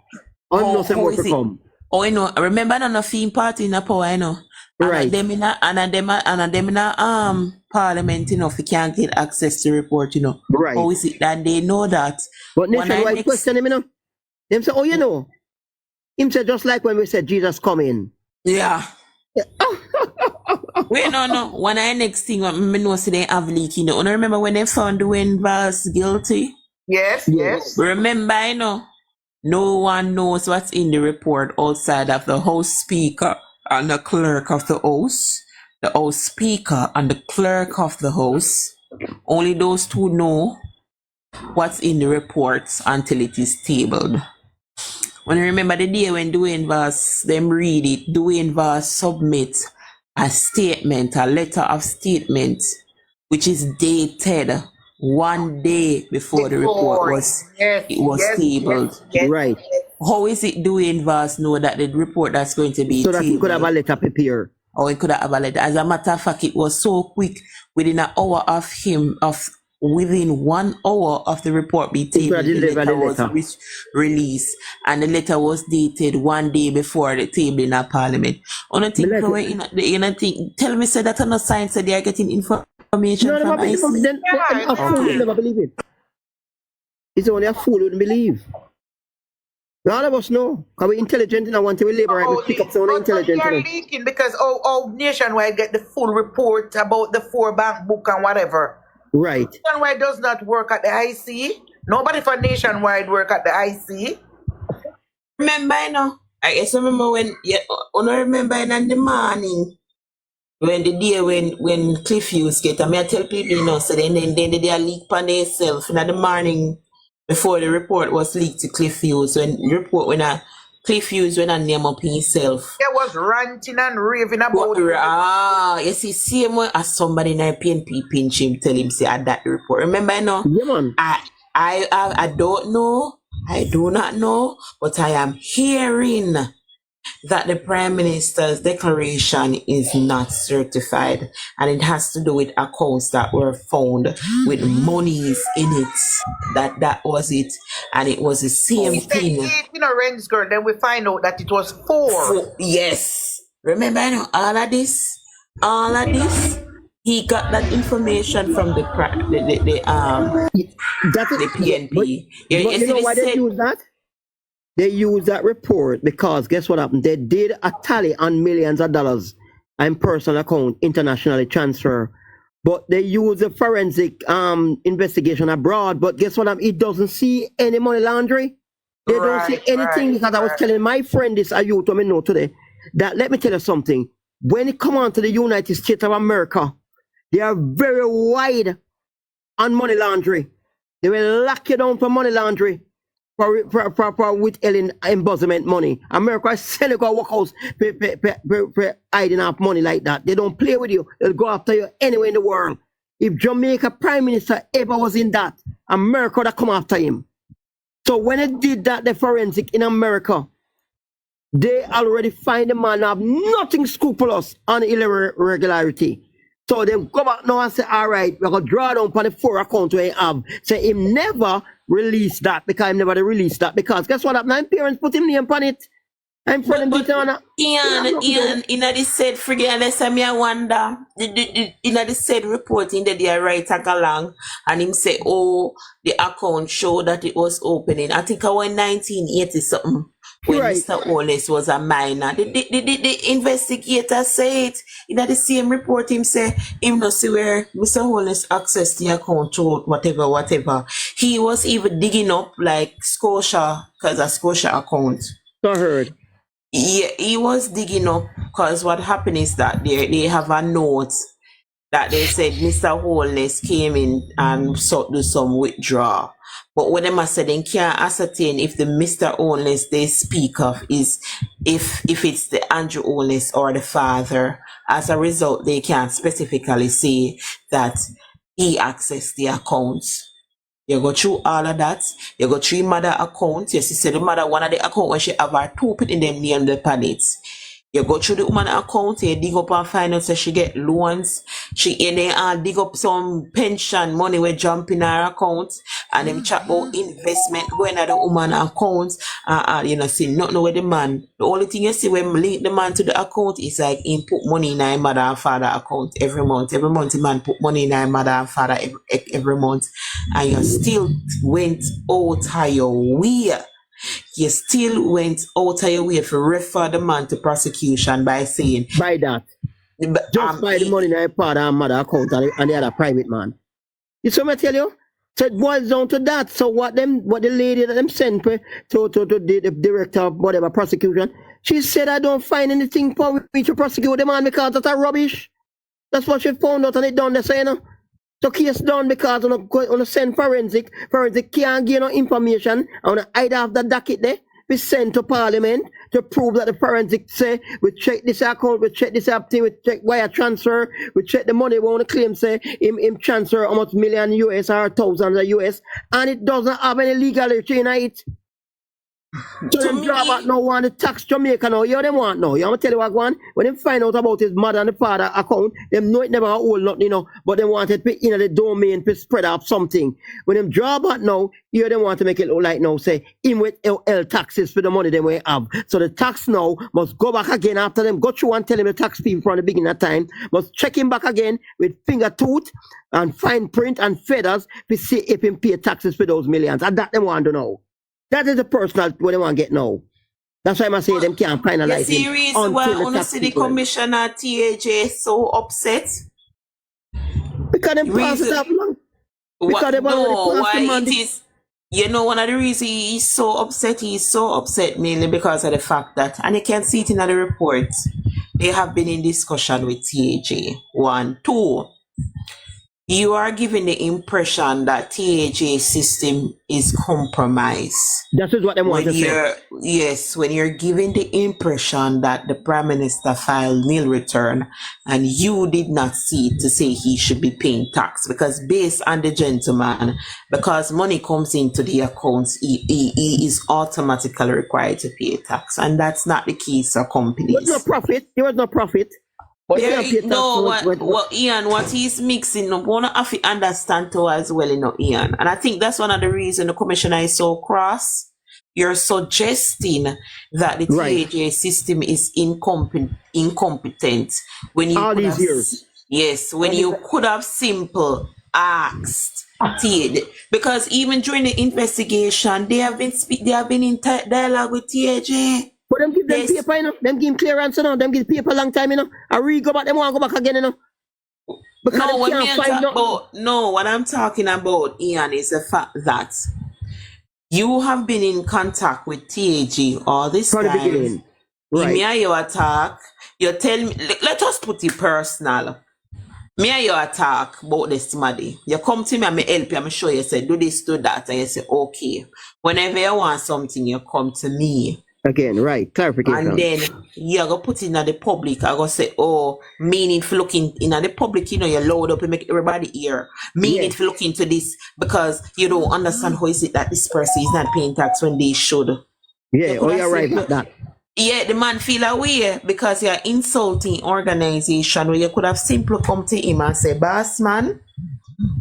More to come. Oh, you know, remember none of theme party in the power, you know. Right. And them in parliament, you know, if you can't get access to report, you know. Right. How is it that they know that? But nationwide question him, you know. Them say, oh, you know. Him say just like when we said Jesus coming. Yeah. Wait, no. When I next thing, I know say they have leak, you know. And I remember when they found Dwayne Valls guilty. Yes. Remember, you know, no one knows what's in the report outside of the House Speaker and the Clerk of the House. The House Speaker and the Clerk of the House. Only those two know what's in the reports until it is tabled. When I remember the day when Dwayne Valls, them read it, Dwayne Valls submit a statement, a letter of statement, which is dated 1 day before the report was tabled. Right. How is it Dwayne Valls know that the report that's going to be so that tabled? he could have a letter prepared? Or he could have a letter. As a matter of fact, it was so quick within an hour of him within 1 hour of the report being tabled, the letter was released, and the letter was dated 1 day before the table in our parliament. Tell me, say that on a sign said they are getting information from IC. A fool would never believe it. It's only a fool who wouldn't believe. All of us know, because we're intelligent and I want to labor right, we pick up someone intelligent. They're leaking because nationwide get the full report about the 4 bank book and whatever. Right. Nationwide does not work at the IC. Nobody for nationwide work at the IC. Remember, you know, I guess I remember when, I remember in the morning, when the day when Cliff Hughes get, I mean, I tell people, you know, so then they leak on themselves in the morning before the report was leaked to Cliff Hughes. When Cliff Hughes went and name up himself. There was ranting and raving about it. You see, same way as somebody in a PNP pinch him, tell him, say, I that report. Remember, you know? Yeah, man. I don't know. I do not know. But I am hearing that the Prime Minister's declaration is not certified. And it has to do with accounts that were found with monies in it. That was it. And it was the same thing. You know, Ren's girl, then we find out that it was 4. Yes. Remember, you know, all of this, he got that information from the PNP. But you know why they use that? They use that report because guess what happened? They did a tally on millions of dollars in personal account internationally transfer. But they use a forensic investigation abroad. But guess what happened? It doesn't see any money laundering. They don't see anything because I was telling my friend this, you told me know today, that let me tell you something. When it comes on to the United States of America, they are very wide on money laundering. They will lock you down for money laundering. For withholding embezzlement money. America is Senegal workhouse hiding up money like that. They don't play with you. They'll go after you anywhere in the world. If Jamaica Prime Minister ever was in that, America would have come after him. So when they did that, the forensic in America, they already find the man have nothing scrupulous on irregularity. So they go back now and say, all right, we're going to draw down on the 4 accounts we have. Say him never release that because him never release that because guess what happened? Parents put him name on it. I'm friend But on Ian, in the said figure, unless I wonder, in the said reporting that they write tag along, and him say, oh, the account show that it was opening. I think I was 1980 something when Mr. Oles was a minor. The investigator say it in the same report. Him say him not see where Mr. Oles access the account to whatever. He was even digging up like Scotia, because a Scotia account. I heard. Yeah, he was digging up because what happened is that they have a note that they said Mr. Holness came in and do some withdrawal. But what them said they can't ascertain if the Mr. Holness they speak of is if it's the Andrew Holness or the father. As a result, they can't specifically say that he accessed the accounts. You go through all of that. You go through mother account. Your sister, the mother, one of the account when she have her two put in them name the pallets. You go through the woman account, you dig up and find out so she get loans. She dig up some pension money we jump in her account and them chat about investment going at the woman account. You know, see nothing with the man. The only thing you see when link the man to the account is like him put money in her mother and father account every month. Every month the man put money in her mother and father every month. And you still went out of your way. You still went out of your way to refer the man to prosecution by saying by that. Just by the money in her father and mother account and the other private man. You see what I tell you? So it boils down to that. So what the lady that them sent to the director of whatever prosecution, she said I don't find anything for me to prosecute the man because that's rubbish. That's what she found out and it done the same. So case done because on a send forensic can't give no information on either of the docket there. We send to Parliament to prove that the forensic say we check this account, we check this thing, we check wire transfer, we check the money we want to claim say him transfer how much million US or thousands of US and it doesn't have any legality in it. So them job at no want to tax Jamaica now. You know them want now. You want to tell you what one? When they find out about his mother and the father account, them know it never hold nothing, you know, but they want it in the domain to spread out something. When them job at now, you them want to make it look like now, say, in with L taxes for the money they may have. So the tax now must go back again after them, go through and tell him the tax people from the beginning of time, must check him back again with finger tooth and fine print and feathers to see if him pay taxes for those millions. And that they want to know. That is the personal what they want to get now. That's why I say them can't finalize it. You see reason why on see the commissioner TAJ is so upset? Because them pass it up long. Because they it is. You know, one of the reasons he's so upset mainly because of the fact that, and you can see it in the report, they have been in discussion with TAJ. 1, 2. You are giving the impression that TAJ system is compromised. That is what they want to say. Yes, when you're giving the impression that the Prime Minister filed nil return and you did not see it to say he should be paying tax because based on the gentleman, because money comes into the accounts, he is automatically required to pay tax. And that's not the case for companies. There was no profit. But Ian, what he's mixing up, we have to understand too as well, you know, Ian. And I think that's one of the reasons the commissioner is so cross. You're suggesting that the TAJ system is incompetent when you all these years. Yes, when you could have simple asked TAJ, because even during the investigation, they have been in dialogue with TAJ. But them give them paper, you know. Them give clearance, you know. Them give paper long time, you know. I go back, them want to go back again, you know. Because what I'm talking about, Ian, is the fact that you have been in contact with TAG all this time. From the beginning. Right. Me and your attack, you tell me, let us put it personal. Me and your attack about this money. You come to me and me help you, I'm sure you say, do this, do that, and you say, okay. Whenever you want something, you come to me. Again, right, clarification. And then you're going to put it in the public. I'm going to say, oh, meaning for looking in the public, you know, you load up and make everybody hear. Meaning for looking into this because you don't understand how is it that this person is not paying tax when they should. Yeah, you're right with that. Yeah, the man feel away because you're insulting organization where you could have simply come to him and say, boss man,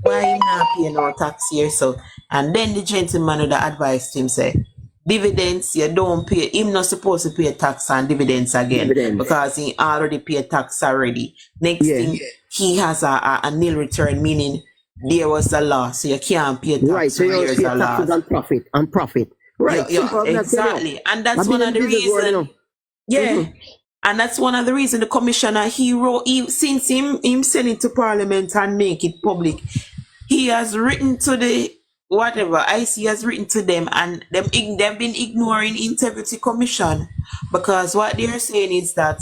why you not paying no tax here? So, and then the gentleman would have advised him, say, dividends, you don't pay. Him not supposed to pay tax on dividends again because he already paid tax already. Next thing, he has a nil return, meaning there was a loss, so you can't pay tax. Right, so you there's pay a taxes loss. on profit. Right, simple, exactly. And that's one of the reasons. And that's one of the reasons the commissioner, since him send it to parliament and make it public, he has written to the whatever IC has written to them, and they've been ignoring integrity commission because what they're saying is that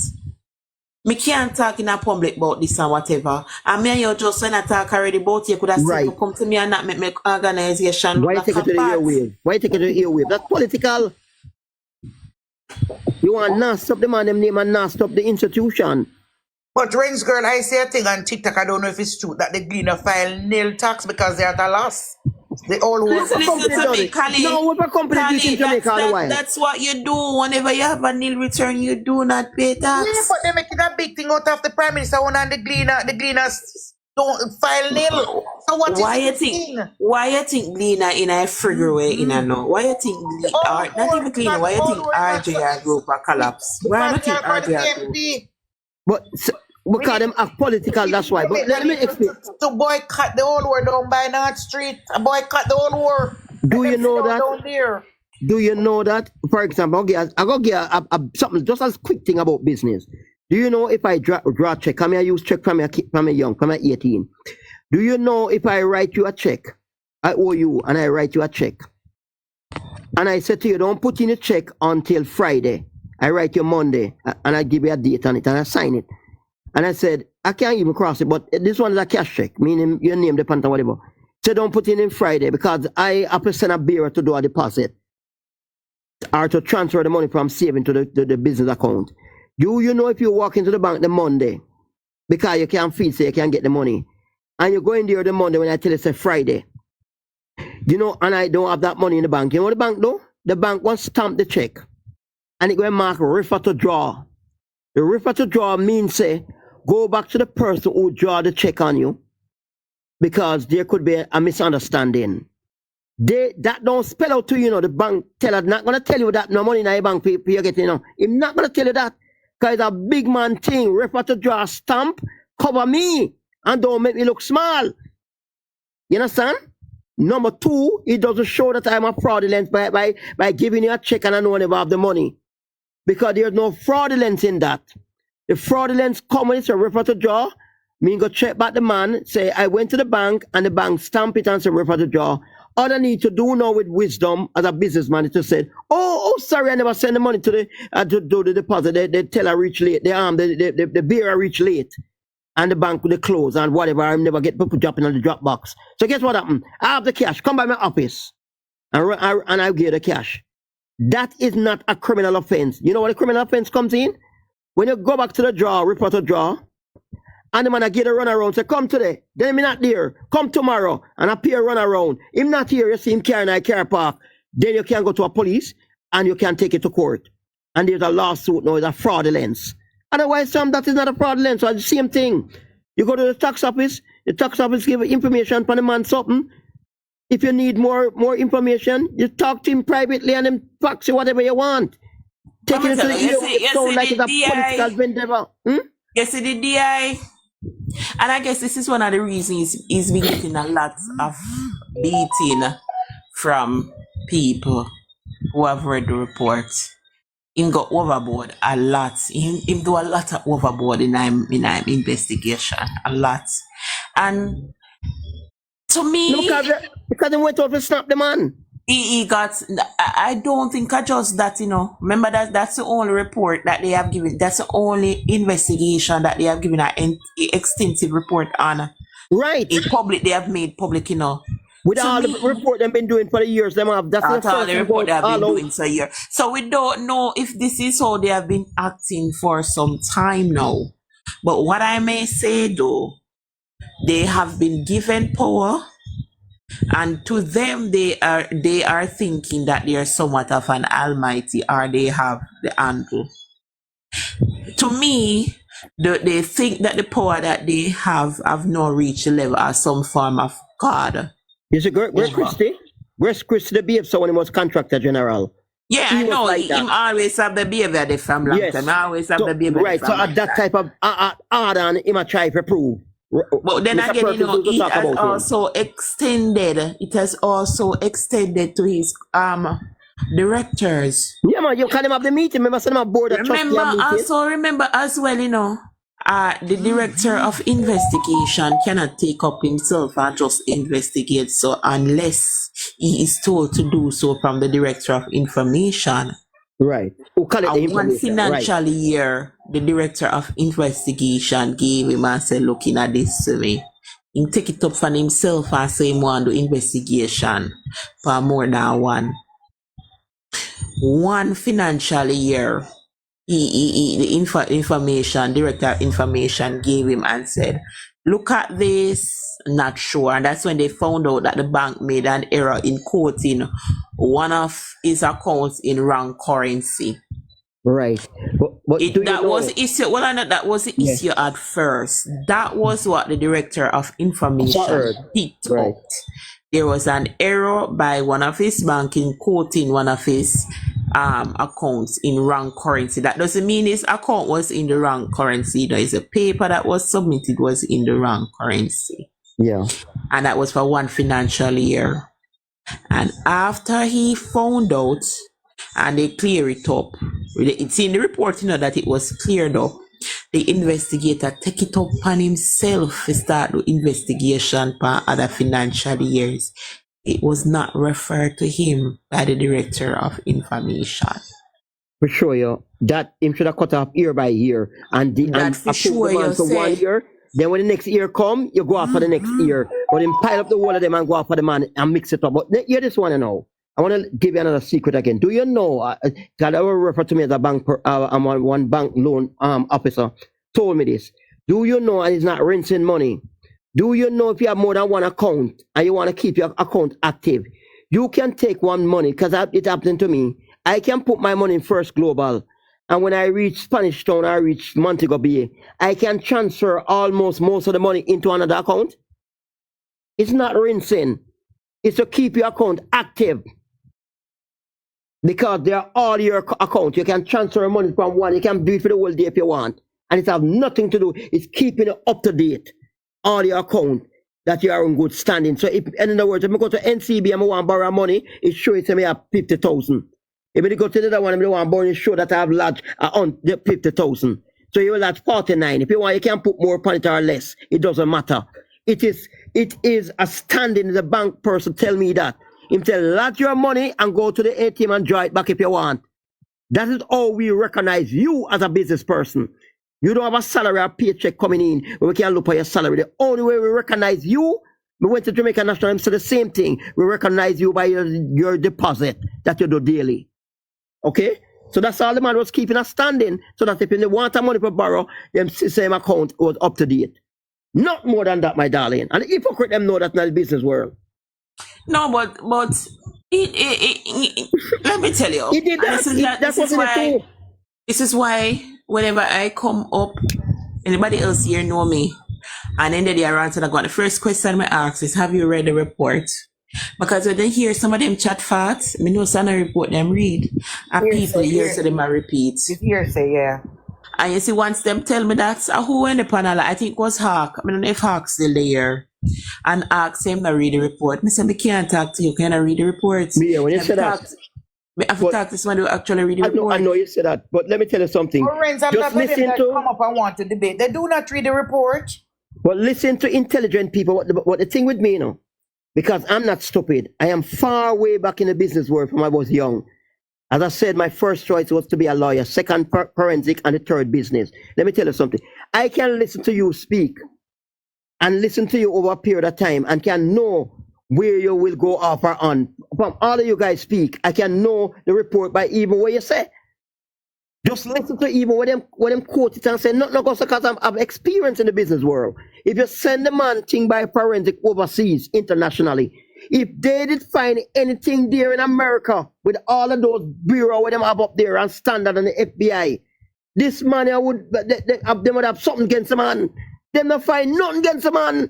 me can't talk in a public about this and whatever. And me and you just when I talk already about you could have still come to me and not make me organization. Why take it to the airwave? Why take it to the airwave? That's political. You want to stop the man them name and not stop the institution. But Rains Girl, I say a thing on TikTok, I don't know if it's true, that the Gleaner file nil tax because they're at a loss. They all want listen to me, Kali. No, what a company Kali, in Jamaica that's what you do whenever you have a nil return. You do not pay tax. Yeah, but they're making a big thing out of the Prime Minister one and the Gleaners don't file nil. So what why is you think? Why you think Gleaner in a figure way in a no? Why you think not even Gleaner? Why you think RJR group a collapse? Why you think RJR group? But because them are political, that's why. But let me explain. To boycott the whole war down by North Street. Boycott the whole war. Do you know that? Down there. Do you know that? For example, I go get something just as quick thing about business. Do you know if I draw a check? I use check from a young, from 18. Do you know if I write you a check, I owe you, and I write you a check, and I said to you, don't put in a check until Friday. I write you Monday, and I give you a date on it, and I sign it. And I said, I can't even cross it, but this one is a cash check, meaning your name, the pant, or whatever. So don't put it in Friday because I have to send a bearer to do a deposit or to transfer the money from saving to the business account. Do you know if you walk into the bank the Monday, because you can't feel so you can't get the money, and you go in there the Monday when I tell you it's a Friday, you know, and I don't have that money in the bank. You know what the bank do? The bank will stamp the check, and it will mark refer to draw. The refer to draw means say, go back to the person who draw the check on you, because there could be a misunderstanding. That don't spell out to you, the bank teller not going to tell you that no money in your bank for you getting, He's not going to tell you that, because it's a big man thing. Refer to draw stamp, cover me, and don't make me look small. You understand? Number two, it doesn't show that I'm a fraudulent by giving you a check and I know never have the money. Because there's no fraudulence in that. The fraudulence come when it's a refer to draw, mean go check back the man, say I went to the bank and the bank stamp it and say refer to draw. All I need to do now with wisdom as a businessman is to say, oh, sorry, I never sent the money to to do the deposit. They tell I reach late. The bearer reach late. And the bank will close and whatever. I never get people dropping on the drop box. So guess what happened? I have the cash. Come by my office. And I give the cash. That is not a criminal offense. You know what a criminal offense comes in? When you go back to the draw, report to draw, and the man I get a run around, say, come today. Then him not there. Come tomorrow. And appear run around. Him not here, you see him carrying a car park. Then you can go to a police and you can take it to court. And there's a lawsuit now, it's a fraudulence. Otherwise, that is not a fraudulence. So it's the same thing. You go to the tax office give information for the man something. If you need more information, you talk to him privately and then fax you whatever you want. Take it to the ear, it sounds like it's a political endeavor. You see the DI? And I guess this is one of the reasons he's been getting a lot of beating from people who have read the report. He got overboard a lot. He do a lot of overboard in investigation. A lot. And to me... Because they went out to snap the man. He got... I don't think I just that, Remember that's the only report that they have given. That's the only investigation that they have given an extensive report on. Right. They have made public, With all the report they've been doing for the years, that's all the report they have been doing for a year. So we don't know if this is how they have been acting for some time now. But what I may say though, they have been given power, and to them they are thinking that they are somewhat of an almighty, or they have the handle. To me, they think that the power that they have now reached the level as some form of God. You see, Grace Christie, the BF, so when he was contractor general, Yeah, I He was know. like that. Him always have the behavior there from long Yes. time. I always have So, the behavior right. there So from at long that time. type of order, and him a try to prove. But then Mr. again, you Perkins know, used to it talk has about him. also extended. It has also extended to his directors. Yeah, man, you can't have the meeting. Remember, send him a board of trustee Remember, meeting. remember as well, you know, the director of investigation cannot take up himself and just investigate. So unless he is told to do so from the director of information. Right. Who call it the One information? Right. financial year, the director of investigation gave him and said, looking at this survey. He take it up for himself and say he want to do investigation for more than one financial year. The information director of information gave him and said, look at this, not sure. And that's when they found out that the bank made an error in quoting one of his accounts in wrong currency. Right. But do you that know? was the issue. Well, I know that was the Yes. issue at first. That was what the director of information picked up. There was an error by one of his bank in quoting one of his accounts in wrong currency. That doesn't mean his account was in the wrong currency. There is a paper that was submitted was in the wrong currency. Yeah. And that was for one financial year. And after he found out and they clear it up, it's in the report, you know, that it was cleared up. The investigator take it up on himself to start the investigation for other financial years. It was not referred to him by the director of information. For sure, you that him should have cut off year by year and for sure, the man you for say. 1 year. Then when the next year come, you go off for the next year. But then pile up the whole of them and go off for the man and mix it up. But hear this one now. I want to give you another secret again. Do you know? God, I will refer to me as a bank. I'm one bank loan officer. Told me this. Do you know? And it's not rinsing money. Do you know if you have more than one account and you want to keep your account active, you can take one money because it happened to me. I can put my money in First Global, and when I reach Spanish Town, I reach Montego Bay, I can transfer almost most of the money into another account. It's not rinsing. It's to keep your account active. Because they are all your accounts. You can transfer money from one. You can do it for the whole day if you want. And it has nothing to do. It's keeping it up to date. All your account that you are in good standing. So if, in other words, if I go to NCB and I want to borrow money, it shows me I have 50,000. If I go to the other one and I want to borrow, it shows that I have large on the 50,000. So you will have 49. If you want, you can put more upon it or less. It doesn't matter. It is a standing. The bank person tell me that. Him tell lot your money and go to the ATM and draw it back if you want. That is how we recognize you as a business person. You don't have a salary or paycheck coming in where we can look for your salary. The only way we recognize you, we went to Jamaica National and said the same thing. We recognize you by your deposit that you do daily. Okay? So that's all the man was keeping us standing so that if they want a money for borrow, them same account was up to date. Not more than that, my darling. And the hypocrite them know that's not the business world. No, but let me tell you. He did that. This is why whenever I come up, anybody else here know me, and then they are answering. The first question I ask is, "Have you read the report?" Because when they hear some of them chat facts, I know some of the report them read, and people hear so them a repeat. Hearsay, yeah. And you see, once them tell me that, who in the panel, I think it was Hawk. I don't know if Hawk's still there. And asked him to read the report. I said, I can't talk to you. Can I read the report? Yeah, when you say that. I have to talk to someone who actually read the report. I know you said that, but let me tell you something. Friends, I'm Just not listen them to. that come up and want to debate. They do not read the report. But listen to intelligent people. What the thing with me, you know, because I'm not stupid. I am far way back in the business world from when I was young. As I said, my first choice was to be a lawyer, second forensic, and the third business. Let me tell you something. I can listen to you speak and listen to you over a period of time and can know where you will go off or on. From all of you guys speak, I can know the report by even what you say. Just listen to even what them quote it and say, not because I've experience in the business world. If you send the man thing by forensic overseas, internationally, if they did find anything there in America with all of those bureau what them have up there and standard and the FBI, this man they would have something against the man. Them not find nothing against the man.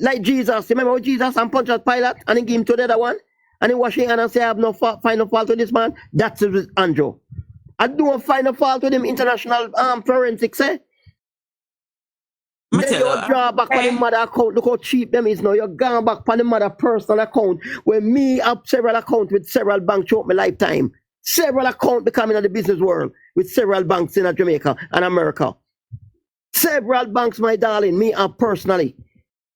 Like Jesus. Remember Jesus and punch that Pilate and then give him to the other one? and he wash his hand and say, I have no find no fault with this man, that's with Andrew. I don't find a fault with him international forensics, eh? Then you draw back on the mother account. Look how cheap them is now. You're gone back on the mother personal account where me have several accounts with several banks throughout my lifetime. Several accounts becoming in the business world with several banks in Jamaica and America. Several banks, my darling, me have personally.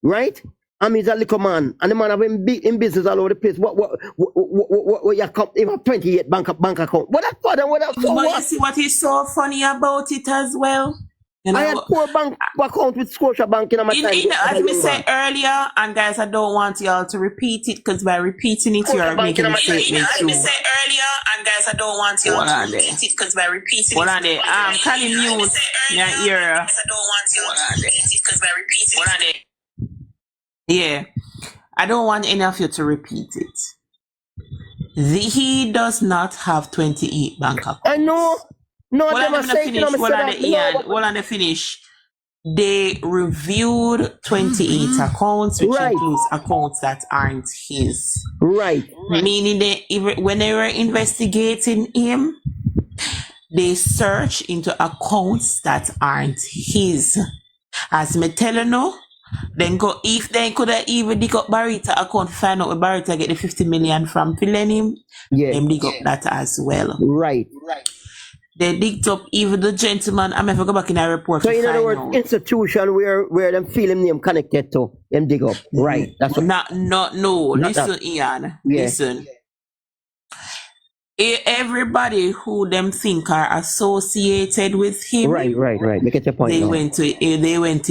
Right? I'm a little man, and the man have in business all over the place. What you come? You have 28 bank account. What that for? What that for? But you see what is so funny about it as well? You know, I had 4 bank account with Scotia Bank in my time. As we said earlier, and guys, I don't want y'all to repeat it because by repeating it, you're making a statement too. As we said earlier, and guys, I don't want y'all to repeat it because by repeating it, you're making a statement. Can you mute your ear? I don't want y'all to repeat it because by repeating it. Yeah, I don't want any of you to repeat it. He does not have 28 bank accounts. I know. No, Hold on the finish. They reviewed 28 accounts, which includes accounts that aren't his. Right. Meaning when they were investigating him, they search into accounts that aren't his. As me tell you now, then go if they could have even dig up Barita account, find out where Barita get the 50 million from filling him. Yeah. Them dig up that as well. Right. They digged up even the gentleman. I'm going to go back in a report. So in other words, institution where them feel him name connected to them dig up. Right. That's what. No. Listen, Ian. Yeah. Listen. Everybody who them think are associated with him. Right. Make it your point. They went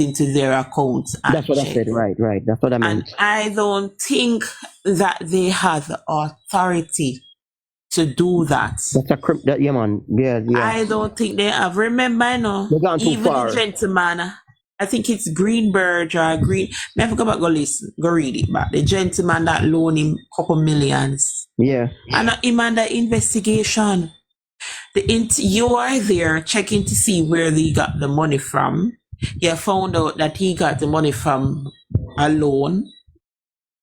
into their accounts. That's what I said. Right. That's what I meant. And I don't think that they have the authority to do that. That's yeah, man. Yeah. I don't think they have. Remember, I know. Even the gentleman, I think it's Greenberg or Green. I forgot about go read it. But the gentleman that loaned him a couple millions. Yeah. And him under investigation. You are there checking to see where they got the money from. You found out that he got the money from a loan.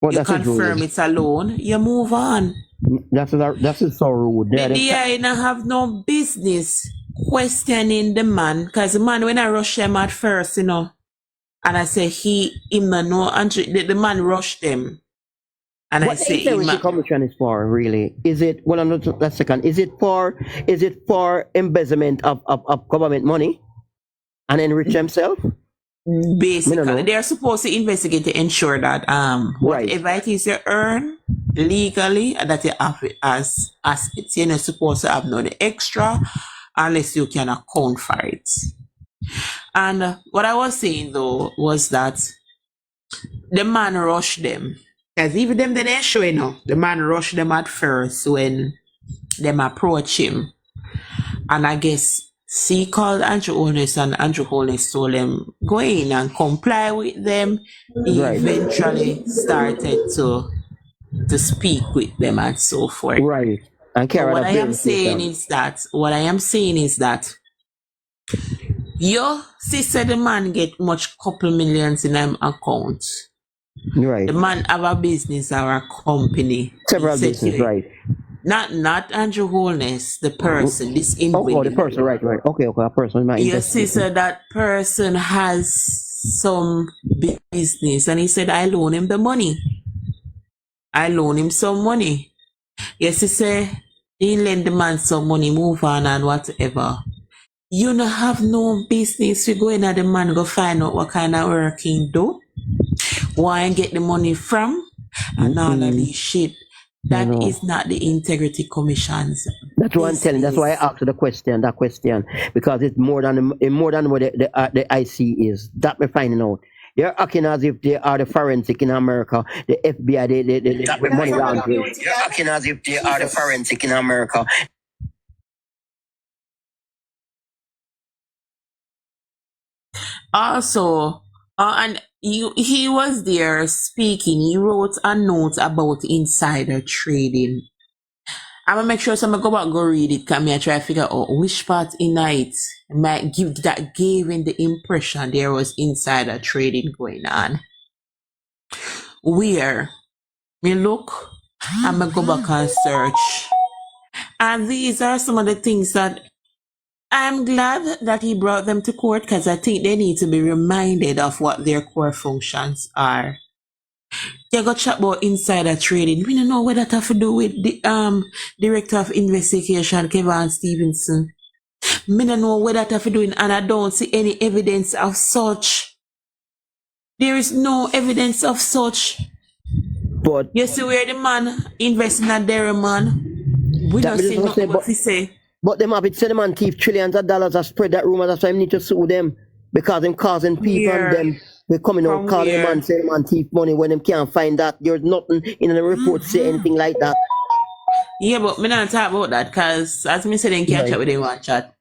Well, you confirm it's a loan. You move on. That's so rude. The I have no business questioning the man, because the man, when I rush him at first, and I say him no, and the man rushed him, and what I say the commission is for, really? Is it Is it for embezzlement of government money and enrich themselves? Basically, they're supposed to investigate to ensure that whatever it is you earn legally, that you have it as assets. You're not supposed to have no extra unless you can account for it. And what I was saying though was that the man rushed them, because even them they didn't show the man rushed them at first when them approach him, and I guess he called Andrew Holness, and Andrew Holness told them go in and comply with them. He eventually started to speak with them and so forth. Right. And what I am saying is that your sister, the man get much couple millions in them account. Right. The man have a business or a company. Several business, right. Not Andrew Holness, the person, this individual. Oh, the person, right. Okay, a person. Your sister, that person has some business, and he said, I loan him the money. I loan him some money. Yes, he said, he lend the man some money, move on and whatever. You don't have no business to go in at the man, go find out what kind of work he do, where and get the money from, and all of this shit. That is not the Integrity Commission's. That's what I'm telling. That's why I asked that question, because it's more than what the IC is. That we're finding out. They're acting as if they are the forensic in America, the FBI, the money laundering. They're acting as if they are the forensic in America. Also, and he was there speaking. He wrote a note about insider trading. I'm gonna make sure someone go back, go read it, because I try to figure out which part in it might gave him the impression there was insider trading going on. Where me look, I'm going to go back and search. And these are some of the things that I'm glad that he brought them to court, because I think they need to be reminded of what their core functions are. You got chat about insider trading. We don't know what that have to do with the Director of Investigation, Kevin Stevenson. Me don't know what that have to do, and I don't see any evidence of such. There is no evidence of such. But you see where the man investing at dairy man. We don't see nothing what he say. But them have it say the man thief trillions of dollars and spread that rumor. That's why I need to sue them, because them causing people and them they coming out calling the man say the man thief money when them can't find that. There's nothing in the report say anything like that. Yeah, but me not talk about that, because as me said, they can't chat with them one chat.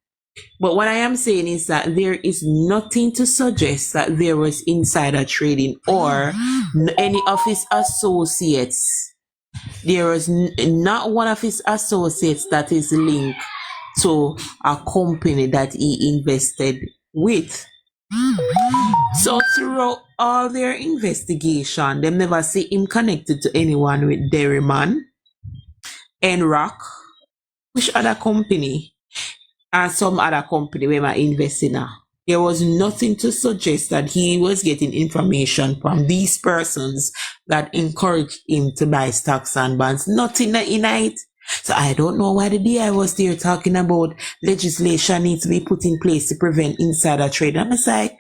But what I am saying is that there is nothing to suggest that there was insider trading or any of his associates. There is not one of his associates that is linked to a company that he invested with. So throughout all their investigation, they never see him connected to anyone with Dairyman, Enrock, which other company, and some other company where I invest in. There was nothing to suggest that he was getting information from these persons that encouraged him to buy stocks and bonds. Nothing in it. So I don't know why the DI was there talking about legislation needs to be put in place to prevent insider trade. I'm like,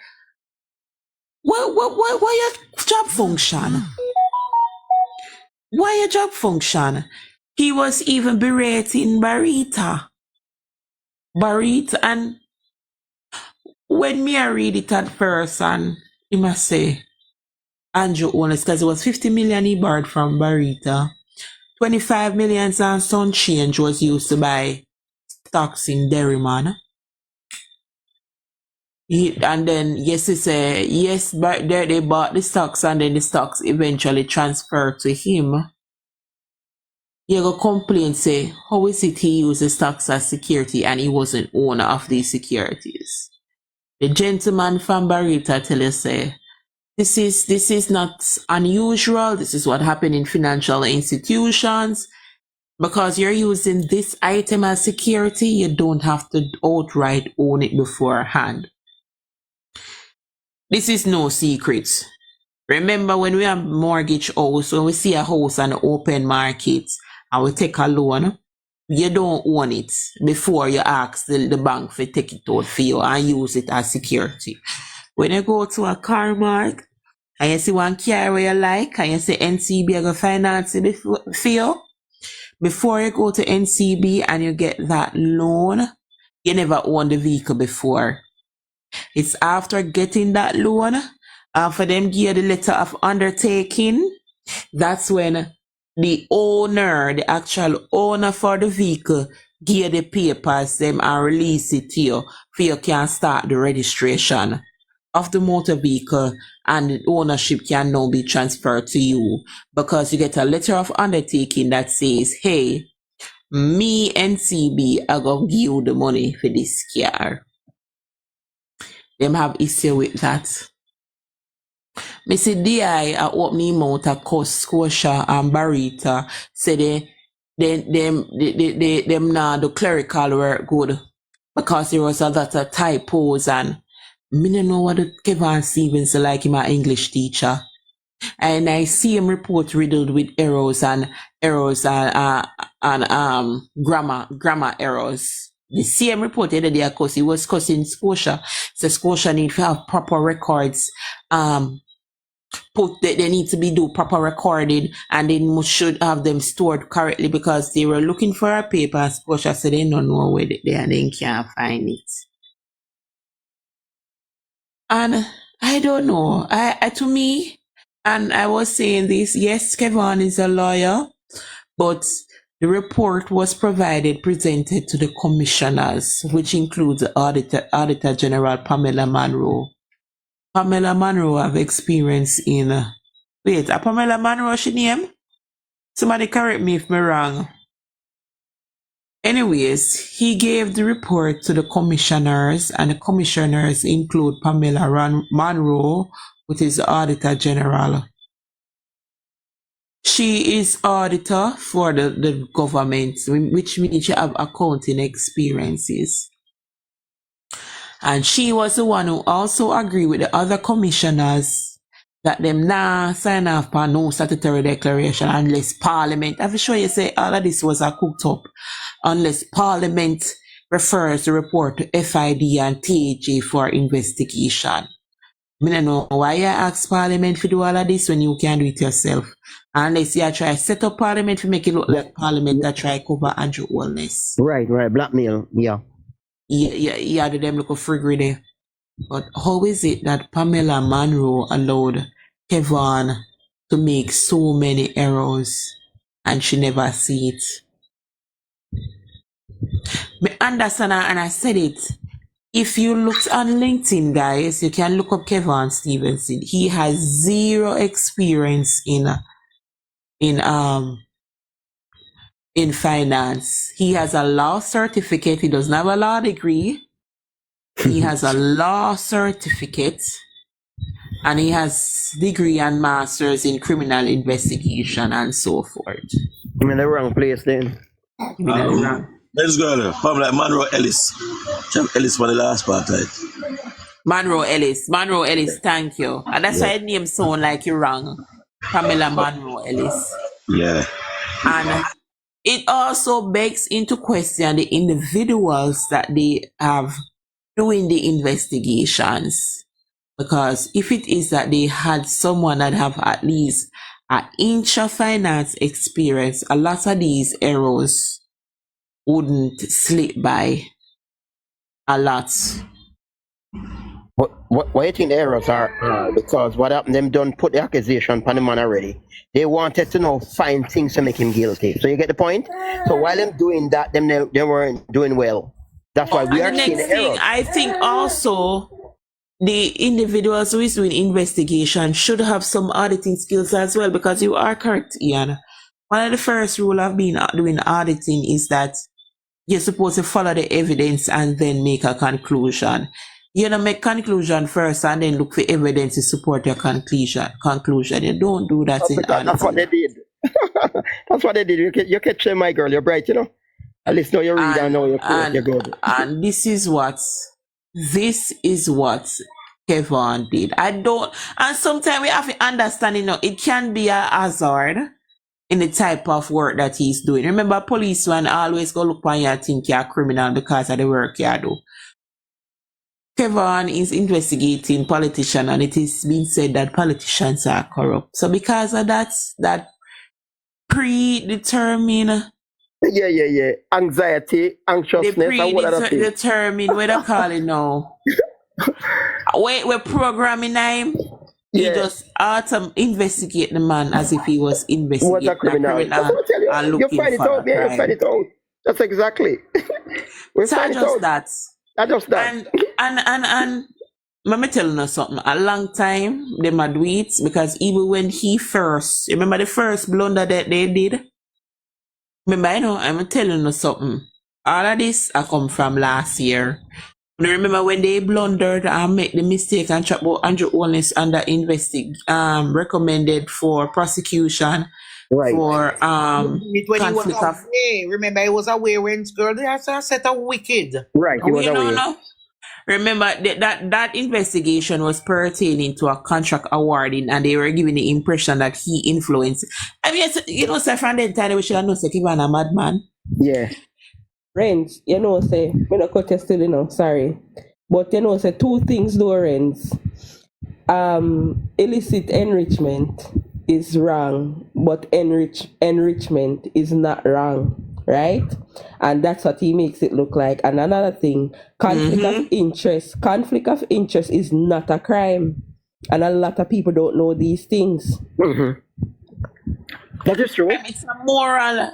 why your job function? Why your job function? He was even berating Barita, and when me I read it at first, and he must say, Andrew Owners, because it was 50 million he borrowed from Barita. 25 million and some change was used to buy stocks in Dairyman. And then, yes, he said, yes, but they bought the stocks, and then the stocks eventually transferred to him. You go complain, say, how is it he uses stocks as security and he wasn't owner of these securities? The gentleman from Barita tell you, say, this is not unusual. This is what happened in financial institutions. Because you're using this item as security, you don't have to outright own it beforehand. This is no secret. Remember when we have mortgage house, when we see a house on the open market and we take a loan, you don't own it before you ask the bank to take it out for you and use it as security. When you go to a car mark and you see one car where you like and you say NCB are going to finance it for you, before you go to NCB and you get that loan, you never owned the vehicle before. It's after getting that loan, for them give you the letter of undertaking, that's when the owner, the actual owner for the vehicle, give the papers them and release it to you, for you can start the registration of the motor vehicle, and the ownership can now be transferred to you, because you get a letter of undertaking that says, hey, me NCB are going to give you the money for this car. Them have issue with that. Me see DI are opening mouth a Coast Scotia and Barita say them now the clerical work good, because there was a lot of typos, and me don't know what Kevin Stevens like him, an English teacher. And I see him report riddled with errors and grammar errors. The same report the other day, because he was cussing Scotia. So Scotia need to have proper records. They need to be do proper recording, and they should have them stored correctly, because they were looking for a paper and Scotia said they don't know where they and they can't find it. And I don't know. To me, and I was saying this, yes, Kevin is a lawyer, but the report was presented to the commissioners, which includes the Auditor General Pamela Monroe. Pamela Monroe have experience in, Pamela Monroe she name? Somebody correct me if I'm wrong. Anyways, he gave the report to the commissioners, and the commissioners include Pamela Monroe, which is the Auditor General. She is auditor for the government, which means she have accounting experiences. And she was the one who also agreed with the other commissioners that them sign off for no statutory declaration unless Parliament. I'm sure you say all of this was a cooked up. Unless Parliament refers the report to FID and THA for investigation. I don't know why you ask Parliament to do all of this when you can do it yourself. Unless you try to set up Parliament to make it look like Parliament that try to cover Andrew Wellness. Right, blackmail, yeah. Yeah, do them look a frigid there. But how is it that Pamela Monroe allowed Kevon to make so many errors and she never see it? Me understand and I said it. If you look on LinkedIn, guys, you can look up Kevon Stevenson. He has zero experience in finance. He has a law certificate. He doesn't have a law degree. He has a law certificate. And he has degree and masters in criminal investigation and so forth. I'm in the wrong place then. Let's go there. Pamela Monroe Ellis. Ellis for the last part, right? Monroe Ellis, thank you. And that's why her name sound like you're wrong. Pamela Monroe Ellis. Yeah. And it also begs into question the individuals that they have doing the investigations. Because if it is that they had someone that have at least an inch of finance experience, a lot of these errors wouldn't slip by a lot. What do you think the errors are? Because what happened, them done put the accusation upon the man already. They wanted to now find things to make him guilty. So you get the point? So while them doing that, they weren't doing well. That's why we are seeing the errors. I think also the individuals who is doing investigation should have some auditing skills as well, because you are correct, Ian. One of the first rule of being doing auditing is that you're supposed to follow the evidence and then make a conclusion. You don't make conclusion first and then look for evidence to support your conclusion. You don't do that in auditing. That's what they did. That's what they did. You catch them, my girl. You're bright, you know. At least now you read and know you're good. And this is what Kevon did. And sometimes we have to understand, it can be a hazard in the type of work that he's doing. Remember, policemen always go look on you and think you're a criminal because of the work you do. Kevon is investigating politicians, and it is being said that politicians are corrupt. So because of that predetermined... Yeah. Anxiety, anxiousness, and what other things. Determined, what I call it now. We're programming him. He just investigate the man as if he was investigating a criminal. That's what I tell you. You find it out, man. You find it out. That's exactly. We so find just it that. I just that. And let me tell you something. A long time they might do it, because even when he first, remember the first blunder that they did? Remember, I'm telling you something. All of this I come from last year. And remember when they blundered and make the mistake and chat about Andrew Wellness under recommended for prosecution for when he was away. Remember, he was away when girl they had a set of wicked. Right, he was away. No. Remember that investigation was pertaining to a contract awarding, and they were giving the impression that he influenced. I mean, say from the time we should have known say Kevon a madman. Yeah. Renz, say, me not cut you still, sorry. But say two things though, Renz. Illicit enrichment is wrong, but enrichment is not wrong, right? And that's what he makes it look like. And another thing, conflict of interest is not a crime. And a lot of people don't know these things. That is true. It's a moral.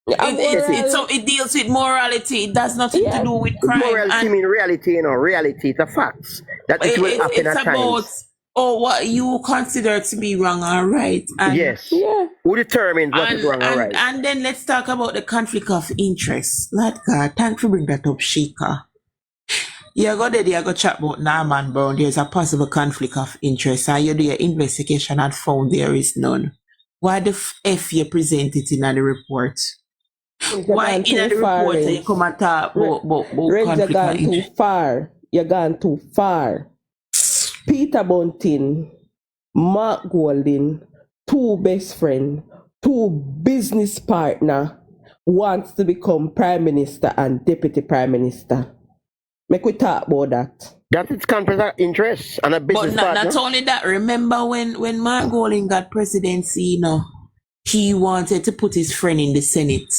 It deals with morality. It does nothing to do with crime. Morality mean reality, reality, the facts. That it will happen at times. What you consider to be wrong or right. And yes. Yeah. Who determines what is wrong or right? And then let's talk about the conflict of interest. Lord God, thanks for bringing that up, Sheikah. You go chat about Norman Brown. There's a possible conflict of interest. And you do your investigation and found there is none. Why the F you present it in the report? Why in the report you come and talk about Reds, you conflict gone of too interest? far. You gone too far. Peter Bunting, Mark Golding, two best friends, two business partner, wants to become Prime Minister and Deputy Prime Minister. Make we talk about that. That is conflict of interest and a But business partner. not only that, remember when Mark Golding got presidency, you know, he wanted to put his friend in the Senate.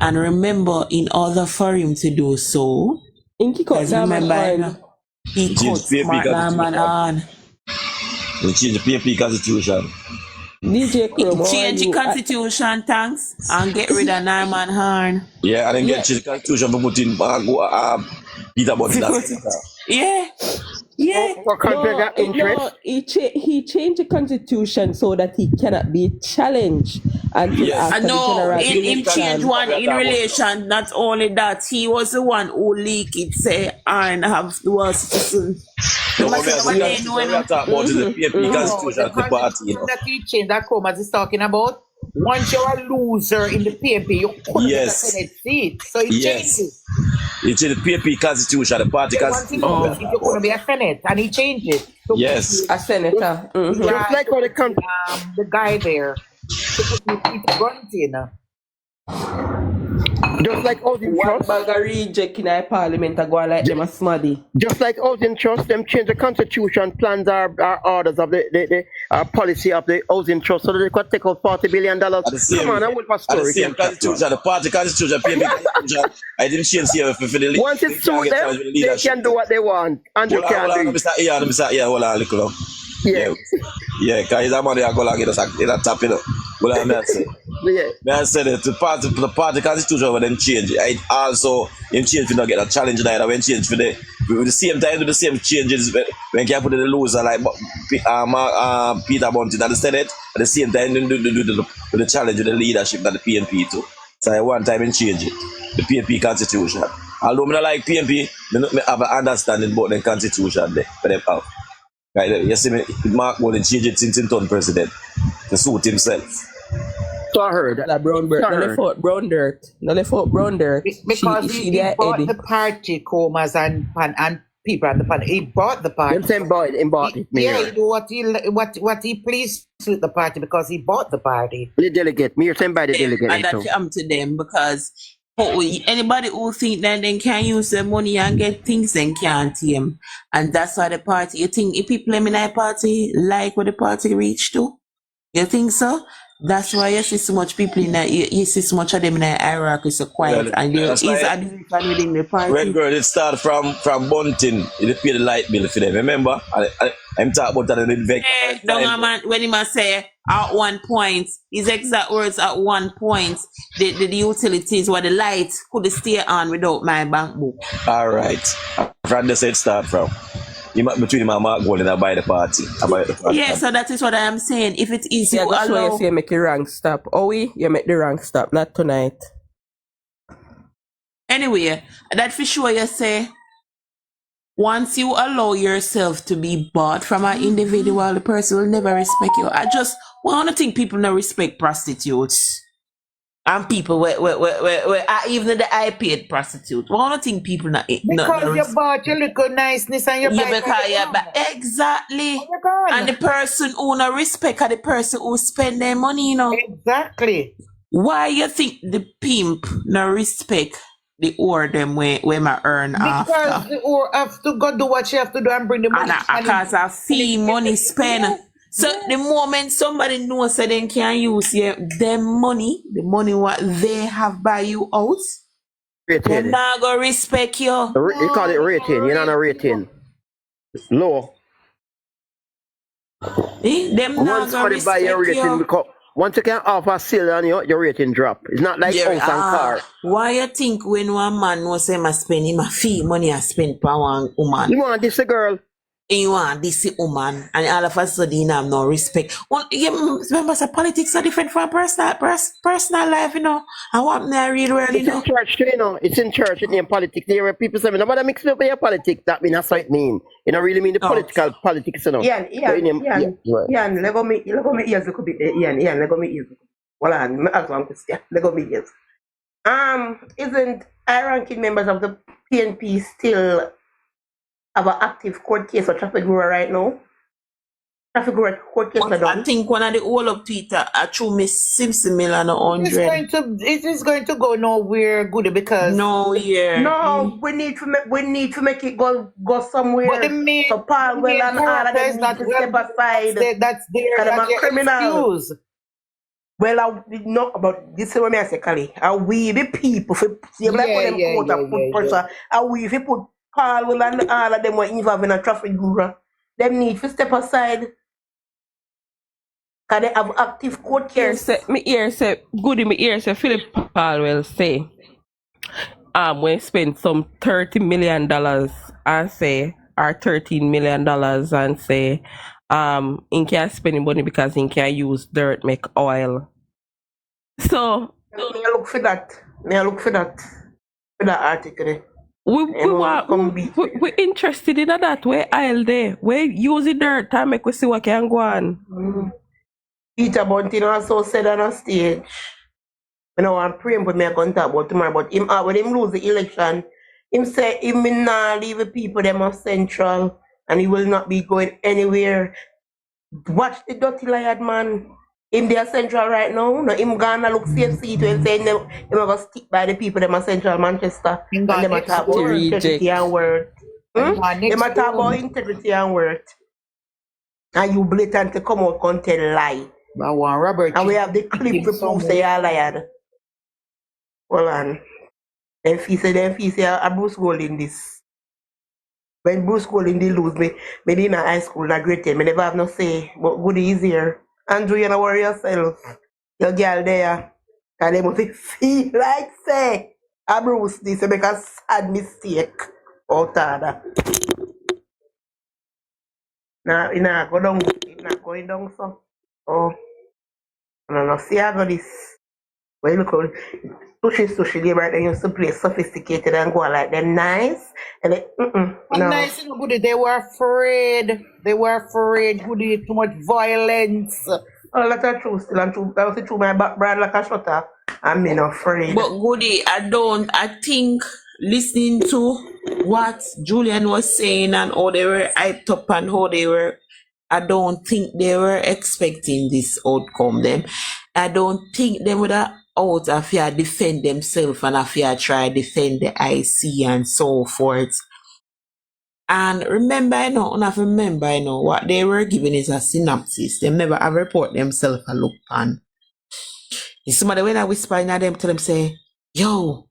And remember, in order for him to do so, because remember, you know, he cut Norman on. We change the PNP constitution. DJ Chrome, Change the constitution, thanks, and get rid of Norman Horn. Yeah, and then get change the constitution for putting Peter Bunting. Yeah. Yeah. He changed the constitution so that he cannot be challenged until after the general him change one in relation. Not only that, he was the one who leaked it. Say, I have dual citizen. That he changed that Comas is talking about. Once you're a loser in the PNP, you couldn't get a Senate seat. So he changed it. He changed the PNP constitution, the party constitution. You're going to be a Senate, and he changed it. So yes. A senator. Just like how the guy there, just like housing trust. One bag of reject in our parliament and go like them a smuddy. Just like housing trust, them change the constitution, plans our orders of the policy of the housing trust so that they could take out $40 billion. Come on, I will for story. The same constitution, the party constitution, PNP constitution. I didn't change here for the once it's suit them, they can do what they want. Andrew can't do it. Mr. Ian, hold on, look. Yeah, because that money I go like it in a tap, you know. Well, I say, I said that the party constitution when them change. I also in change to not get a challenge neither when change for the same time do the same changes when can put the loser like Peter Bunting at the Senate at the same time do the challenge with the leadership that the PNP too. So I one time and change it. The PNP constitution. Although I don't like PNP, I have an understanding about the constitution there for them out. Right, you see me, Mark Golding changed it since he turned president to suit himself. So I heard that brown dirt. No left out brown dirt. Because he bought the party, Comas and people at the party. He bought the party. He bought it. Yeah, he do what he pleased with the party because he bought the party. The delegate. Me, send by the delegate. And that come to them because anybody who think that they can use the money and get things, then can't him. And that's why the party, you think if people in that party like what the party reached to? You think so? That's why you see so much people in that, you see so much of them in the hierarchy so quiet. And there is a division within the party. Red girl, it started from Bunting. You pay the light bill for them, remember? I'm talking about that in the man, when he must say at one point, his exact words at one point, the utilities where the light could stay on without my bank book. All right. From the side start from. Between him and Mark Golding, I buy the party. Yeah, so that is what I am saying. If it is you that's allow... why you say make the rank stop. You make the rank stop, not tonight. Anyway, that for sure you say, once you allow yourself to be bought from an individual, the person will never respect you. I just want to think people don't respect prostitutes. And people where even the high paid prostitute. I don't think people not because you bought your little niceness and your exactly. And the person who no respect are the person who spend their money, you know. Exactly. Why you think the pimp no respect the whore them where I earn because after? the whore have to go do what she have to do and bring the money. And because I fee money spend. So the moment somebody knows that they can use them money, the money what they have by you out, they're not gonna respect you. You call it rating, you're not a rating. Low. Them not gonna respect you. Because once you can offer sale on your rating drop. It's not like house and car. Why you think when one man knows him I spend him a fee money I spend per one woman? You want this a girl? And you want this woman, and all of a sudden you have no respect. Well, remember, so politics are different from personal life, you know. And what me I read well, you It's know. in church too, you know. It's in church, it's in politics. There where people say, nobody mix up with your politics. That mean that's what it mean. You don't really mean the political politics, you know. Ian, But in him, right. let go me ears a bit there. Ian, let go me ears. Well, I'm ask one question. Let go me ears. Isn't high-ranking members of the PNP still have an active court case for traffic guru right now? Traffic guru court case But I think one of the whole of Twitter, I threw me Simpson million or It is 100. it is going to go nowhere good because No, yeah. No, we need to make it go somewhere. But the main, So Paul Well and all of them need to step aside. That's their criminal. excuse. Well, no, about this is what I say, Kali. Are we the people for put pressure? Are we if you put Paul Will and all of them were involved in a traffic guru? Them need to step aside. Cause they have active court case. Me ear say Philip Palwell say we spend some $30 million and say or $13 million and say he can't spend money because he can use dirt make oil. So me look for that. For that article. we interested in that. We oil there. We use the dirt to make we see what can go on. Peter Bunting also said on a stage, you know, I'm praying for me I can talk about tomorrow, but him when him lose the election, him say he will not leave the people them of Central and he will not be going anywhere. Watch the dirty liar man. Him there Central right now. No, him gonna look CFC to and say him gonna stick by the people them of Central Manchester. And them a talk about integrity and worth. Them a talk about integrity and worth. And you blatant to come out and tell lie. And we have the clip to prove say you're liar. Hold on. Them fee say a Bruce Golding this. When Bruce Golding did lose me in high school, not great time. I never have no say, but good easier. Andrew, you don't worry yourself. Your girl there. And they must feel like say a Bruce this to make a sad mistake out of that. Now, it not go down, it's not going down so. Oh, no, see I got this. Well, look how sushi labor they used to play sophisticated and go like them nice. And they, no. Nice, you know, Goody. They were afraid. Goody, too much violence. Oh, that's true still and true. That was true my background like a shutter. I'm not afraid. But Goody, I think listening to what Julian was saying and how they were hyped up and how they were, I don't think they were expecting this outcome. I don't think they would have out if you defend themselves and if you try to defend the IC and so forth. And remember, what they were giving is a synopsis. They never have report themselves a look on. If somebody when I whisper in them, tell them say, yo,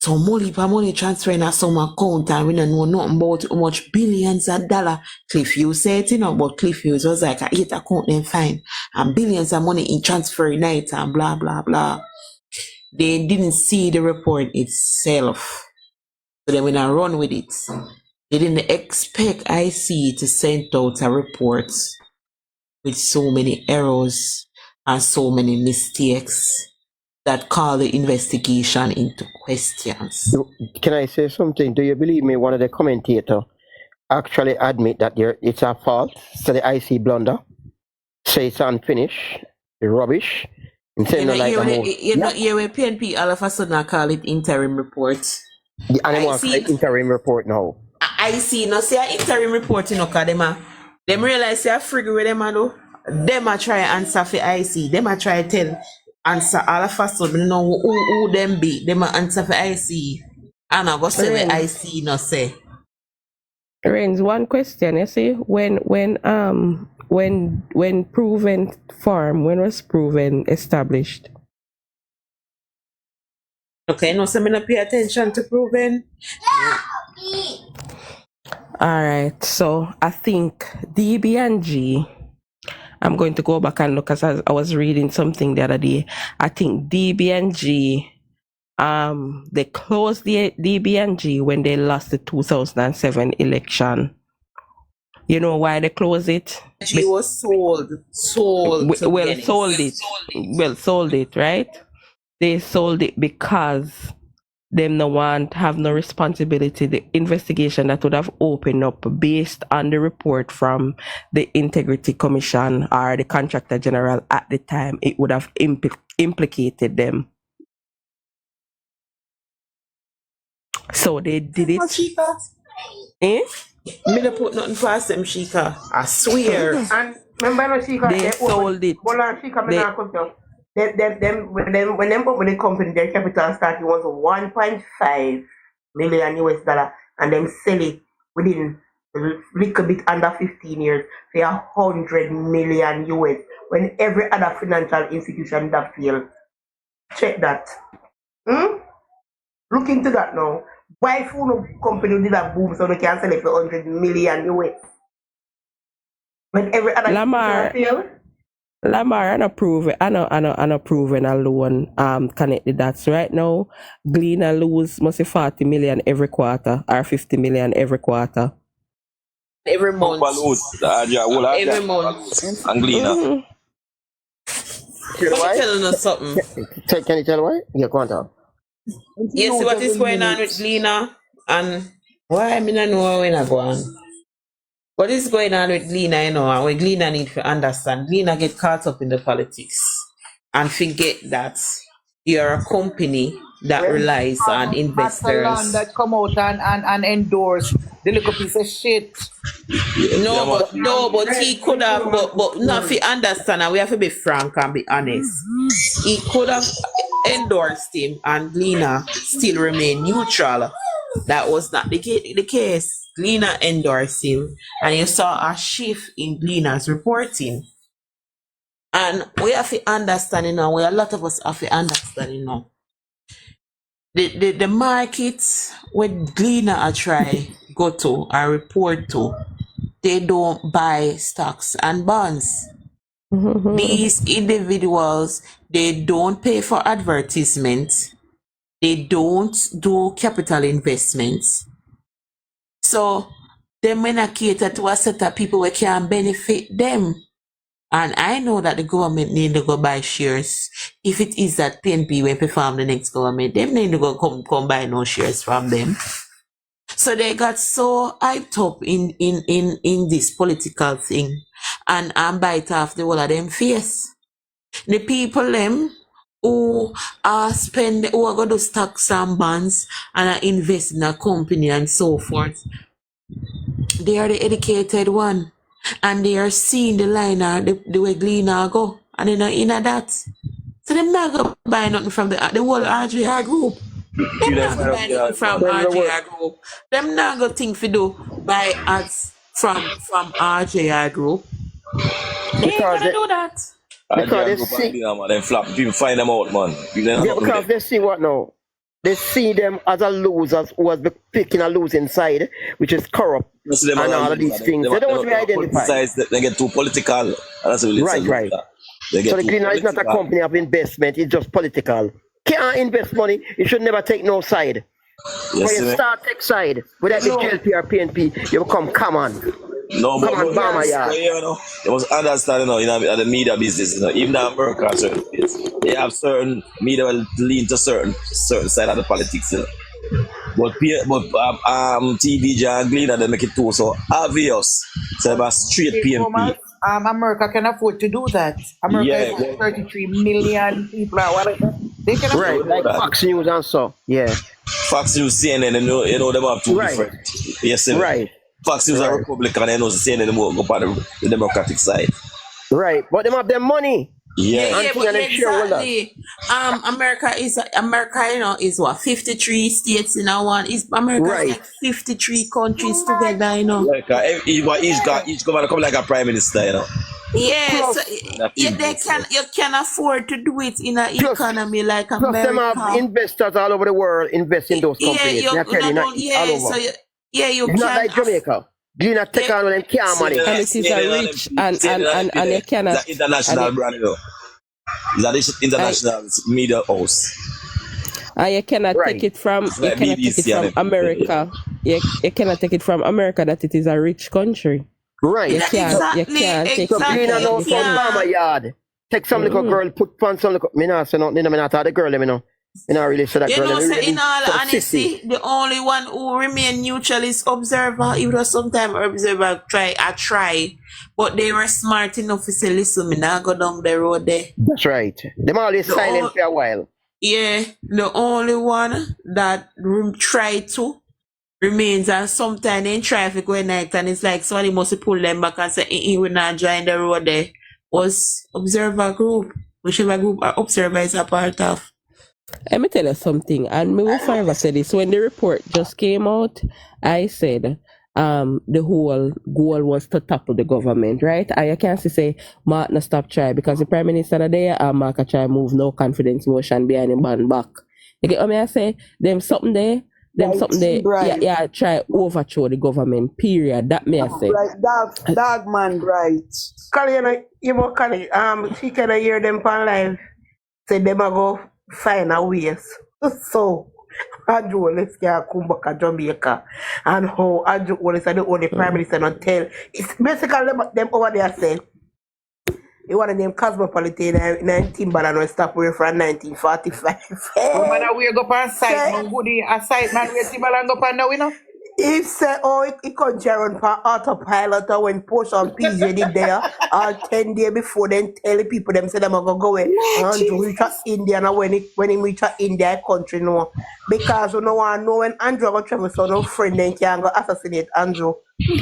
so money transferring at some account and we don't know nothing about how much billions of dollars. Cliff Hughes said it, but Cliff Hughes was like a 8 account then fine. And billions of money in transferring night and blah blah blah. They didn't see the report itself. So they went and run with it. They didn't expect IC to send out a report with so many errors and so many mistakes that call the investigation into questions. Can I say something? Do you believe me? One of the commentators actually admit that it's a fault. So the IC blunder. Say it's unfinished, rubbish. You know where PNP all of a sudden I call it interim report. The animal interim report now. I see no say an interim report, you know, cause them realize they are frigid with them do. Them a try answer for IC. Them a try tell answer all of a sudden know who them be. Them a answer for IC. And I go say what IC no say. Renz, one question, you see, when proven farm, when was proven established? Okay, no, so me not pay attention to proven. Alright, so I think DB and G, I'm going to go back and look as I was reading something the other day. I think DB and G, they closed the DB and G when they lost the 2007 election. You know why they close it? She was sold to Well, Guinness. sold it, right? They sold it because them no want have no responsibility. The investigation that would have opened up based on the report from the Integrity Commission or the Contractor General at the time, it would have implicated them. So they did it. Eh? Me not put nothing past them, Shika. I swear. And remember, no, Shika, They sold it. Hold on, Shika, when them open the company, their capital started was 1.5 million US dollar, and them sell it within a little bit under 15 years for 100 million US. When every other financial institution that failed, check that. Look into that now. Why food company did that boom so they can sell it for 100 million US? When every other Lamar, failed. Lamar, I'm approving alone connected dots right now. Gleaner lose must be 40 million every quarter or 50 million every quarter. Every month. Every month. And Gleaner. Tell why? Telling us something. Can you tell why? Yeah, go on, tell. You see what is going on with Gleaner? And why I don't know when I go on. What is going on with Gleaner, you know, and what Gleaner need to understand. Gleaner get caught up in the politics and forget that you're a company that relies on investors. Catalan that come out and endorse the little piece of shit. But he could have, but not if you understand, and we have to be frank and be honest. He could have endorsed him and Gleaner still remain neutral. That was not the case. Gleaner endorsed him, and you saw a shift in Gleaner's reporting. And we have to understand, you know, a lot of us have to understand, you know. The markets where Gleaner are try go to or report to, they don't buy stocks and bonds. These individuals, they don't pay for advertisements. They don't do capital investments. So they may not cater to a set of people who can benefit them. And I know that the government need to go buy shares. If it is that PNP will perform the next government, they need to go come buy no shares from them. So they got so hyped up in this political thing and bite off the whole of them face. The people them who are going to stocks and bonds and are invest in a company and so forth, they are the educated one. And they are seeing the liner, the way Gleaner go. And they're not in that. So they're not going to buy nothing from the whole RJR group. They're not going to buy nothing from RJR group. They're not going to think to do buy ads from RJR group. They ain't going to do that. Because they see, people find them out, man. because they see what now? They see them as a losers who has been picking a losing side, which is corrupt and all of these things. They don't want to be identified. They get too political. That's really right. So the Gleaner is not a company of investment, it's just political. Can't invest money, you should never take no side. When you start take side, whether it's JLP or PNP, you become common. No, but you must understand, you know, in the media business, you know, even in America, they have certain media will lean to certain side of the politics, you know. But TVJ and Gleaner, they make it too so obvious. So they have straight PNP. America can afford to do that. America is 33 million people or whatever. They can afford like Fox News and so. Yeah. Fox News, CNN, you know them have two different. Yes, right. Fox News are Republican, and CNN go on the Democratic side. Right, but them have their money. Yeah, but exactly. America, you know, is what 53 states in one. America is like 53 countries together, you know. Like each government come like a prime minister, you know. Yeah, so you can afford to do it in an economy like America. Plus, them have investors all over the world invest in those companies. You can. Not like Jamaica. Gleaner take on them care money. And it is a rich and you cannot. It's international brand, you know. It's an international media house. And you cannot take it from America. You cannot take it from America that it is a rich country. Right. You Yeah, can't exactly, take So it clean from a exactly. house You from different. mama can't. yard. Take some little girl, put pants on little. Me not say nothing, me not talk the girl, me know. Me not really say that You girl, know, me say in really all so sissy. honesty, the only one who remain neutral is observer. Even though sometimes observer try, but they were smart enough to say, listen, me not go down the road there. That's right. Them always The silent for a while. Yeah, the only one that try to remains, and sometimes they try to go at night and it's like somebody must pull them back and say, he will not join the road there, was observer group, whichever group observer is a part of. Let me tell you something, and me will forever say this. When the report just came out, I said the whole goal was to topple the government, right? And you can't say Mark no stop try because the Prime Minister are there and Mark a try move no confidence motion behind him ban back. You get what I say? Them something there, yeah, try overthrow the government, period. That me I say. Right, dog man, right. Kali, you know, Kali, she can hear them on live. Say them a go find a ways. So Andrew let's get come back to Jamaica. And how Andrew is the only Prime Minister not tell. It's basically them over there say you want to name cosmopolitan in Timbaland and stop away from 1945. Man, we go on site, man. Goody, a site, man. We Timbaland go on now, you know. He said, oh, it could run for autopilot or when post on PJ did there, 10 days before then tell the people them say them are going to go away. Andrew reach India and when he reach India country no. Because you know want know when Andrew go travel so no friend then can go assassinate Andrew.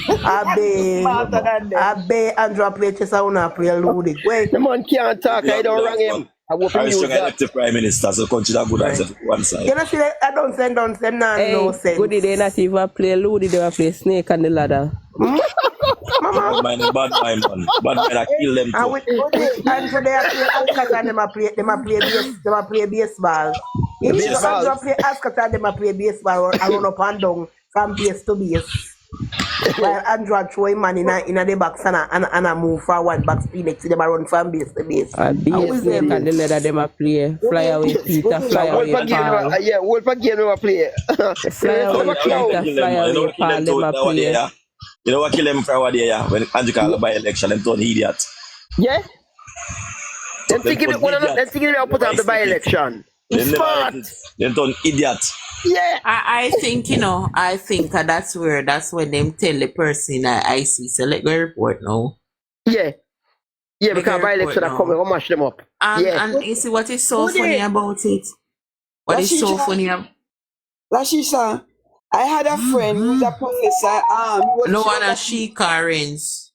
I bet Andrew play chess and wanna play loaded. Wait. The man can't talk, I don't wrong him. I will I use was that. the Prime Minister, so consider good as one side. You know see I don't send no sense. Goody, they not even play Ludi, they will play Snake and the Ladder. Bad man, man. Bad man, I kill them And too. with Andrew they play Ascot and them a play baseball. If you Andrew play Ascot and them a play baseball and run up and down from base to base. While Andrew throw him man in the box and I move forward back Phoenix, them a run from base to base. Base Snake and the Ladder, them a play. Fly away Peter, fly away Paul. Yeah, Wolf again we play. Fly away Peter, fly away Paul, them a play. You know what kill them for what day, yeah? When Andrew called by election, them turn idiot. Yeah? Them thinking they put up the by-election. Smart. Them turn idiot. Yeah. I think, that's when them tell the person I see, so let go report now. Yeah. Yeah, because by-election are coming, we'll mash them up. And you see what is so funny about it? What is so funny about Lashisha, I had a friend who's a professor. no one as she Karens.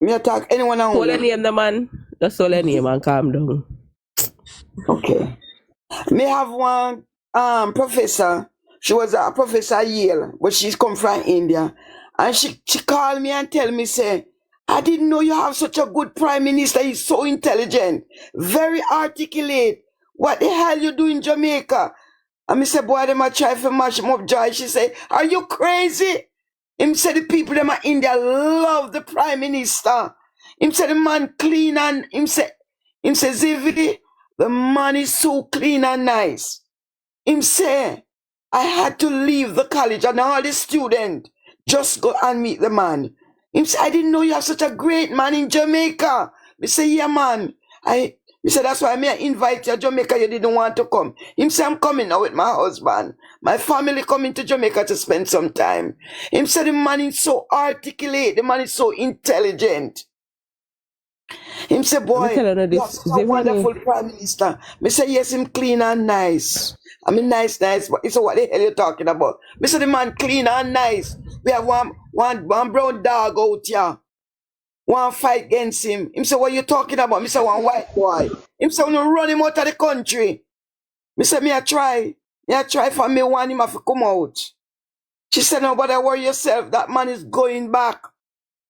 Me attack anyone on Hold your name, the man. Just hold your name and calm down. Okay. Me have one professor. She was a professor at Yale, but she's come from India. And she called me and tell me, say, I didn't know you have such a good prime minister. He's so intelligent, very articulate. What the hell you do in Jamaica? And I said, boy, them a try to mash him up dry. She said, are you crazy? Him said the people them in India love the prime minister. Him said the man clean and him said Zividi, the man is so clean and nice. Him say, I had to leave the college and all the students just go and meet the man. Him say, I didn't know you have such a great man in Jamaica. Me say, yeah, man. Me say, that's why I invite you to Jamaica. You didn't want to come. Him say, I'm coming now with my husband. My family coming to Jamaica to spend some time. Him say, the man is so articulate. The man is so intelligent. Him say, boy, you have such a wonderful prime minister. Me say, yes, him clean and nice. I mean, nice, but it's what the hell you talking about? Me say, the man clean and nice. We have one brown dog out here. One fight against him. Him say, what you talking about? Me say, one white boy. Him say, you run him out of the country. Me say, me I try for me want him to come out. She said, no, but worry yourself. That man is going back.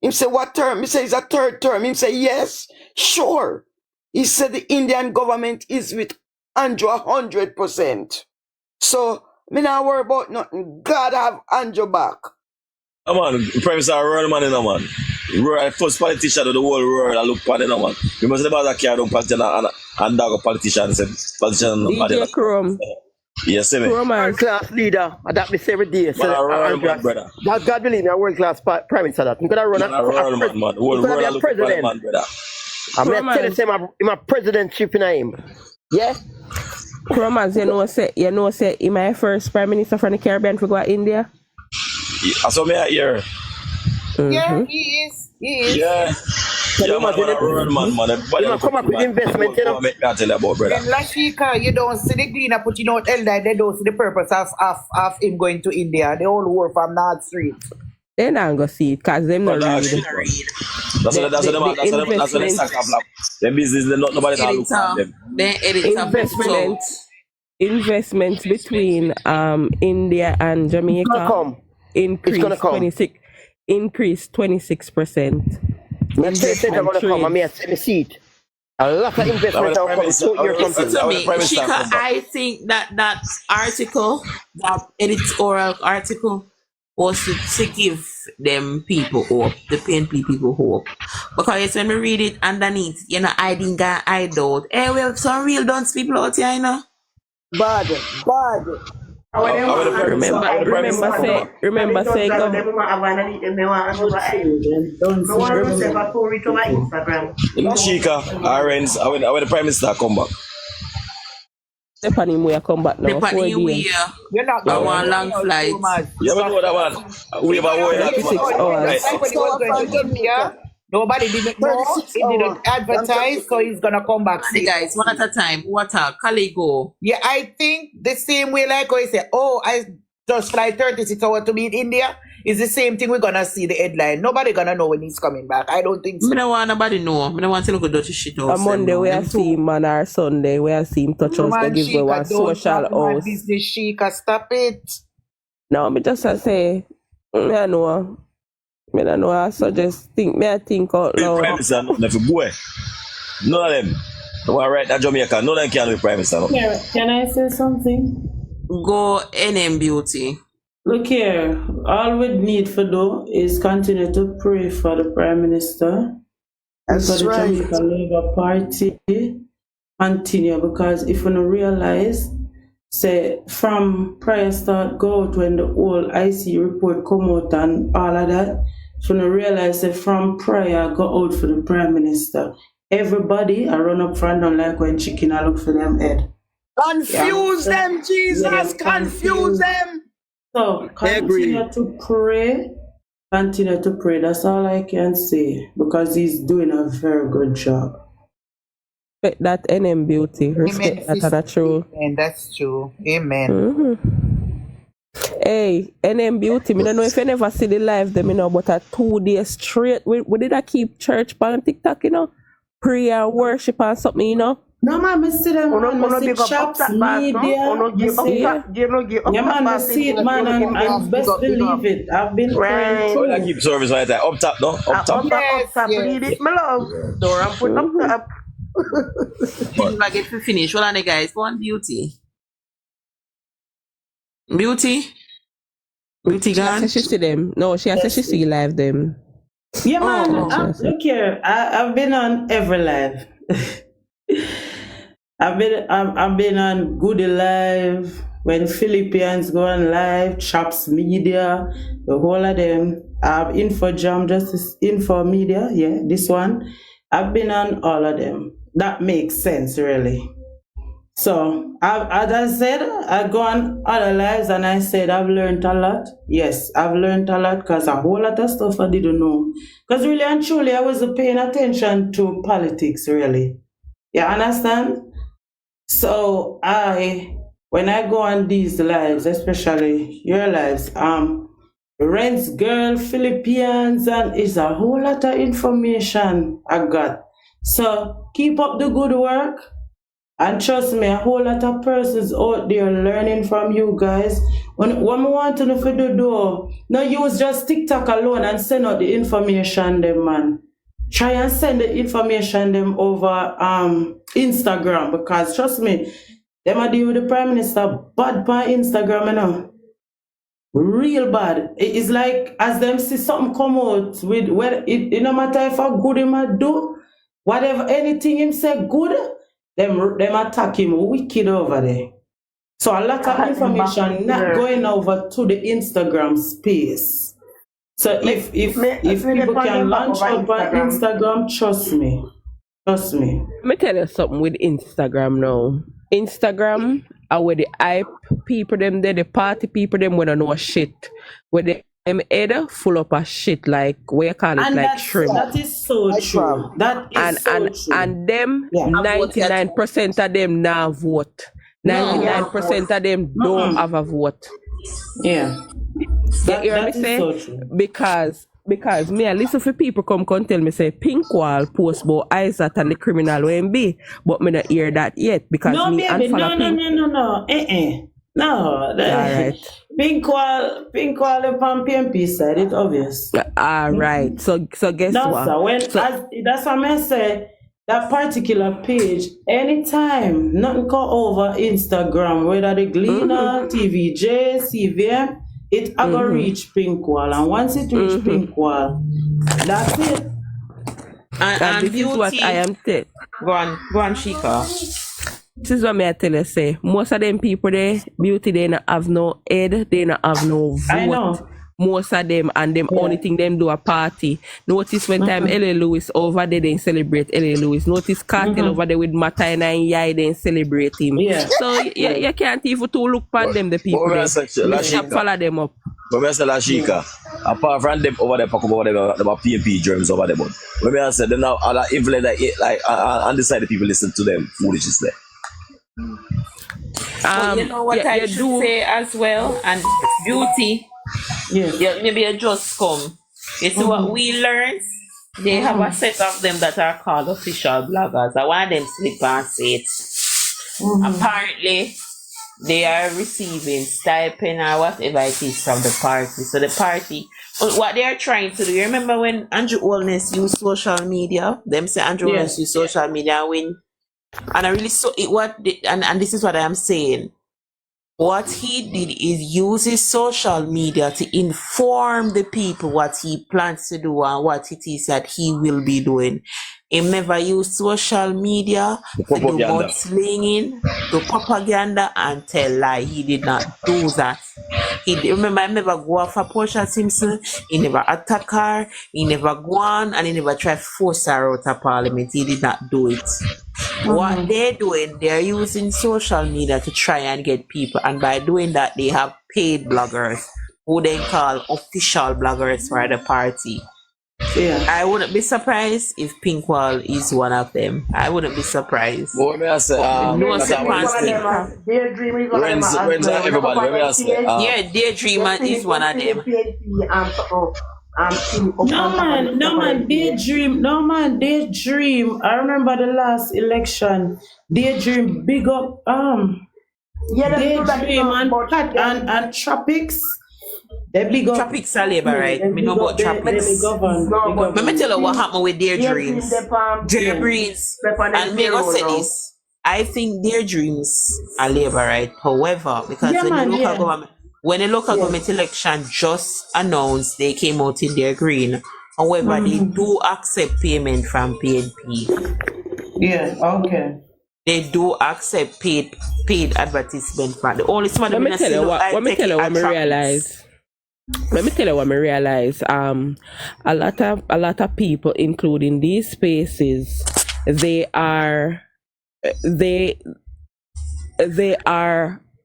Him say, what term? Me say, it's a third term. Him say, yes, sure. He said, the Indian government is with Andrew 100%. So, me not worry about nothing. God have Andrew back. Come on, the Prime Minister run man in a man. First politician of the whole world I look for the man. We must never carry on politician and dog politician. DJ Chrome. Yes, see me. World class leader. Adapt this every day. Man, a real man, brother. God believe me, a world class prime minister that. I'm gonna run Man, a real man. Whole world a looking for the president. man, brother. I'm gonna tell you say my presidentship in him. Yeah? Romans, you know say in my first prime minister from the Caribbean to go to India. I saw me out here. Yeah, he is. He is. Yeah. Yeah, man, a real man. Everybody come up with investment, you know. Make me tell you about, brother. In Lashika, you don't see the green putting out Elder, they don't see the purpose of him going to India. They all work from North Street. They not gonna see it because them not read. That's what they sack up. Them business, nobody can look at them. Investments between India and Jamaica increased 26%. I'm going to see it. A lot of investment are coming to your company. I think that article, that editorial article, was to give them people hope, the PNP people hope. Because when we read it underneath, you know, I didn't get out. Hey, well, some real dunce people out here, you know. Bad. Remember say go. Chica, Arends, I when the Prime Minister come back. Stephanie Moya come back now. You're not going on long flight. You ever know that one? We have a war 36 hours. Nobody didn't know. He didn't advertise, so he's gonna come back. See, guys, one at a time. What a Caligo. Yeah, I think the same way, like I say, I just fly 36 hours to be in India. Is the same thing we're gonna see the headline. Nobody gonna know when he's coming back. I don't think so. I don't want nobody know. I don't want to look at dirty shit. On Monday we are seeing man, or Sunday we are seeing touch us to give you one social house. Business Sheikah, stop it. No, me just say, I know. I don't know. I suggest I think out loud. Prime Minister, nothing boy. None of them. I want to write that Jamaica. None of them can be Prime Minister. Yeah, can I say something? Go NM Beauty. Look here, all we need for do is continue to pray for the Prime Minister and for the Jamaica Labour Party. Continue, because if we don't realize, say from prior start go out when the whole IC report come out and all of that, if we don't realize that from prior go out for the Prime Minister. Everybody I run up front don't like when chicken I look for them head. Confuse them, Jesus, confuse them. So continue to pray. Continue to pray. That's all I can say, because he's doing a very good job. Respect that NM Beauty. Respect that, that's true. And that's true. Amen. Mm-hmm. Hey, NM Beauty, I don't know if you never see the live them, you know, but a 2 days straight. We did I keep church on TikTok, you know? Prayer, worship and something, you know? No man, I see them man, I see chops, media, yeah man, I see it man, and best believe it. I've been praying too. I keep service right there, up top, no? Up top. Up top, read it, my love. Door and put up top. If I get to finish, hold on guys, go on Beauty. Beauty gone? She see them. No, she has she see live them. Yeah man, look here, I've been on every live. I've been on Goody Live, when Philippines go on live, Chops Media, the whole of them. Info Jam, Justice Info Media, yeah, this one. I've been on all of them. That makes sense, really. So, as I said, I go on other lives and I said I've learned a lot. Yes, I've learned a lot because a whole lot of stuff I didn't know. Because really and truly, I wasn't paying attention to politics, really. You understand? So when I go on these lives, especially your lives, Rents Girl, Philippines, and it's a whole lot of information I got. So keep up the good work, and trust me, a whole lot of persons out there learning from you guys. When we want to know for the door, no use just TikTok alone and send out the information them, man. Try and send the information them over Instagram, because trust me, them are deal with the Prime Minister bad by Instagram, you know. Real bad. It's like as them see something come out with it no matter if how good him a do, whatever anything him say good, them attack him wicked over there. So a lot of information not going over to the Instagram space. So if people can launch out on Instagram, trust me. Trust me. Let me tell you something with Instagram now. Instagram are where the hype people them there, the party people them when I know shit. Where them head full up of shit like where you call it And like shrimp. that is so true. That is true. And them 99% of them now vote. 99% of them don't have a vote. Yeah. You hear me say? So true. Because me I listen for people come tell me say Pink Wall post about Isaac and the criminal OMB, but me not hear that yet because No, me baby, unfollow Pink. no. No. Alright. Pink wall upon PMP side, it's obvious. Alright. So guess No, what? sir. That's what I say. That particular page, anytime nothing come over Instagram, whether the Gleaner, TVJ, CVM, it ever reach Pink Wall, and once it reach Pink Wall, that's it. And this is what I am saying. Go on, Shika. This is what me I tell you say. Most of them people there, beauty, they not have no head, they not have no vote. I know. Most of them and them only thing them do a party. Notice when time L.A. Lewis over there, they celebrate L.A. Lewis. Notice Cartel over there with Matayna and Yai, they celebrate him. Yeah. So you can't even to look upon them, the people there. You should follow them up. But I say Lashika, apart from them over there, talk about them PMP germs over there, but when I say them now other influence like on the side the people listen to them foolishness there. But you know what I should say as well, and beauty. Yeah, maybe I just come. You see what we learned? They have a set of them that are called official bloggers. I want them slip and say it. Apparently, they are receiving stipend or whatever it is from the party. So the party, what they are trying to do, you remember when Andrew Holness used social media? Them say Andrew Holness used social media and I really saw it. And this is what I am saying. What he did is use his social media to inform the people what he plans to do and what it is that he will be doing. He never used social media to do mudslinging, to propaganda and tell lie. He did not do that. Remember, I never go off for Portia Simpson. He never attack her. He never go on and he never tried to force her out of parliament. He did not do it. What they're doing, they're using social media to try and get people, and by doing that, they have paid bloggers who they call official bloggers for the party. Yeah. I wouldn't be surprised if Pink Wall is one of them. I wouldn't be surprised. But when I say, Daydreamer is one of them. No man, Daydream. I remember the last election. Daydream big up Daydream and Tropics. They big up. Tropics are labor, right? Me know about Tropics. Let me tell you what happened with Daydreams. Daydreams. And me go say this. I think Daydreams are labor, right? However, because when the local government election just announced, they came out in their green. However, they do accept payment from PNP. Yeah, okay. They do accept paid advertisement. But the only Let me tell you what I realize. Let me tell you what I realize. A lot of people, including these spaces, they are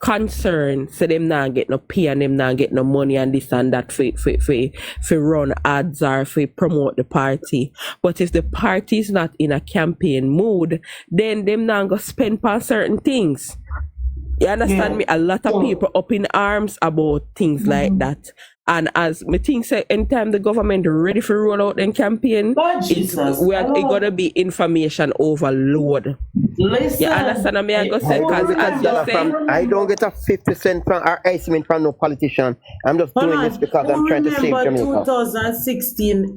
concerned, so them not get no pay and them not get no money and this and that for run ads or for promote the party. But if the party is not in a campaign mood, then them not go spend on certain things. You understand me? A lot of people up in arms about things like that. And as me think say, anytime the government ready for roll out their campaign, it's gonna be information overload. Listen, you understand me? I go say because as you say, I don't get a 50 cent from or estimate from no politician. I'm just doing this because I'm trying to save Jamaica. 2016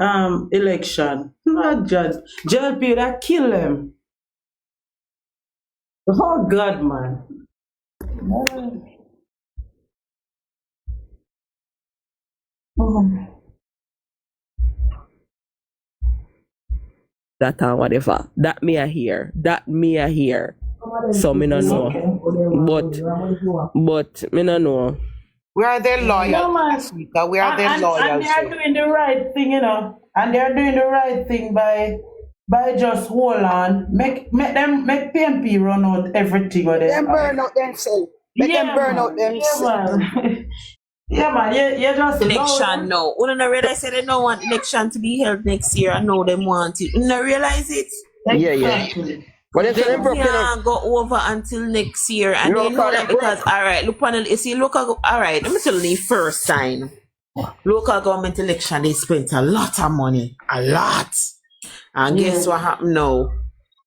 election, not judge JLP that kill them. Oh God, man. That and whatever. That me a hear. So me no know. But me no know. We are their loyal. No, man. Africa. We are their loyal. And they are doing the right thing, you know. And they are doing the right thing by just hold on. Make PMP run out everything what they Them have. burn out themselves. Let them burn out themselves. Yeah, man. You just Election, no. We don't realize that they don't want election to be held next year. I know them want it. You don't realize it? Yeah. But they They can't go over until next year. And they know that because, all right, look, panel, you see, local, all right, let me tell you the first sign. Local government election, they spent a lot of money. A lot. And guess what happened now?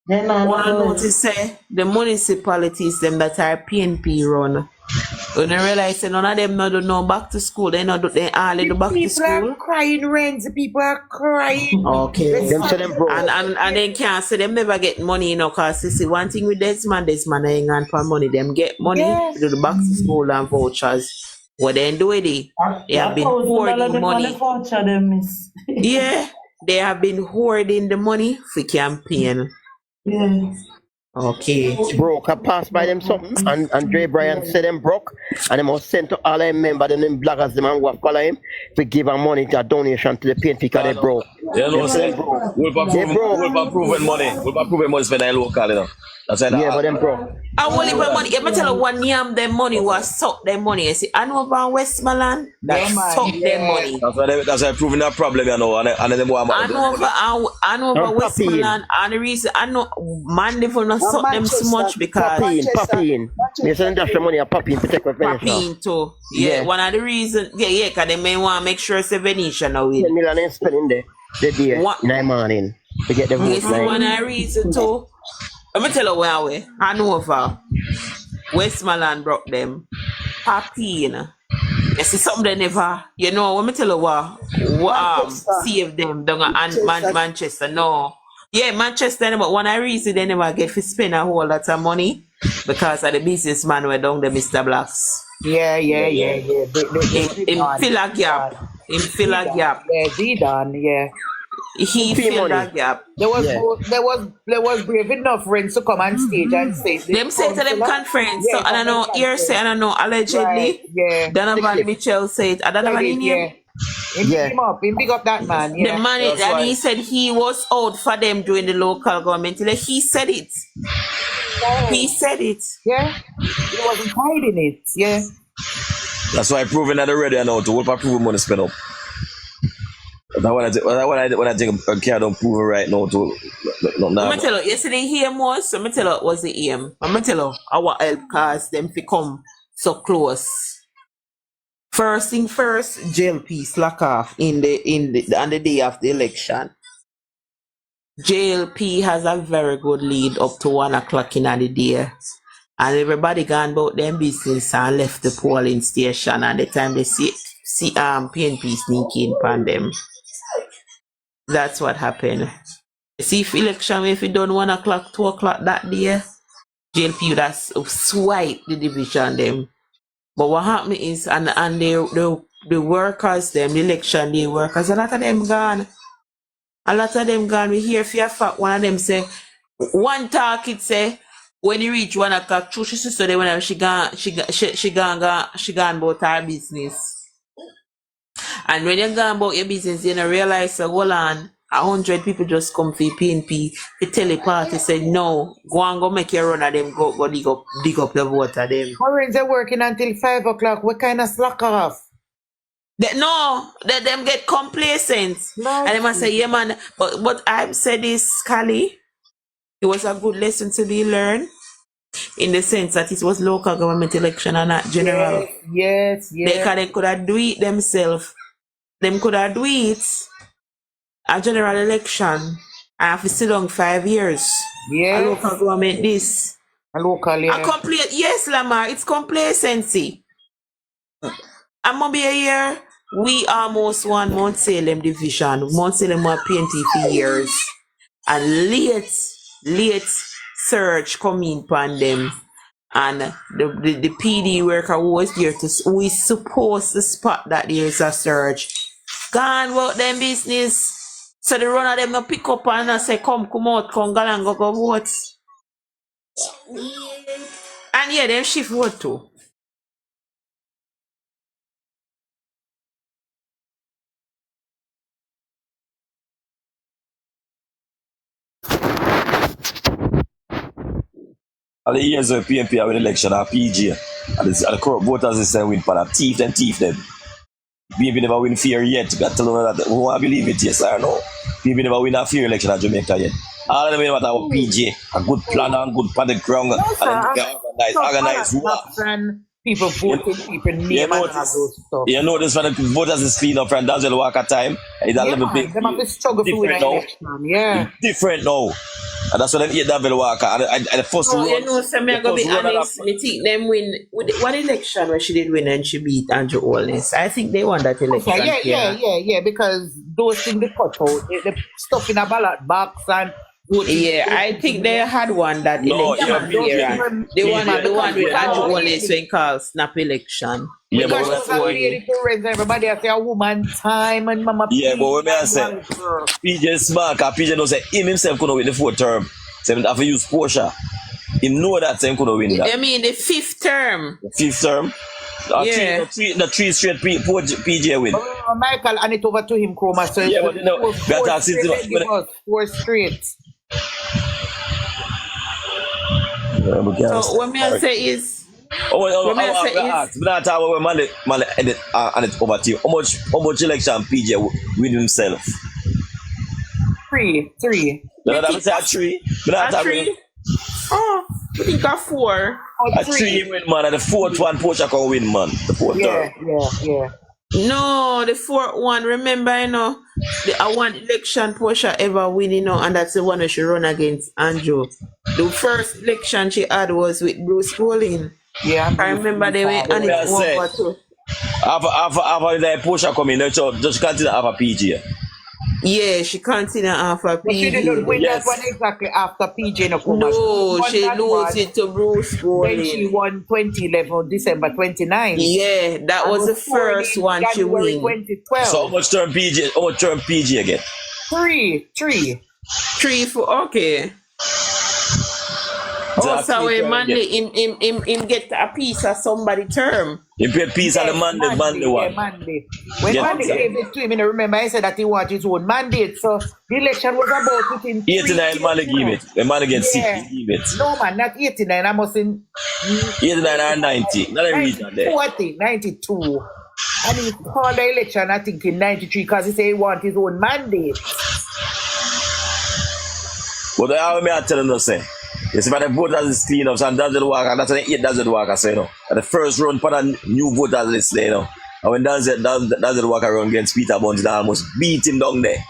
What I notice, say, the municipalities, them that are PNP run, when they realize that none of them not do no back to school, they not do they hardly do back to People school. are crying, Renz. People are crying. Okay. Them say them broke. And they can't say them never get money, you know, cause you see one thing with Desmond hang on for money. Them get money to do the back to school and vouchers. What they do with it? They have been hoarding money. Yeah, they have been hoarding the money for campaign. Yeah. Okay. Broke. I passed by them something, and Andre Bryan said them broke, and they must send to all them members, them bloggers, them and who follow him, to give them money to a donation to the PNP because they broke. Yeah, no, say, we'll approve money. We'll approve money spent in local, you know. That's why but them broke. I will leave my money. If I tell you one yam, them money was suck them money. You see, I know about Westmoreland that suck them money. That's why proving that problem, you know. And then more. I know about Westmoreland, and the reason I know man they for not suck them so much because Popping. They send just the money a popping to take Popping too. Yeah, one of the reasons. Yeah, because they may want to make sure it's a Venetian now. 10 million is spending the day in the morning to get the vote. Yes, one of the reasons too. Let me tell you where we Hanover, Westmoreland broke them. Popping. You see something they never, you know, let me tell you what save them down at Manchester. No. Yeah, Manchester, but one of the reasons they never get to spend a whole lot of money because of the businessman were down the Mr. Blacks. Yeah. In fill a gap. Yeah, he done, yeah. He filled that gap. There was brave enough friends to come on stage and say them say to them conference. Yeah, so I don't know hearsay, I don't know allegedly. Right, yeah. Donovan Mitchell said I don't know what in here. He pick him up, he pick up that man. Yeah. The man and he said he was out for them doing the local government. He said it. He said it. Yeah. He wasn't hiding it. Yeah. That's why proving that already now to what prove money spend up. That's what I think I can't prove right now to I'm gonna tell you, yesterday here was, I'm gonna tell you what's the aim. I'm gonna tell you our help cause them to come so close. First thing first, JLP slack off on the day of the election. JLP has a very good lead up to 1 o'clock in the day. And everybody gone about their business and left the polling station, and the time they see PNP sneaking upon them. That's what happened. See if election if it done 1 o'clock, 2 o'clock that day, JLP would have swiped the division them. But what happened is and the workers them, the election day workers, a lot of them gone. We hear for a fact one of them say one talk it say when you reach 1 o'clock, true she sister they when she gone about her business. And when you gone about your business, you don't realize hold on, 100 people just come for PNP. The teleparty said no, go make your run of them, go dig up your vote of them. Foreigners are working until 5 o'clock. What kind of slack off? Them get complacent. And they must say, yeah man, but I've said this, Cali, it was a good lesson to be learned. In the sense that it was local government election and not general. Yes. They could have do it themselves. Them could have do it a general election. I have to sit down 5 years. Yes. A local government this. A local, yeah. Yes, Lamar, it's complacency. I'm gonna be a year. We almost won Mount Salem division. Mount Salem were PNP for years. And late surge coming upon them, and the PD worker who was there who is supposed to spot that there is a surge gone about them business. So the runner them no pick up and say come out, come go and go vote. And yeah, them shift vote too. All the years of PNP have an election or PG. And the corrupt voters is saying win for that. Thief them. PNP never win fair yet. Got to know that. Who want to believe it? Yes or no? PNP never win a fair election in Jamaica yet. All of them know about PG. A good plan and good for the ground. No, sir. And then organize war. And people voting, people name and all those stuff. You know this for the voters is clean up and that's the work at time. It's a little bit Them have to struggle to win an election. Yeah. different now. And that's why them hate that Walker. And the first Oh, run, you know, so me the I go be first run of honest. I think them win with one election where she did win and she beat Andrew Holness. I think they won that election. Yeah, because those things they cut out, the stuff in a ballot box and Yeah, I think they had one that No, election yeah, period. The one with Andrew Holness when called snap election. Yeah, because but she was a lady to raise everybody I say a woman time and mama. yeah, but what may I say? PJ smart, because PJ knows that him himself couldn't win the fourth term. So he have to use Portia. He know that same couldn't win that. I mean the fifth term. Fifth term? Yeah. The three straight PJ win. Michael, and it over to him, Chroma. So Yeah, but you know, four straight. So what me I say is I'm not talking about Manley edit and it over to you. How much election PJ win himself? Three. No, that say a three. A three? Oh, I think a four. A three win, man, and the fourth one Portia can win, man. The fourth term. Yeah. No, the fourth one. Remember, you know, the one election Portia ever win, you know, and that's the one that she run against Andrew. The first election she had was with Bruce Colin. Yeah, I remember they went and it over too. After the Portia come in, just continue after PG. Yeah, she continued after PG. But she didn't win that one exactly after PG. No, she lose it to Bruce Colin. When she won 2011, December 29. Yeah, that was the first one she won. 2012. So how much term PG again? Three. Okay. Also, when Manley him get a piece of somebody term. He pay a piece of the Manley one. Yeah, Manley. When Manley gave it to him, I remember I said that he wanted his own mandate. So the election was about within 89 Manley give it. The Manley get 60 give it. No man, not 89. I must in 89 and 90. Not a region there. 40, 92. And he called the election, I think, in 93 because he said he wanted his own mandate. But I have tell him no say. You see, the voters is clean up, so doesn't work, and that's an 8 doesn't work, so you know. And the first run for the new voters list there, you know. And when doesn't work around against Peter Bunty, they almost beat him down there.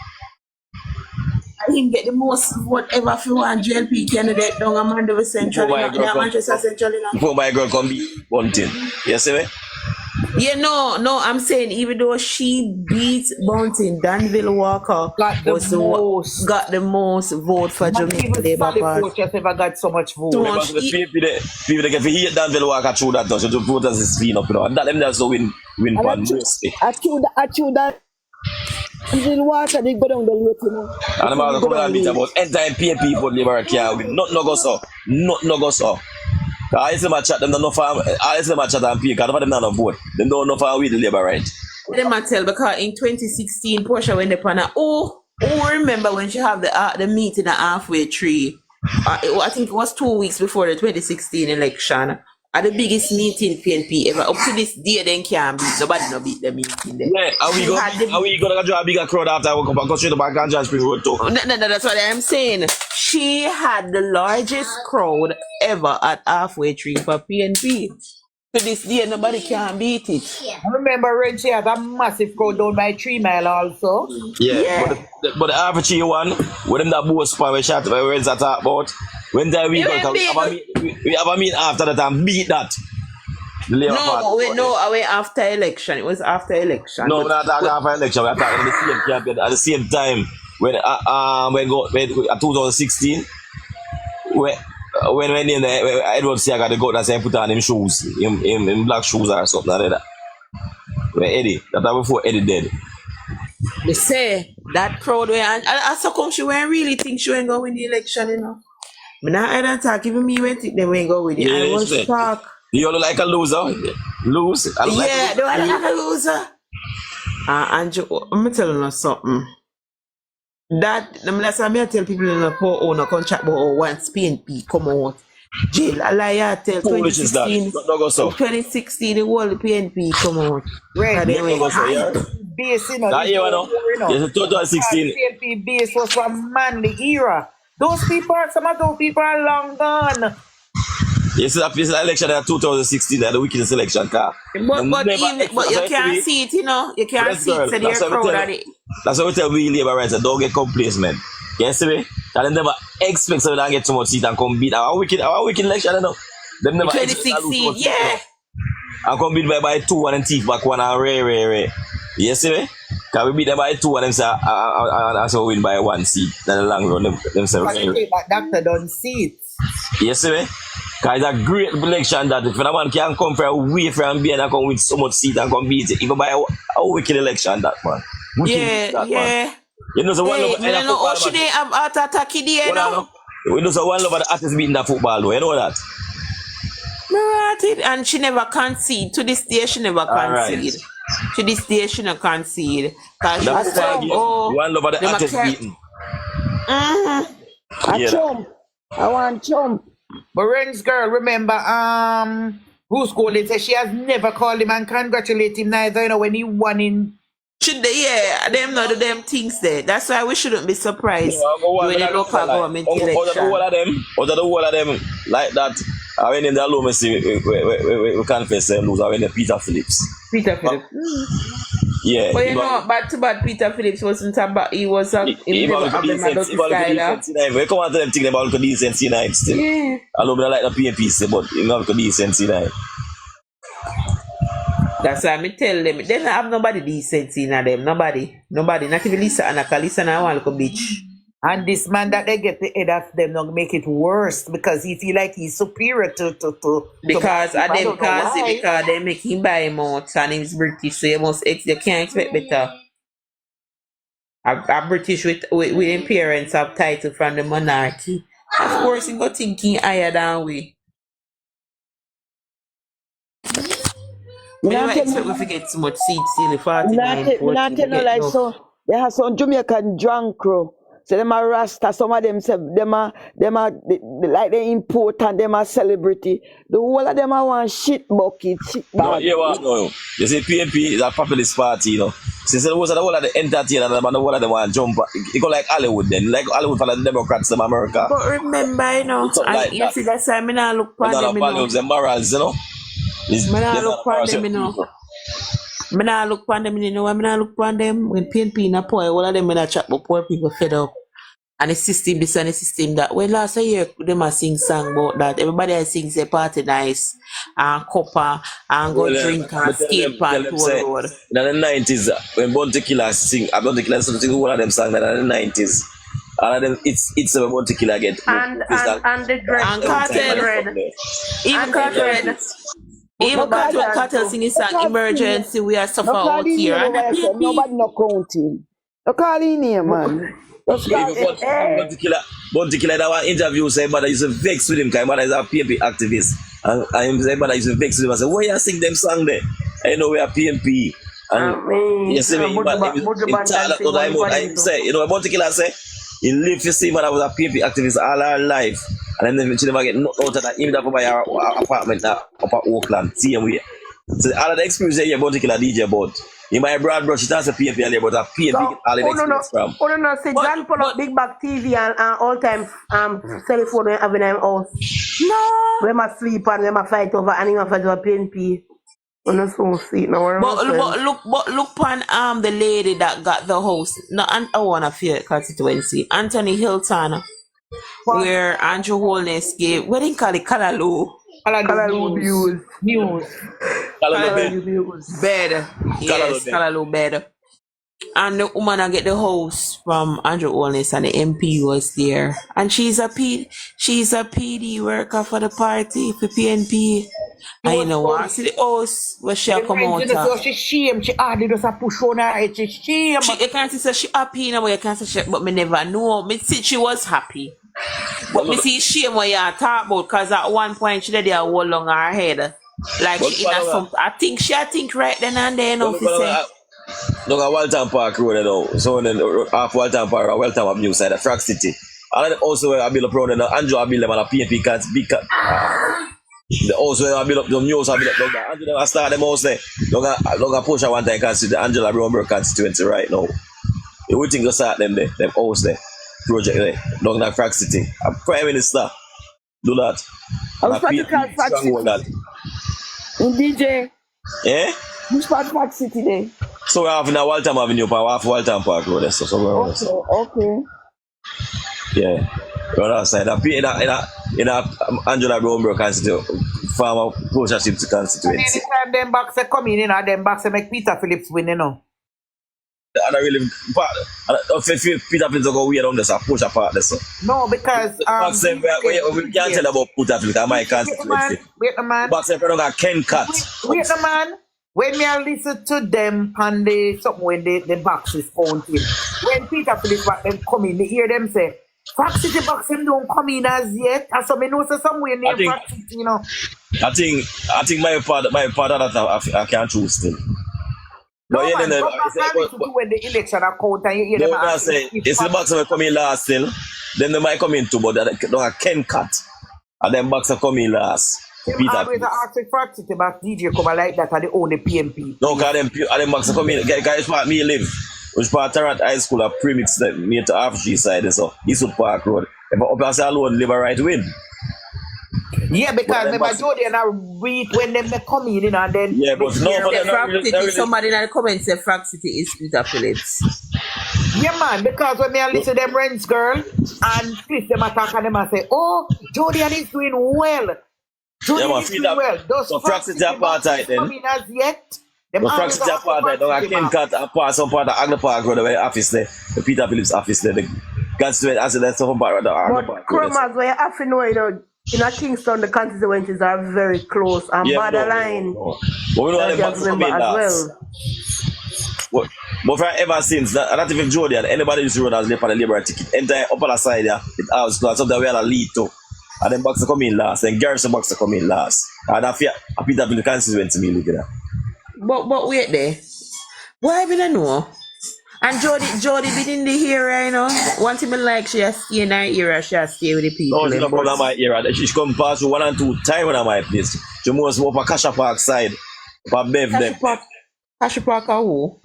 And him get the most vote ever for one JLP candidate down a Mandeville Central, Manchester Central. Before my girl come beat Bunty. You see me? Yeah, no, I'm saying even though she beat Bunting, Danville Walker got the most vote for Jamaica Labour Party. Just never got so much vote. People that get to hate Danville Walker through that, so the voters is clean up, you know. And that them just win for mostly. I chew that. Danville Walker, they go down the road, you know. And I'm going to come and meet about entire PNP for Labour can't win. Not no go so. I see my chat, them don't know for I see my chat and PNP, because them not vote. Them don't know for we the Labour right. Let me tell, because in 2016, Portia went upon a remember when she have the meeting at halfway tree. I think it was 2 weeks before the 2016 election. At the biggest meeting PNP ever. Up to this day, they can't beat. Nobody no beat the meeting there. Yeah, are we gonna draw a bigger crowd after I come back and straight to back and just Spring Road too? No, that's what I'm saying. She had the largest crowd ever at halfway tree for PNP. To this day, nobody can beat it. I remember when she had a massive crowd down by 3 Mile also. Yeah. But the halfway tree one, with them that boast for we shot where is that talk about? When we have a meet after that and beat that. I went after election. It was after election. No, we're not talking after election. We're talking at the same campaign at the same time when 2016 when Edward Siaga the goat that say put on him shoes, in black shoes or something like that. When Eddie, that was before Eddie dead. They say that crowd and I so come she won't really think she ain't gonna win the election, you know. I don't talk. Even me went it, they ain't go with it. I Yes, was man. shocked. You look like a loser. Lose. I look Yeah, do I like like a loser? Andrew, I'm telling you something. That's why I tell people in the poor owner contract about once PNP come out. Jail, a liar tell foolish is that. 2016. Don't go so. 2016, the whole PNP come out. Red, They Don't went go so, yeah. base, you know. That year, no. Yes, 2016. PNP base was from Manley era. Those people, some of those people are long gone. Yes, that election in 2016, the wickedest election, car. But you can't see it, you know. You can't see it. So they're proud of it. That's why we tell we labor rights, don't get complacent. You see me? And they never expect so they don't get too much seat and come beat our wicked election, you know. Them never 2016, yeah. And come beat by 2 and then thief back one and rare. You see me? Can we beat them by 2 and them say and so win by 1 seat in the long run themselves. But doctor don't see it. You see me? Because it's a great election that if a man can come from away from being and come with so much seat and come beat it, even by a wicked election, that man. Wicked, that man. You know, so one love. You know, oh, she didn't have heart attack in there, you know. We know, so one love of the artist beating the football, though. You know that? And she never concede. To this day, she never concede. To this day, she never concede. Because she was like, oh, one love of the artist beating. I want chump. But Ren's girl, remember, Bruce Golden said she has never called him and congratulate him neither, you know, when he won in. Should they, yeah, them know the damn things there. That's why we shouldn't be surprised when the local government election. Out of the whole of them, like that, I went in the alone, we confess them lose. I went in Peter Phillips. Peter Phillips. Yeah. But you know, bad Peter Phillips wasn't about, he was a, he never have them a dirty style. We come on to them thinking about decency night still. Yeah. I love like the PNP, but you know, decency night. That's why I tell them, they don't have nobody decent in them. Nobody. Not even Lisa Anaka. Lisa and I want to go beach. And this man that they get the head of them not make it worse because he feel like he's superior to because of them because they make him buy him out and he's British, so you can't expect better. A British with him parents have title from the monarchy. Of course he go thinking higher than we. We never expect we forget so much seats till the 49. Not tell you like so. They have some Jamaican drunk crew. So them are Rasta, some of them say them are like they important, them are celebrity. The whole of them are one shit bucket, shit bag. No. You see, PNP is a populist party, you know. Since the whole of the entertainers and the whole of them want to jump. You go like Hollywood then, like Hollywood for the Democrats in America. But remember, you know, like you see that's why I not look for them, you know. Them morals, you know. I not look for them, you know. I not look for them, you know. I not look for them when PNP in a poor, all of them in a chat, but poor people fed up. And the system this and the system that. Well, last year, them a sing song about that. Everybody I sing say party nice and copper and go drink and skate and tour road. In the 90s, when Bounty Killer sing, Bounty Killer something, one of them sang that in the 90s. All of them, it's a Bounty Killer get. And the dread. And Cartel. Even Cartel sing his song Emergency, we are suffer out here. Nobody no counting. No call in here, man. Bounty Killer that one interview say but I used to vex with him because my is a PNP activist. And I say but I used to vex with him. I say, why you sing them song there? I know we are PNP. And you see me, I say, you know what Bounty Killer say? He lived to see man I was a PNP activist all her life. And then she never get knocked out of that, even up by our apartment up at Oakland, same way. So all of the experience here Bounty Killer DJ about. In my broad brush, it has a PNP earlier, but a PNP get all the experience from. Oh no, say John pull up big back TV and all time cell phone when having them house. No. When I sleep and when I fight over and even fight over PNP. On the so sweet now. But look on the lady that got the house. No, I wanna fear constituency. Anthony Hilton, where Andrew Holness gave what do you call it? Callaloo. News. Better. Yes, Callaloo better. And the woman I get the host from Andrew Holness and the MP was there. And she's a PD worker for the party, for PNP. And you know what? See the host where she come out. She shame, she hardly does a push on her head, she shame. You can't say she happy now, but you can't say she, but me never know. Me see she was happy. But me see shame what you talk about, because at one point she did a whole long her head. Like she in a some, I think right then and there, you know, if you say. Look at Walton Park Road, you know. So then half Walton Park or Walton Avenue side, Frog City. And then also where I build up around and Andrew I build them on a PNP cats big cat. The also where I build up the news I build up down there. Andrew I start them house there. Look at push one time constituency, Angela Brownberg constituency right now. You would think to start them there, them house there. Project there, down that Frog City. I'm Prime Minister. Do that. I was about to call Frog City. DJ. Yeah? Which part of Frog City there? So we have in a Waltham Avenue, we have Waltham Park Road, so somewhere else. Okay. Yeah. On that side, in a Angela Brownberg constituency, farmer closership to constituency. Anytime them box come in, them box make Peter Phillips win, you know. And I really, Peter Phillips go weird on this, I push apart this. No, because we can't tell about Peter Phillips, my constituency. Wait a man. But if you don't got Ken Cut. Wait a man. When me I listen to them and they something when the box is counting. When Peter Phillips back them come in, they hear them say, Frog City box them don't come in as yet. And so me know say somewhere near Frog City, you know. I think my part that I can't choose still. No, man, when the election are count and you hear them ask. It's the box that come in last still. Then they might come in too, but they don't have Ken Cut. And them box that come in last. Peter always ask the Frog City about DJ come like that and they own the PMP. No, because them box that come in. Guys, part me live. Which part Tarrant High School are premix near to RFG side, so Eastwood Park Road. If I up and say alone, live a right win. Yeah, because remember Jody and I read when them come in, you know, and then yeah, but no, but really, somebody in the comments say Frog City is Peter Phillips. Yeah, man, because when I listen to them Rents girl and Chris them attack and them and say, oh, Jody and is doing well. Jody is doing well. Those Frog City apartheid then. Come in as yet. The Frog City apartheid, don't Ken Cut apart some part of Agner Park Road, the office there, the Peter Phillips office there, the constituent as that's some part of the Agner Park Road. Chromas, where you have to know, you know, in a Kingston, the constituencies are very close and borderline. But we know them boxes come in last. But for ever since, not even Jody and anybody used to run as left on the Liberal ticket, entire upper side there, it house class, something we had a lead to. And then boxes come in last, and Garrison boxes come in last. And I fear a Peter Phillips constituency me look at that. But wait there. Why we don't know? And Jody been in the era, you know. One thing I like, she has stay in her era, she has stay with the people. No, she's not come to my era. She come pass 1 and 2 times on my place. She must move up a Kasha Park side. For Bev them. Kasha Park or who?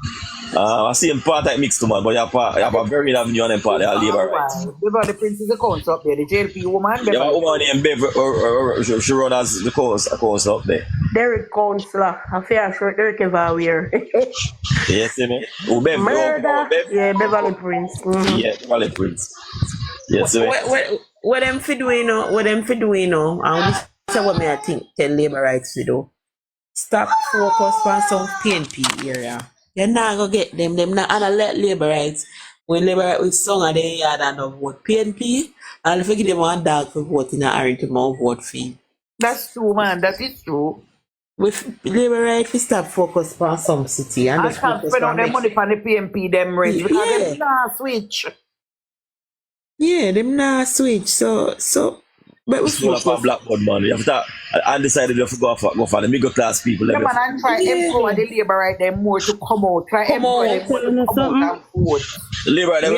I see him part like mixed man, but you have a very avenue on them part, they are labor rights. The Princess accounts up there, the JLP woman. You have a woman named Bev, she run as the accounts up there. Derek Counselor, a fair short Derek everywhere. Yes, see me? Oh, Bev. Murder. Yeah, Beverly Prince. Mm-hmm. Yeah, Beverly Prince. Yes, see me? What them for doing now? And this is what me I think tell labor rights to do. Stop focus on some PNP area. You're not gonna get them not gonna let labor rights. When labor rights with song and they had enough vote PNP, and if you give them one dog for voting and Harrington more vote fee. That's true, man, that is true. With labor rights, we stop focus on some city and just can't spend all their money on the PNP them rent because them not switch. Yeah, them not switch. So but we focus on Blackboard, man. You have to undecided you have to go for the middle class people. Yeah, man, and try empower the labor right them more to come out. Try empower them more to come out and vote. The labor right them,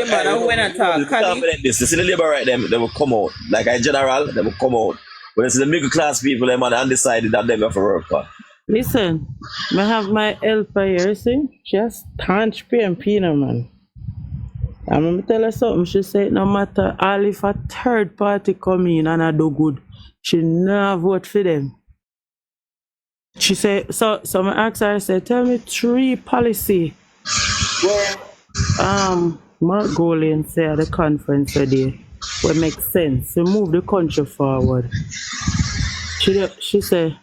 you see the labor right them, they will come out. Like in general, they will come out. But it's the middle class people, them and undecided that they have to work for. Listen, I have my helper here, see? Just staunch PMP now, man. I'm going to tell her something. She said no matter all if a third party come in and I do good, she never vote for them. She said, so I asked her, I said, tell me 3 policy where Mark Golan said at the conference today will make sense to move the country forward. She said,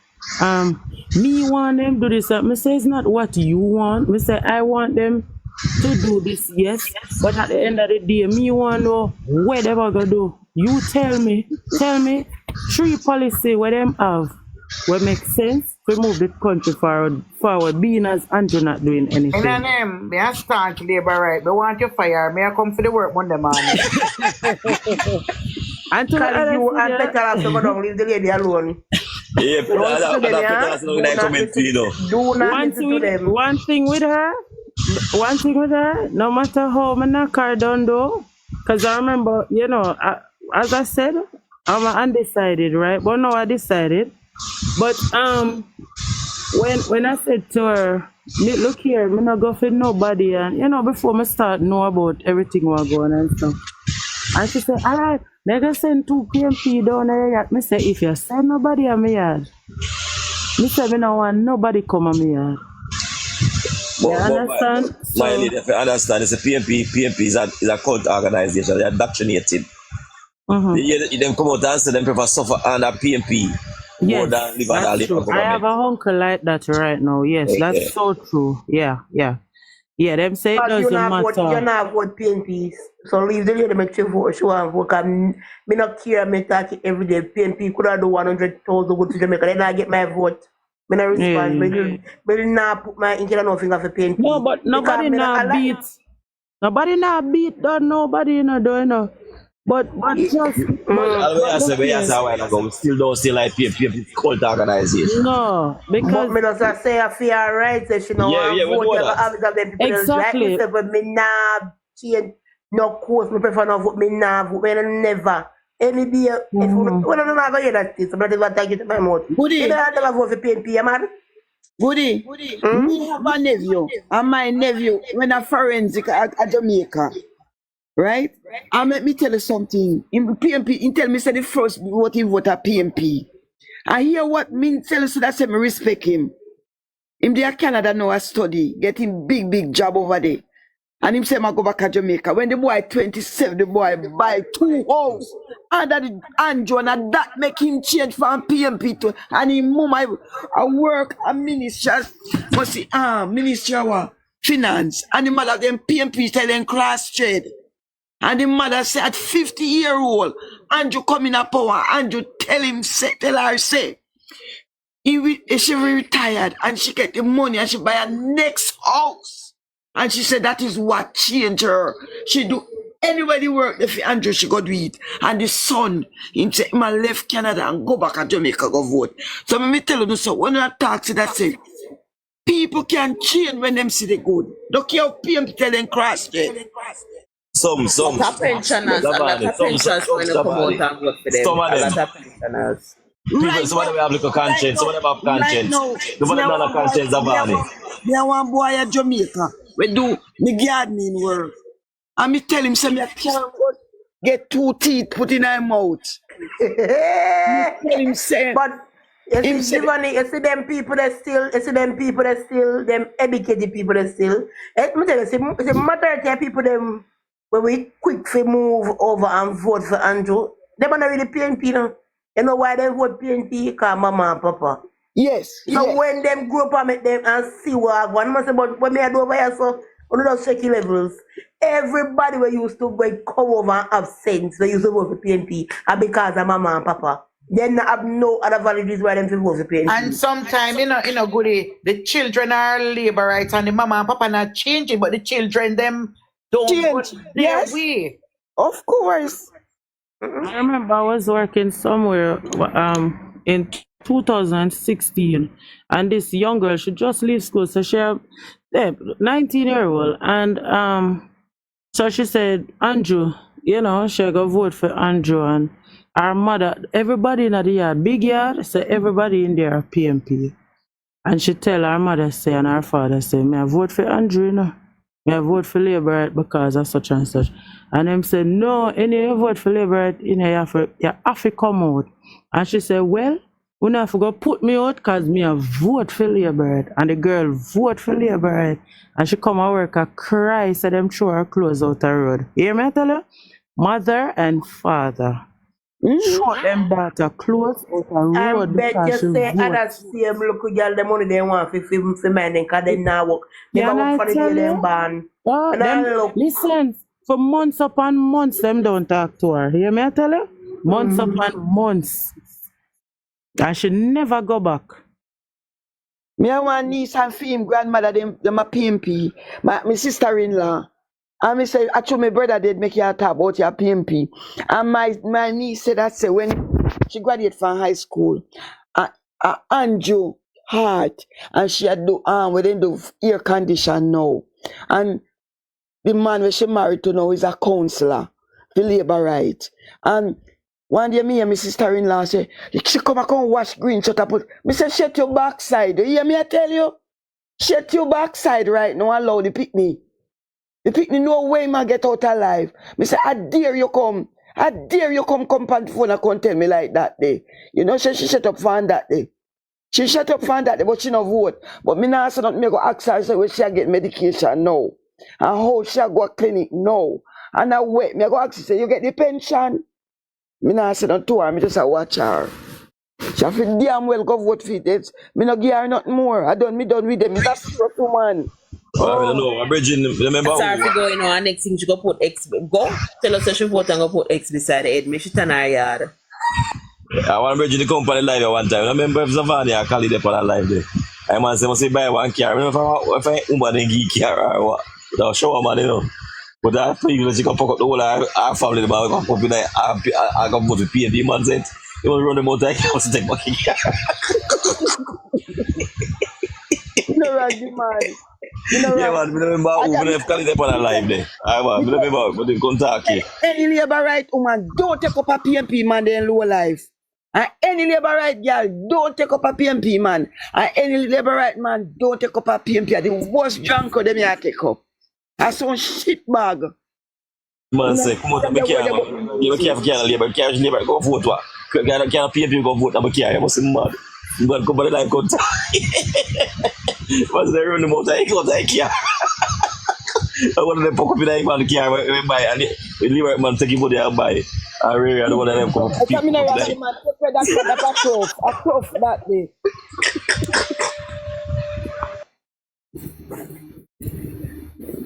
me want them do this. Me say it's not what you want. Me say I want them to do this, yes, but at the end of the day, me want to know where they are going to do. You tell me 3 policy where them have will make sense to move the country forward being as Andrew not doing anything. And then me a staunch labor right. They want you fire. Me I come for the work Monday morning. And to the Call you and other Petal have to go down, leave the lady alone. Yeah, Don't listen to them, yeah? Peter, I comment to you know. Do not listen to them. one thing with her, no matter how I knock her down though, because I remember, you know, as I said, I'm undecided, right? But now I decided. But when I said to her, look here, me not go for nobody, and you know, before me start know about everything what going on and stuff. And she said, all right, they gonna send 2 PMP down there yard. Me say, if you send nobody on me yard, me say me don't want nobody come on me yard. You understand? My lady, if you understand, it's a PMP is a cult organization. They're indoctrinated. Them come out and say them prefer suffer under PMP more than live under that's true. I have a uncle like that right now. Yes, that's so true. Yeah. Them say it doesn't matter. You not vote PNPs. So leave the lady make she vote. She want vote. Me not care. Me talk every day. PNP could have do 100,000 go to Jamaica. Then I get my vote. Me not respond. Me not put my ink no finger for PNP. No, but nobody not beat. Nobody not beat. Don't nobody not doing no. But just. I still don't see like PMP cult organization. No, because. But me just say I feel right. Say she know. Exactly. But me not change. No course, me prefer not vote. Me not vote. Me never. Any day, if we don't have hear that, so I'm not take it to my mouth. Goody. You don't never vote for PNP, man. Goody. Me have a nephew, and my nephew when a forensic at Jamaica, right? And let me tell you something. In PNP, he tell me say the first what he vote at PNP. I hear what me tell you so that say me respect him. Him there Canada now a study, getting big job over there. And him say, I go back to Jamaica. When the boy 27, the boy buy 2 houses. And that Andrew, and that make him change from PMP to, and him move I work a minister, minister of finance. And the mother them PMP tell them class trade. And the mother say at 50-year-old, Andrew come in a power, Andrew tell her say, she retired and she get the money and she buy a next house. And she said that is what changed her. She do anybody work if Andrew she go do it. And the son, he say, I left Canada and go back to Jamaica go vote. So let me tell you so when I talk to that say, people can change when them see the good. Look here, PM tell them cross there. Some pensioners, a lot of pensioners when you come out and vote for them. Some of them. A lot of pensioners. People, some of them have little conscience, some of them have conscience. Some of them have conscience about it. There one boy at Jamaica. We do the gardening work. And me tell him, say, me can't get 2 teeth put in her mouth. Me tell him, say, but you see them people that still, them educated people that still. Me tell you, see majority of people them when we quick to move over and vote for Andrew, they are not really PNP now. You know why they vote PNP? Because mama and papa. Yes. So when them grow up and make them and see what one must say, but when me I do over here, so on those shaky levels, everybody we used to come over and have sense, they used to vote for PNP, and because of mama and papa. Then have no other values why them to vote for PNP. And sometimes, goody, the children are labor rights and the mama and papa not changing, but the children them don't change. Yes. Way. Of course. I remember I was working somewhere in 2016, and this young girl, she just leave school, so she 19-year-old, and so she said, Andrew, she go vote for Andrew, and our mother, everybody in the yard, big yard, so everybody in there are PMP, and she tell her mother say and her father say, may I vote for Andrew, may I vote for Labour because of such and such. And them said, no, any vote for Labour, you have to come out. And she said, well, we have to go put me out because me a vote for Labour. And the girl vote for Labour. And she come and work and cry, so them throw her clothes out the road. You hear me I tell you? Mother and father. Throw them daughter clothes out the road. I bet you say other same look girl the money they want for men because they now work. They work for the day them ban. Listen, for months upon months them don't talk to her. You hear me I tell you? Months upon months. And she never go back. Me and one niece and film grandmother, them a PMP. My sister-in-law. And me say, actually, my brother did make you talk about your PMP. And my niece said that say when she graduated from high school, Andrew Hart, and she had do within the air condition now. And the man where she married to now is a counselor for labor right. And one day me and my sister-in-law say, she come and wash green shut up. Me say, shut your backside. You hear me I tell you? Shut your backside right now, allow the picnic. The picnic no way man get out alive. Me say, I dare you come. I dare you come on the phone and come tell me like that day. You know, she shut up for that day. She shut up for that day, but she no vote. But me now say not me go ask her say where she get medication now. And how she go to clinic now. And I wait, me go ask her say you get the pension. Me now say not to her, me just a watch her. She have to damn well go vote for it. Me no give her nothing more. Me done with them. Me that's a woman. I don't know. I'm remember. Sorry for going on. Next thing she go put X. Go tell us that she vote and go put X beside the head. Me she turn her yard. I want to bridge the company live one time. I remember if Savannah call it upon a live day. I man say must buy one car. Remember if I Uber then give car or what? The show man, you know. But I feel she can fuck up the whole our family. The man come up with I got vote to PNP man said he want to run the motor. He wants to take my car. No right, man. Yeah, man, I remember who have called it upon a live day. I remember, but they contact you. Any labor right woman, don't take up a PMP man in low life. And any labor right girl, don't take up a PMP man. And any labor right man, don't take up a PMP. The worst drunk of them you take up. That's some shit bag. Man say, come out, I can't. You can't for labor, can't labor, go vote. Can't PMP go vote, I can't. You must be mad. But come on, like contact. Once they run the motor, I can't. I want them fuck up in the man can buy and the labor man take it for there and buy. I really don't want them come up. I mean, that's a proof that day.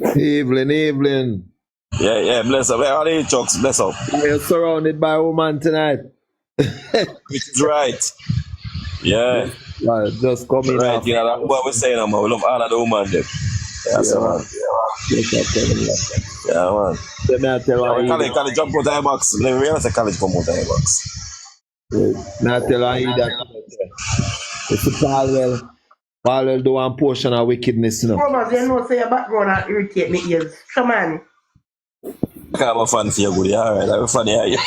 Evelyn. Yeah, bless up. Where are the chucks? Bless up. You're surrounded by a woman tonight. Which is right. Yeah. Well, just coming right, up. You know, that's what we're saying, man. We love all of the women there. Yes, man. Yeah, man. Let me tell you. College jump out of the box. Let me realize the college come out of the box. Now tell you that it's a Paul do one portion of wickedness, you know. Thomas, you know, say your background irritate me ears. Come on. I can't have a fan for you, good. Alright, I'm funny, are you?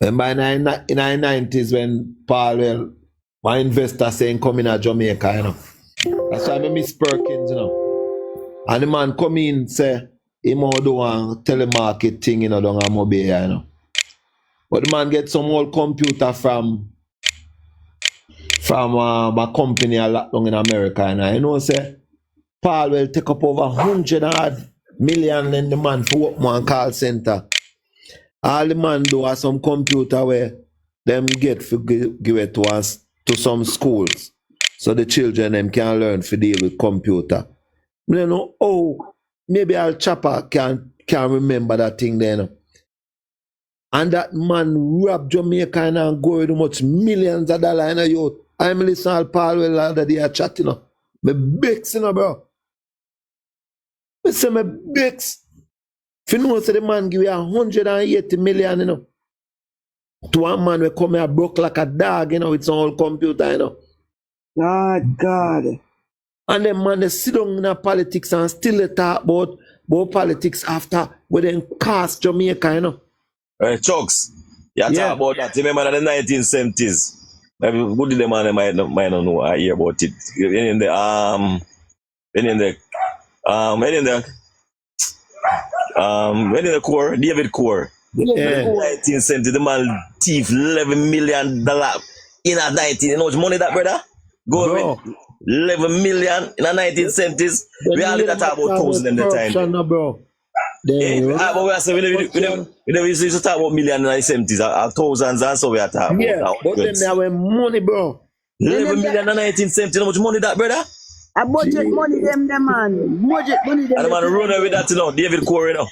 And by in the 90s when Paul my investor saying come in Jamaica, you know. That's why I miss Perkins, you know. And the man come in say he more do one telemarket thing, you know, down at Mobile, you know. But the man get some old computer from a company a lot long in America, and I know say Paul will take up over 100 million in the man for work one call center. All the man do are some computer where them get for give it to us to some schools, so the children them can learn to deal with computer. I don't know, oh, maybe Al Chopper can remember that thing there. You know? And that man robbed Jamaica and go with much millions of dollars in a youth. I'm listening to Paul well other day chatting, you know. Me bex, you know, bro. Me say me bex. If you know, say the man give you 180 million, you know. To a man who come here broke like a dog, you know, with some old computer, you know. God. And then man, they sit down in politics and still they talk about politics after we then cast Jamaica, you know. Chucks, you talk about that. Remember in the 1970s? Good the man might not know. I hear about it. In the core, David Core. Yeah. 1970, the man thief $11 million in a 19. You know how much money that, brother? Go with 11 million in the 1970s. We only that talk about thousand in the time. Bro. But we are saying we never used to talk about million in the 70s, thousands, and so we are talking about. But then they have money, bro. 11 million in the 1970s. How much money that, brother? A budget money them, man. Budget money them. And the man run with that, you know. David Core, you know.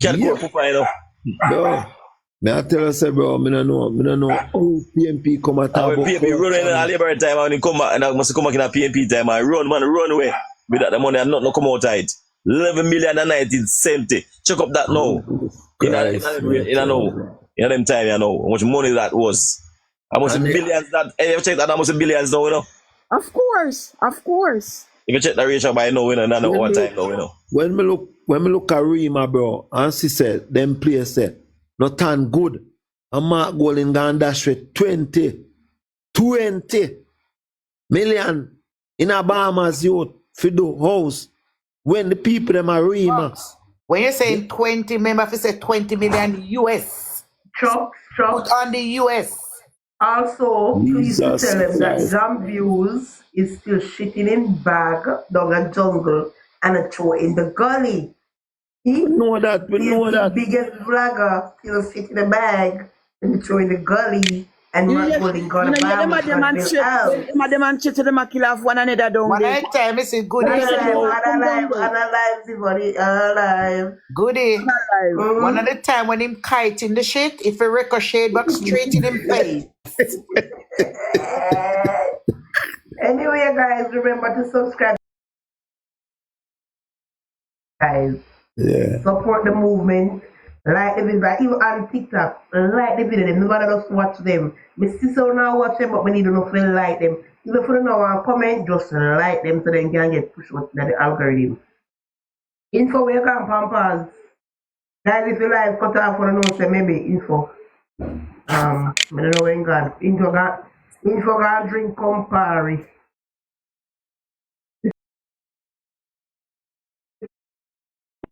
Can't Core Papa, you know. Bro. May I tell you, bro, I don't know how PMP come at all. PMP run in a labor time and he come back and I must come back in a PMP time and run away. with that the money and nothing come out of it. 11 million and 1970. Check up that now. In a know. In them time, you know how much money that was. How much billions that? Hey, you check that? How much billions now, you know? Of course. If you check the ratio by now, you know, not one time now, you know. When me look at Rima, bro, and she said, them players said, not turn good. And Mark Golden gone dash with 20 million in a Bahamas youth for the house. When the people them are Rima. When you say 20, remember if you say 20 million US. Chuck. Put on the US. Also, please tell Jesus them that Christ. Jam Views is still shitting in bag down a jungle and a throw in the gully. We know that. The biggest vlogger still sit in a bag and throw in the gully and not going got a them bag. and them a kill off one another down When there. I tell me, it's good. Alive. Goody. One of the time when him kiting the shit, if a ricochet back straight in him face. Anyway, guys, remember to subscribe. Guys, support the movement. Like the video, even on TikTok, like the video. Nobody just watch them. My sister now watch them, but we need to know if they like them. Even if you don't want to comment, just like them so they can get pushed out to the algorithm. Info where you can Pampers. Guys, if you like, cut off for the notes, maybe info. I don't know when God. Info got drink Campari.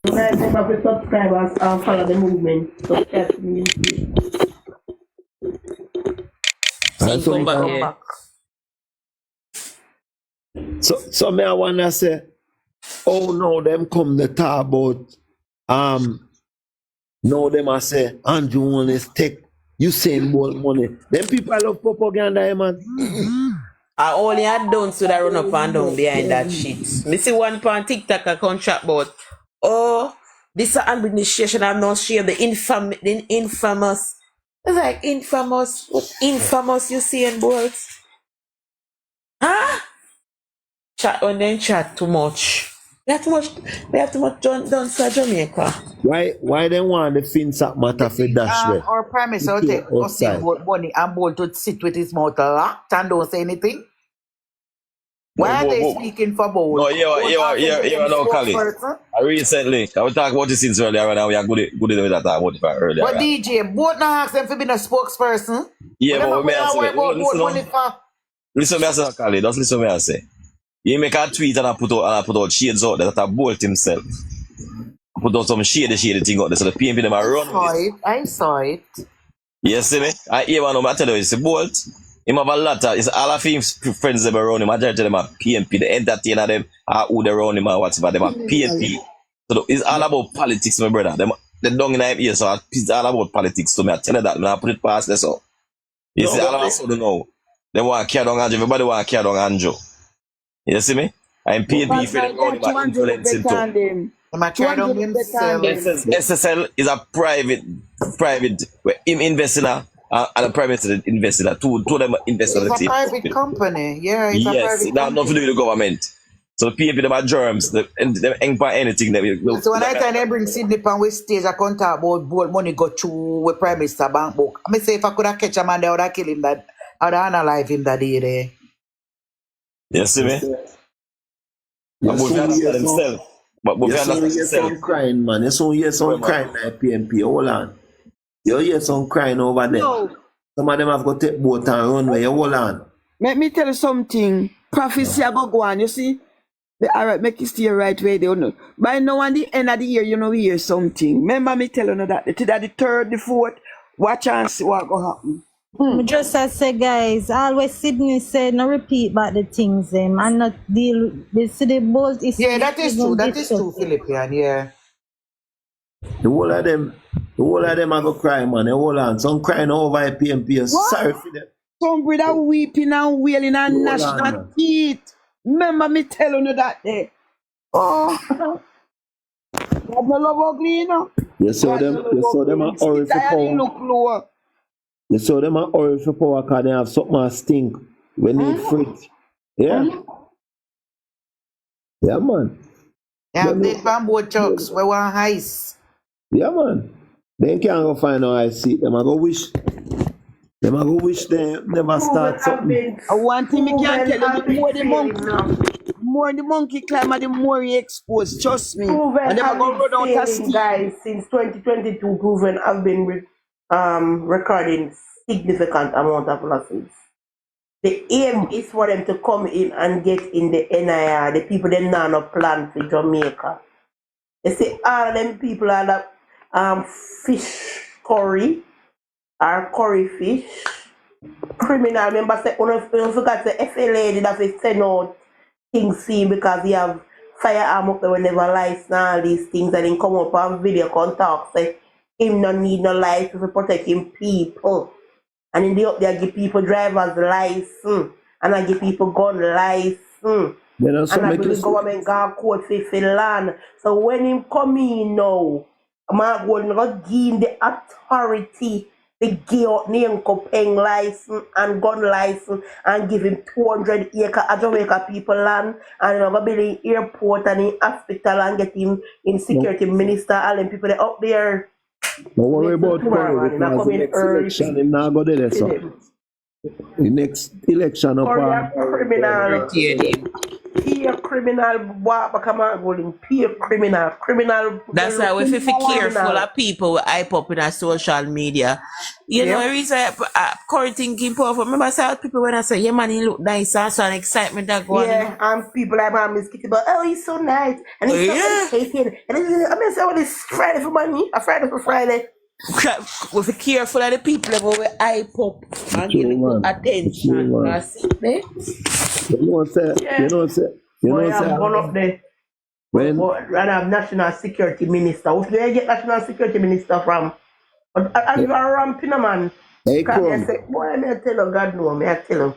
Guys, remember to subscribe and follow the movement. Subscribe to me. So me I wanna say, oh no, them come the talk about no them I say Andrew wanna take Usain Bolt money. Them people love propaganda, man. I only had done so that run up and down behind that shit. Me see one on TikTok account chat about, oh, this administration have not shared the infamous. It's like infamous Usain Bolt. Huh? Chat on then chat too much. They have too much done for Jamaica. Why they want the FinSac matter for dash way? Our Prime Minister take Usain Bolt money and Bolt to sit with his mouth locked and don't say anything. Why are they speaking for Bolt? No, you know, Kali. Recently, I was talking about this since earlier, and we are good with that about it earlier. But DJ, Bolt now ask them to be a spokesperson. Yeah, but we listen to me, I say, Kali. Just listen to me, I say. You make a tweet and I put out shades out there that I Bolt himself. Put out some shady thing out there, so the PMP them are run. I saw it. You see me? I hear one of tell you, it's a Bolt. Him have a lot of, it's all of his friends them around him. Majority of them are PMP. The entertainer them are who they around him or whatever. Them are PMP. So it's all about politics, my brother. They don't in him here, so it's all about politics. So I tell you that, I put it past this up. You see, all of us don't know. They want to carry down Andrew. Everybody want to carry down Andrew. You see me? I'm PNP for them around him are influencing too. SSL is a private where him invest in and a private invest in two of them invest in the team. It's a private company, yeah. It's a private company. Nothing to do with the government. So the PNP them are germs, them ain't for anything. So when I tell them bring Sydney Pan with stage, I can't talk about Bolt money go through with Prime Minister bank book. I say if I could have catch a man, they would have killed him, that I would have analyzed him that day there. You see me? But we understand himself. But we understand himself. Some crying, man. You saw hear some crying like PMP. Hold on. You hear some crying over there. No. Some of them have got to take boat and run where you hold on. Let me tell you something. Prophecy go on, you see? Alright, make you stay right where they don't know. By now at the end of the year, you know we hear something. Remember me telling you that the 3rd, the 4th, watch and see what go happen. Just as say, guys, always Sydney said, no repeat about the things and not deal with the both is. Yeah, that is true. That is true, Philippian. Yeah. The whole of them are go cry, man. Hold on. Some crying over a PMP. Sorry for them. Some brother weeping and wailing and gnashing teeth. Remember me telling you that day. Oh. God no love ugly, you know. You saw them are hurry for power. Look lower. You saw them are hurry for power because they have something that stink. We need fridge. Yeah. Yeah, man. Yeah, Them dead from both trucks. We want ice. Yeah, man. They can't go find no ice seat. Them I go wish they never start something. One thing me can Proven tell you, and the more the monkey climb and the more he exposed, trust me. proven And them are have going to been run out of failing, steam. guys, since 2022. Proven have been recording significant amount of losses. The aim is for them to come in and get in the NIR. The people them now no plan for Jamaica. They say all of them people are the fish curry or curry fish. Criminal members say, you forgot the FLA did have to send out things see because he have firearm up there whenever license and all these things, and then come up on video contact say him not need no license to protect him people. And in the up there give people driver's license and I give people gun license. Then also And I make believe you government got court for land. So when him come in now, I'm going to give him the authority to give out name paying license and gun license and give him 200 acre of Jamaica people land, and I'm going to build an airport and an hospital and get him in security minister, all them people that up there. don't worry about tomorrow, Curry and I because come the in next early. election him not go there, so. The next election up Or a criminal. Retain Peer criminal, what come on, going peer criminal. That's why we feel careful criminal. of people who hype up in our social media. You know, the reason Corey thinking powerful. Remember, I saw people when I say, yeah, man, he look nice, and so an excitement that going Yeah, and people like my Miss Kitty, but oh, he's so nice, and he's so educated. And I mean, so this Friday for money, a Friday for Friday. We feel careful of the people who we hype up and give it attention. That's it, eh? You know Gone up there. when And have national security minister. Where do you get national security minister from? And you are ramping a man. Hey, Because Crum. I say, boy, may I tell you, God know, may I tell you.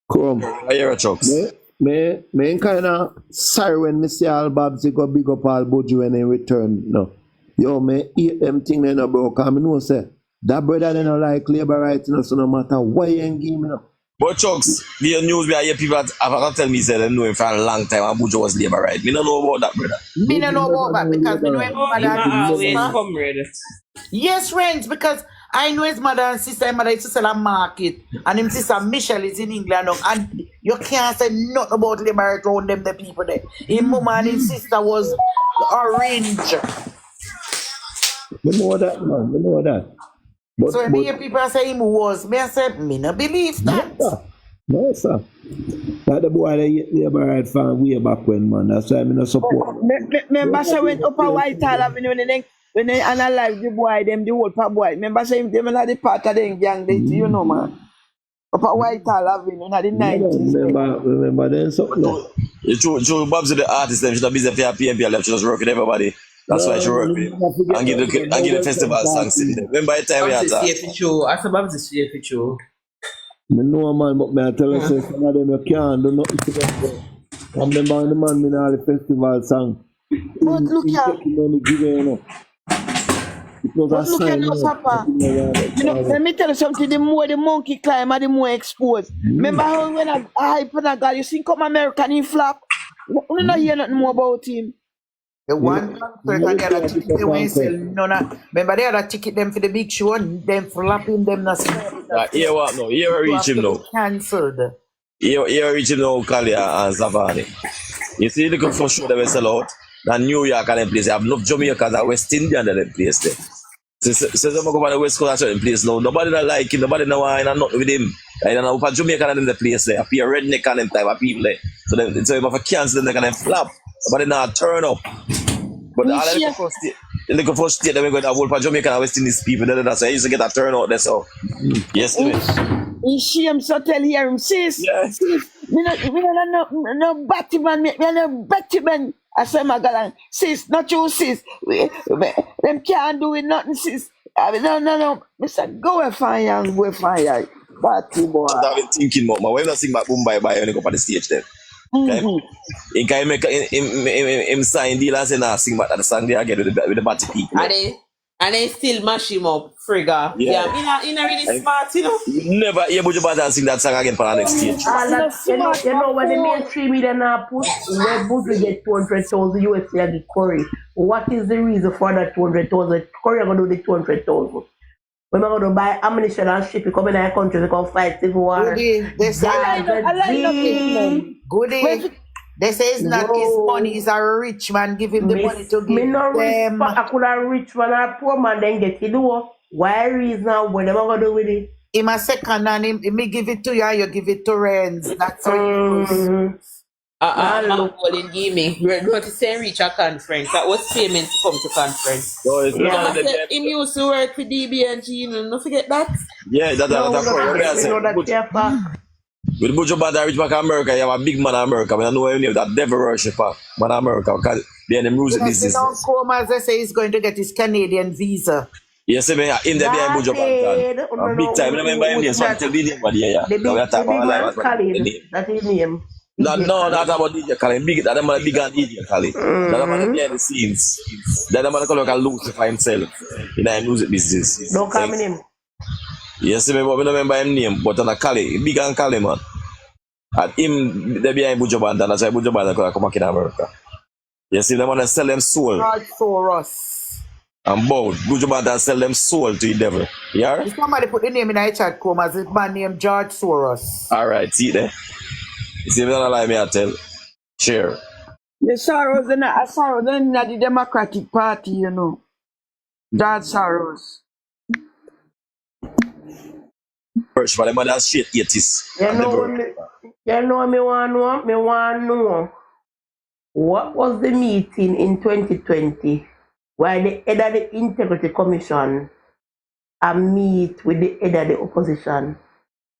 Crum. I hear a chucks. Me kind of sorry when me see all Babsy go big up all Boju when they return. No. Yo, me eat them thing they no bro. Cause me know say that brother they no like labor rights, so no matter what you ain't give me no. But chucks, the news where I hear people have tell me say they know him for a long time and Bujo was labor right. Me don't know about that, brother. Me don't know about that because me know his mother and always sister. comrade. Yes, friends, because I know his mother and sister. His mother used to sell a market, and his sister Michelle is in England now, and you can't say nothing about labor right around them, the people there. His mom and his sister was orange. Me know that, man. Me know that. But, So when me hear people say him was, me I say, me no believe that. No, sir. That the boy they get labor right from way back when, man. That's why me no support. Remember say when Upper Whitehall Avenue when they analyze the boy, them the old part boy. Remember say them are the part of them gang, they, you know, man. Upper Whitehall Avenue in the 90s. Remember then something. Joe Bob's the artist, them should have busy for your PNP left, she just work with everybody. That's why she work with him. And give the festival songs. Remember the time we had that? I said, Bob's the for you. Me know, man, but me I tell you, say some of them you can't do nothing to them. I remember the man in all the festival song. But look here. But look at us, Papa. You know, let me tell you something. The more the monkey climb, the more exposed. Remember how when I hype on a guy, you see come American in flap? You don't hear nothing more about him. The one concert and the other ticket they won't sell none. Remember the other ticket them for the big show and them flapping them not Here what now? Here reach him now. Cancelled. Here reach him now, Kali and Savannah. You see the first show they will sell out. And New York and them place. They have enough Jamaicans and West Indian and them place there. Since I'm going to the West Coast and place now, nobody not like him, nobody not want and nothing with him. I don't know if Jamaican and them the place there. Appear redneck and them type of people there. So if I cancel them, they can flap. Nobody not turn up. But all the first state that we're going to have for Jamaican and West Indies people, that's why I used to get a turnout there. So, yes, he shame so tell here him, sis. Yes. Sis, we no Batman, me no Batman. I say my girl, sis, not you, sis. Them can't do it, nothing, sis. I mean, no. Mr. Go and fire and go fire. Batty boy. I've been thinking about my wife not sing back boom bye bye when I go on the stage then. He can make him sign deal and say nah sing back at the song there again with the batty people. And they still mash him up. Frigga. Yeah. Yeah, you're not really smart, you know. You never hear Buju Banton sing that song again for the next stage. All that, you know when the mainstream media now put where Buju get 200,000 USD and the Curry. What is the reason for that 200,000? Curry are gonna do the 200,000. We're not gonna buy ammunition and ship it coming in our country to come fight civil war. Goody. They say Goody. They say it's not his money, it's a rich man give him the money to give Me no rich, them. I could a rich man or poor man then get it do. Why reason now what am I gonna do with it? Him a second and him me give it to you and you give it to Renz. That's how it goes. Colin give me. We're going to say reach a conference. That was payment to come to conference. So it's not the said him used to work with DBNG, you know, don't forget that. Yeah, that's with Buju Banton reach back to America, you have a big man in America. When I know your name, that devil worshipper, man in America, because they're in the music business. As they say, he's going to get his Canadian visa. Yes, I mean, in the behind Buju Banton. Big time. I remember him name, so I tell the name about here. The big man Khalid, that's his name. No, that's about DJ Khalid. Big, that man big and DJ Khalid. That man behind the scenes. That man call like a Lucifer himself in the music business. Don't call me name. Yes, I remember him name, but on a Khalid, big and Khalid man. And him, they behind Buju Banton, that's why Buju Banton come back in America. Yes, they want to sell them soul. God for us. And bold. Buju Banton sell them soul to the devil. Yeah? If somebody put the name in the chat, come as a man named George Soros. Alright, see there. You see, if you don't lie, me, I tell. Share. The Soros in the Democratic Party, you know. George Soros. First, but them other shit atheists. Me want to know. What was the meeting in 2020 where the head of the Integrity Commission meet with the head of the opposition?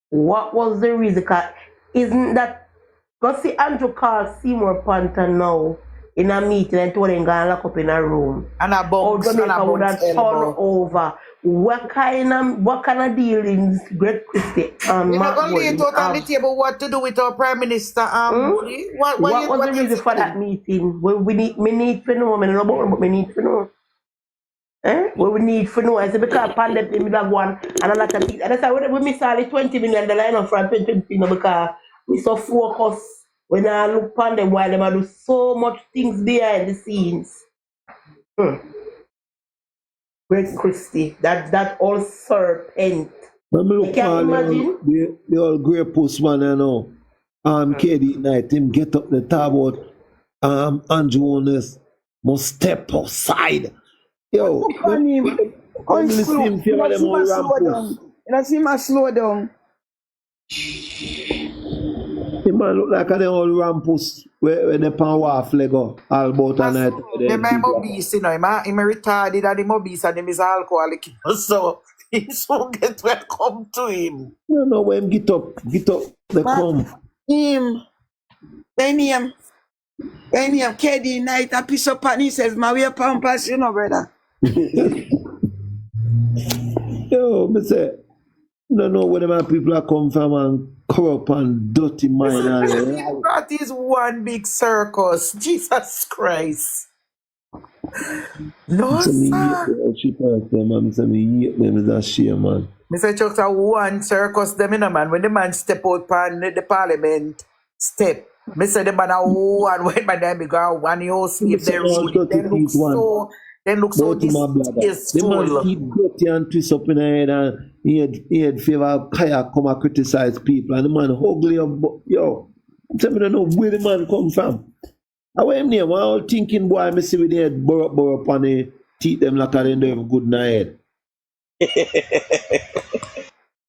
What was the reason? Isn't that, go see Andrew Carl Seymour Panther now in a meeting and told him to lock up in a room. And a box, Jamaica would have turned over. What kind of dealings Greg Christie and You're Mark not going to Wood on the table what to do with our Prime Minister. What was the reason for that meeting? We need to know, but we need to know. We need to know. I said, because pandemic we have one and a lot of things. And that's why we miss all the $20 million from 2020 because we so focused when I look upon them while they do so much things behind the scenes. Greg Christie, that old serpent. You can't imagine the old grey post man, you know. KD night, him get up the talk about Andrew Honest must step aside. Yo, You see him slow down. The man look like an old rampus where the pan off Lego all about a night. I'm obese, you know. I'm retarded and I'm obese and him is alcoholic. So he so get welcome to him. You know when him get up, they come. Him, KD night a piece up and he says, my way pampas, you know, brother. Yo, me say, you don't know where my people are come from and corrupt and dirty mind. That is one big circus. Jesus Christ. No, sir. She talk them and say me hate them is a shame, man. Mr. Chuck's a one circus them in a man. When the man step out pan the parliament step. Mr. the man a one when my name go one you sleep there they look so distasteful. The man keep dirty and twist up in the head and he had favor kayak come and criticize people and the man ugly up. Yo, tell me don't know where the man come from. I went him there, one old thinking boy, I see with the head burr up and they teeth them like they don't have a good night. He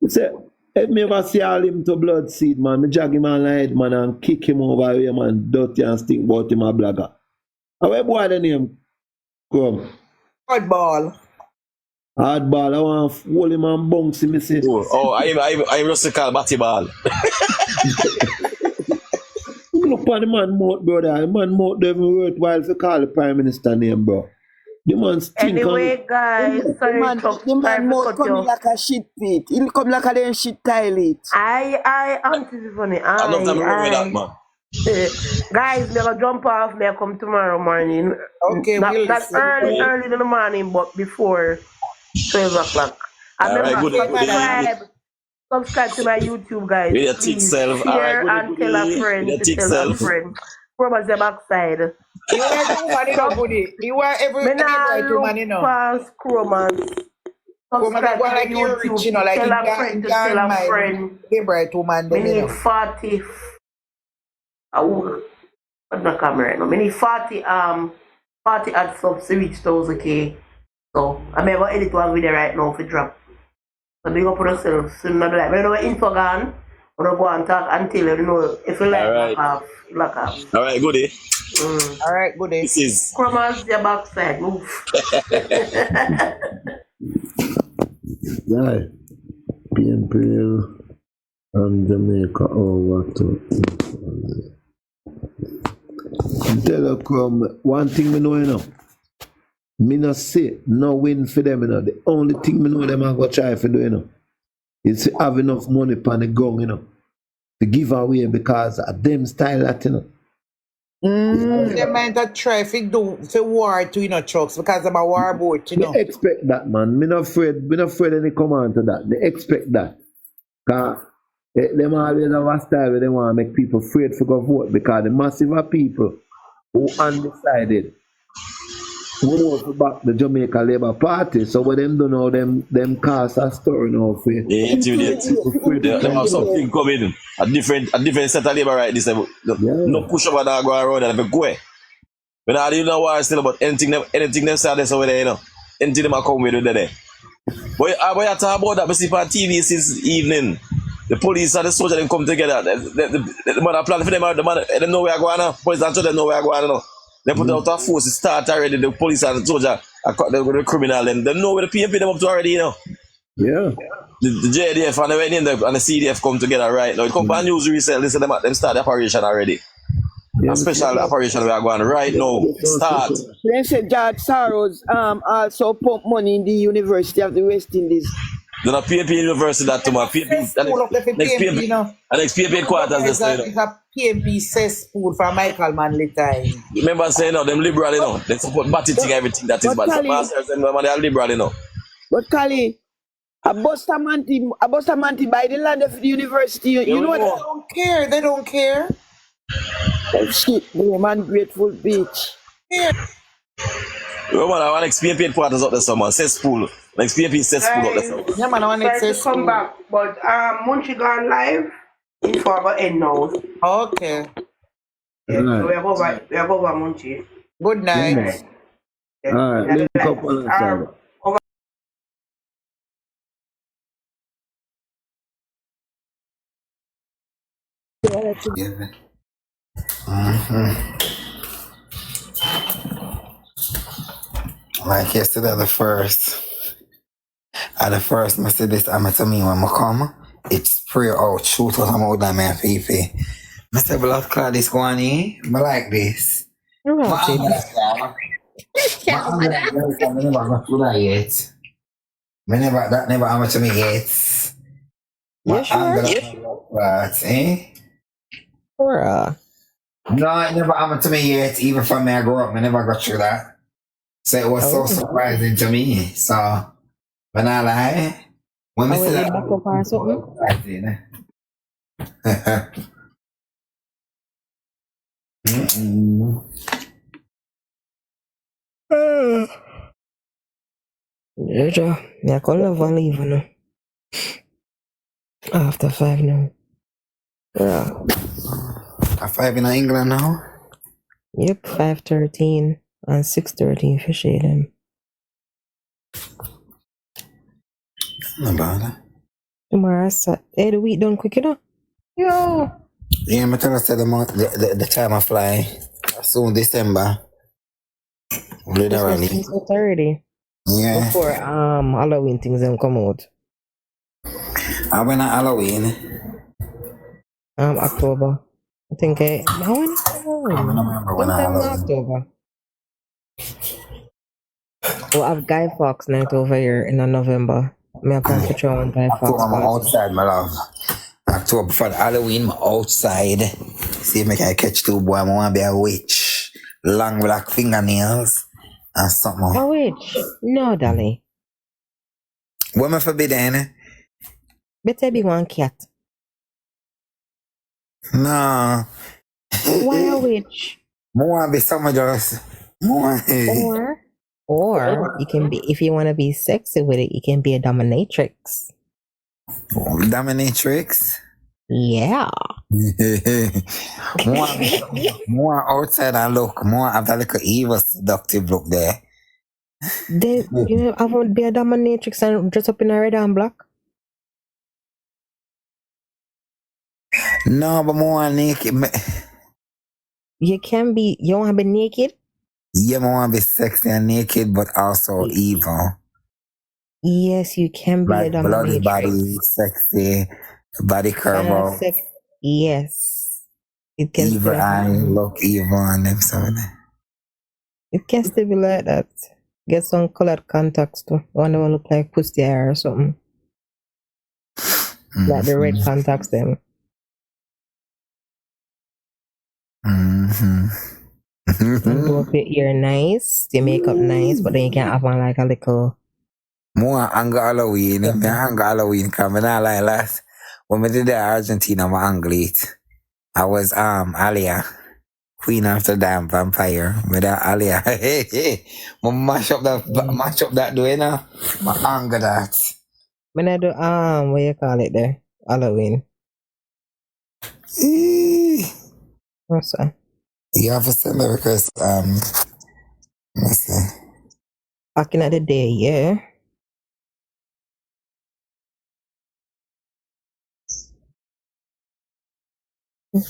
said, let me ever see all him to blood seed, man. Me jag him on the head, man, and kick him over here, man, dirty and stink about him a blagger. And where boy the name? Come. Hardball. Hardball, I want to hold him and bounce him, say. Oh, I'm just called Batty Ball. Look on the man mouth, brother. The man mouth them worthwhile to call the Prime Minister name, bro. The man stink. Anyway, guys, sorry, the man mouth come like a shit pit. He'll come like a damn shit toilet. I auntie funny. I love them remember that, man. Guys, they'll jump off. They'll come tomorrow morning. Okay, not early in the morning, but before 12 o'clock. All right, Remember, goody. subscribe to my YouTube, guys. With your thick Please self. All right, share and tell a friend With your to thick tell a self. friend. Promise the backside. You are the woman, you know, goody. You are every right woman, you know. False chromans. Woman that go like you rich, you know, like tell a friend to tell a friend. The bright woman, We them, you need know. 40. What's the camera? No, we need 40 ad subs to reach 1,000K. So I'm going to edit one video right now for drop. So big up on yourself. So I'm like, when we're info gone, I'm going to go and talk until you know if you like lock off. All right, goody. All right, goody. This is Crummers your backside. Move. Yeah. PNPL and Jamaica over to tell you, one thing me know, you know. Me not say no win for them, you know. The only thing me know them are gonna try for do, you know, is to have enough money on the ground, you know, to give away because of them style that, you know. They might not try for war to, you know, trucks because I'm a war boat, you know. They expect that, man. Me not afraid any command to that. They expect that. Cause them always have a style where they want to make people afraid to go vote because the massive of people who undecided who vote for back the Jamaica Labour Party. So what them do now, them cast a story now for They have something coming. A different set of labor right this time. No push over that go around and go away. But I don't know why still about anything them say this over there, you know. Anything them come with there. But I talk about that, we see on TV since evening. The police and the soldiers them come together. The man plan for them, the man they know where I go on. Police and soldiers know where I go on now. They put out a force, it start already. The police and the soldier, the criminal, and they know where the PMP them up to already, you know. Yeah. The JDF and the CDF come together right now. It come by news recently, so them start the operation already. A special operation we are going right now. Start. They said George Soros also pump money in the University of the West Indies. Then a PMP University that to my PMP. Next PMP, you know. Next PMP quarters. It's a PMP cesspool for Michael Manley time. Remember saying now, them liberal, you know. They support batty thing, everything that is bad. So masters and they are liberal, you know. But Kali, a Bustamante by the land of the university, you know what? They don't care. They don't care. That shit, man, grateful bitch. Yeah. Well, I want next PMP quarters up there, someone. Cesspool. Next PMP cesspool up there, someone. Yeah, man, I want to come back, but Munchie gone live. It's for about end now. Okay. Yeah, so we have over Munchie. Good night. All right, link up on the side. Like yesterday, the first, I said this, I'm to me when I come, it's prayer out, shoot out, I'm out of my people. I said, blood clot this going in, I like this. I never happened to me yet. You sure? No, it never happened to me yet. Even from me I grew up, I never got through that. So it was so surprising to me. So when I lie, when we see that, Yeah, I call love and leave now. After 5 now. Yeah. At 5 in England now? Yep, 5:13 and 6:13 for shade them. No bother. Tomorrow, hey, the week done quick, you know? Yo! Yeah, I'm trying to say the time I fly. Soon December. Literally. 30. Yeah. Before Halloween things them come out. I went at Halloween. October. I think I don't remember when I Halloween. October. We'll have Guy Fawkes night over here in November. Me a plan to try on Guy Fawkes. October, I'm outside, my love. October for Halloween, I'm outside. See if I can catch two boy. I want to be a witch. Long black fingernails and something. A witch? No, Dolly. What am I forbidden? Better be one cat. No. Why a witch? More be some of those. More. Or you can be, if you want to be sexy with it, you can be a dominatrix. Dominatrix? Yeah. more outside and look. More have that little evil seductive look there. Then you know, I want to be a dominatrix and dress up in a red and black. No, but more naked. You can be. You want to be naked? Yeah, I want to be sexy and naked, but also evil. Yes, you can be like a dominatrix. Bloody body, sexy, body curve out. Yes. It can evil eye, look evil and them something. It can still be like that. Get some colored contacts too. One that will look like pussy hair or something. Like the red contacts them. You do up your ear nice, your makeup nice, but then you can't have on like a little. More anger Halloween. Me anger Halloween because I not like last. When we did the Argentina, I angle it. I was Alia. Queen after damn vampire. With that Alia. Hey. Mash up that do you know? My anger that. When I do what you call it there? Halloween. What's that? You have to send me a request. Let's see. Back in the day, yeah. You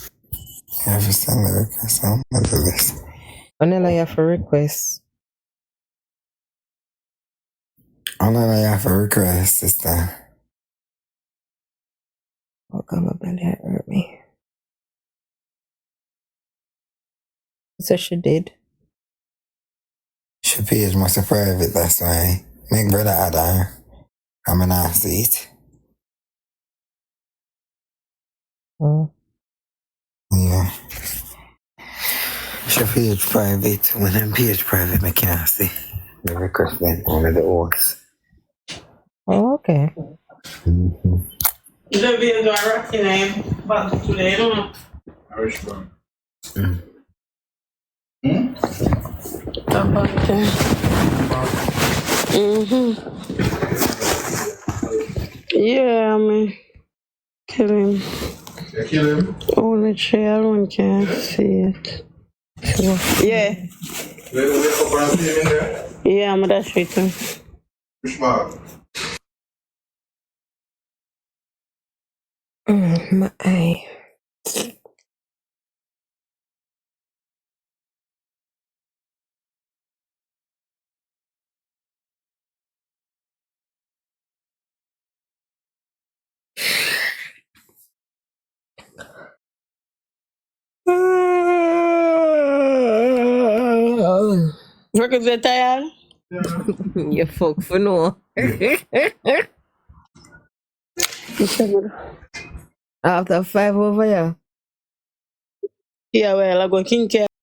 have to send me a request. I'm gonna do this. Only you have a request. Only you have a request, sister. Oh God, my belly hurt me. So she did. She page must have private, that's why. Make brother add her. I'm gonna see it. Oh. Yeah. She page private. When I'm page private, I can't see. The request then only the oaks. Oh, okay. The bills are rocking him back today, you know. Irish bun. Yeah, I mean, kill him. You kill him? Only she alone can see it. So, yeah. You wake up and see him in there? Yeah, I'm that shit. Which bag? My eye. Work is it tired? You fuck for no. After 5 over here. Yeah, well, I go king care.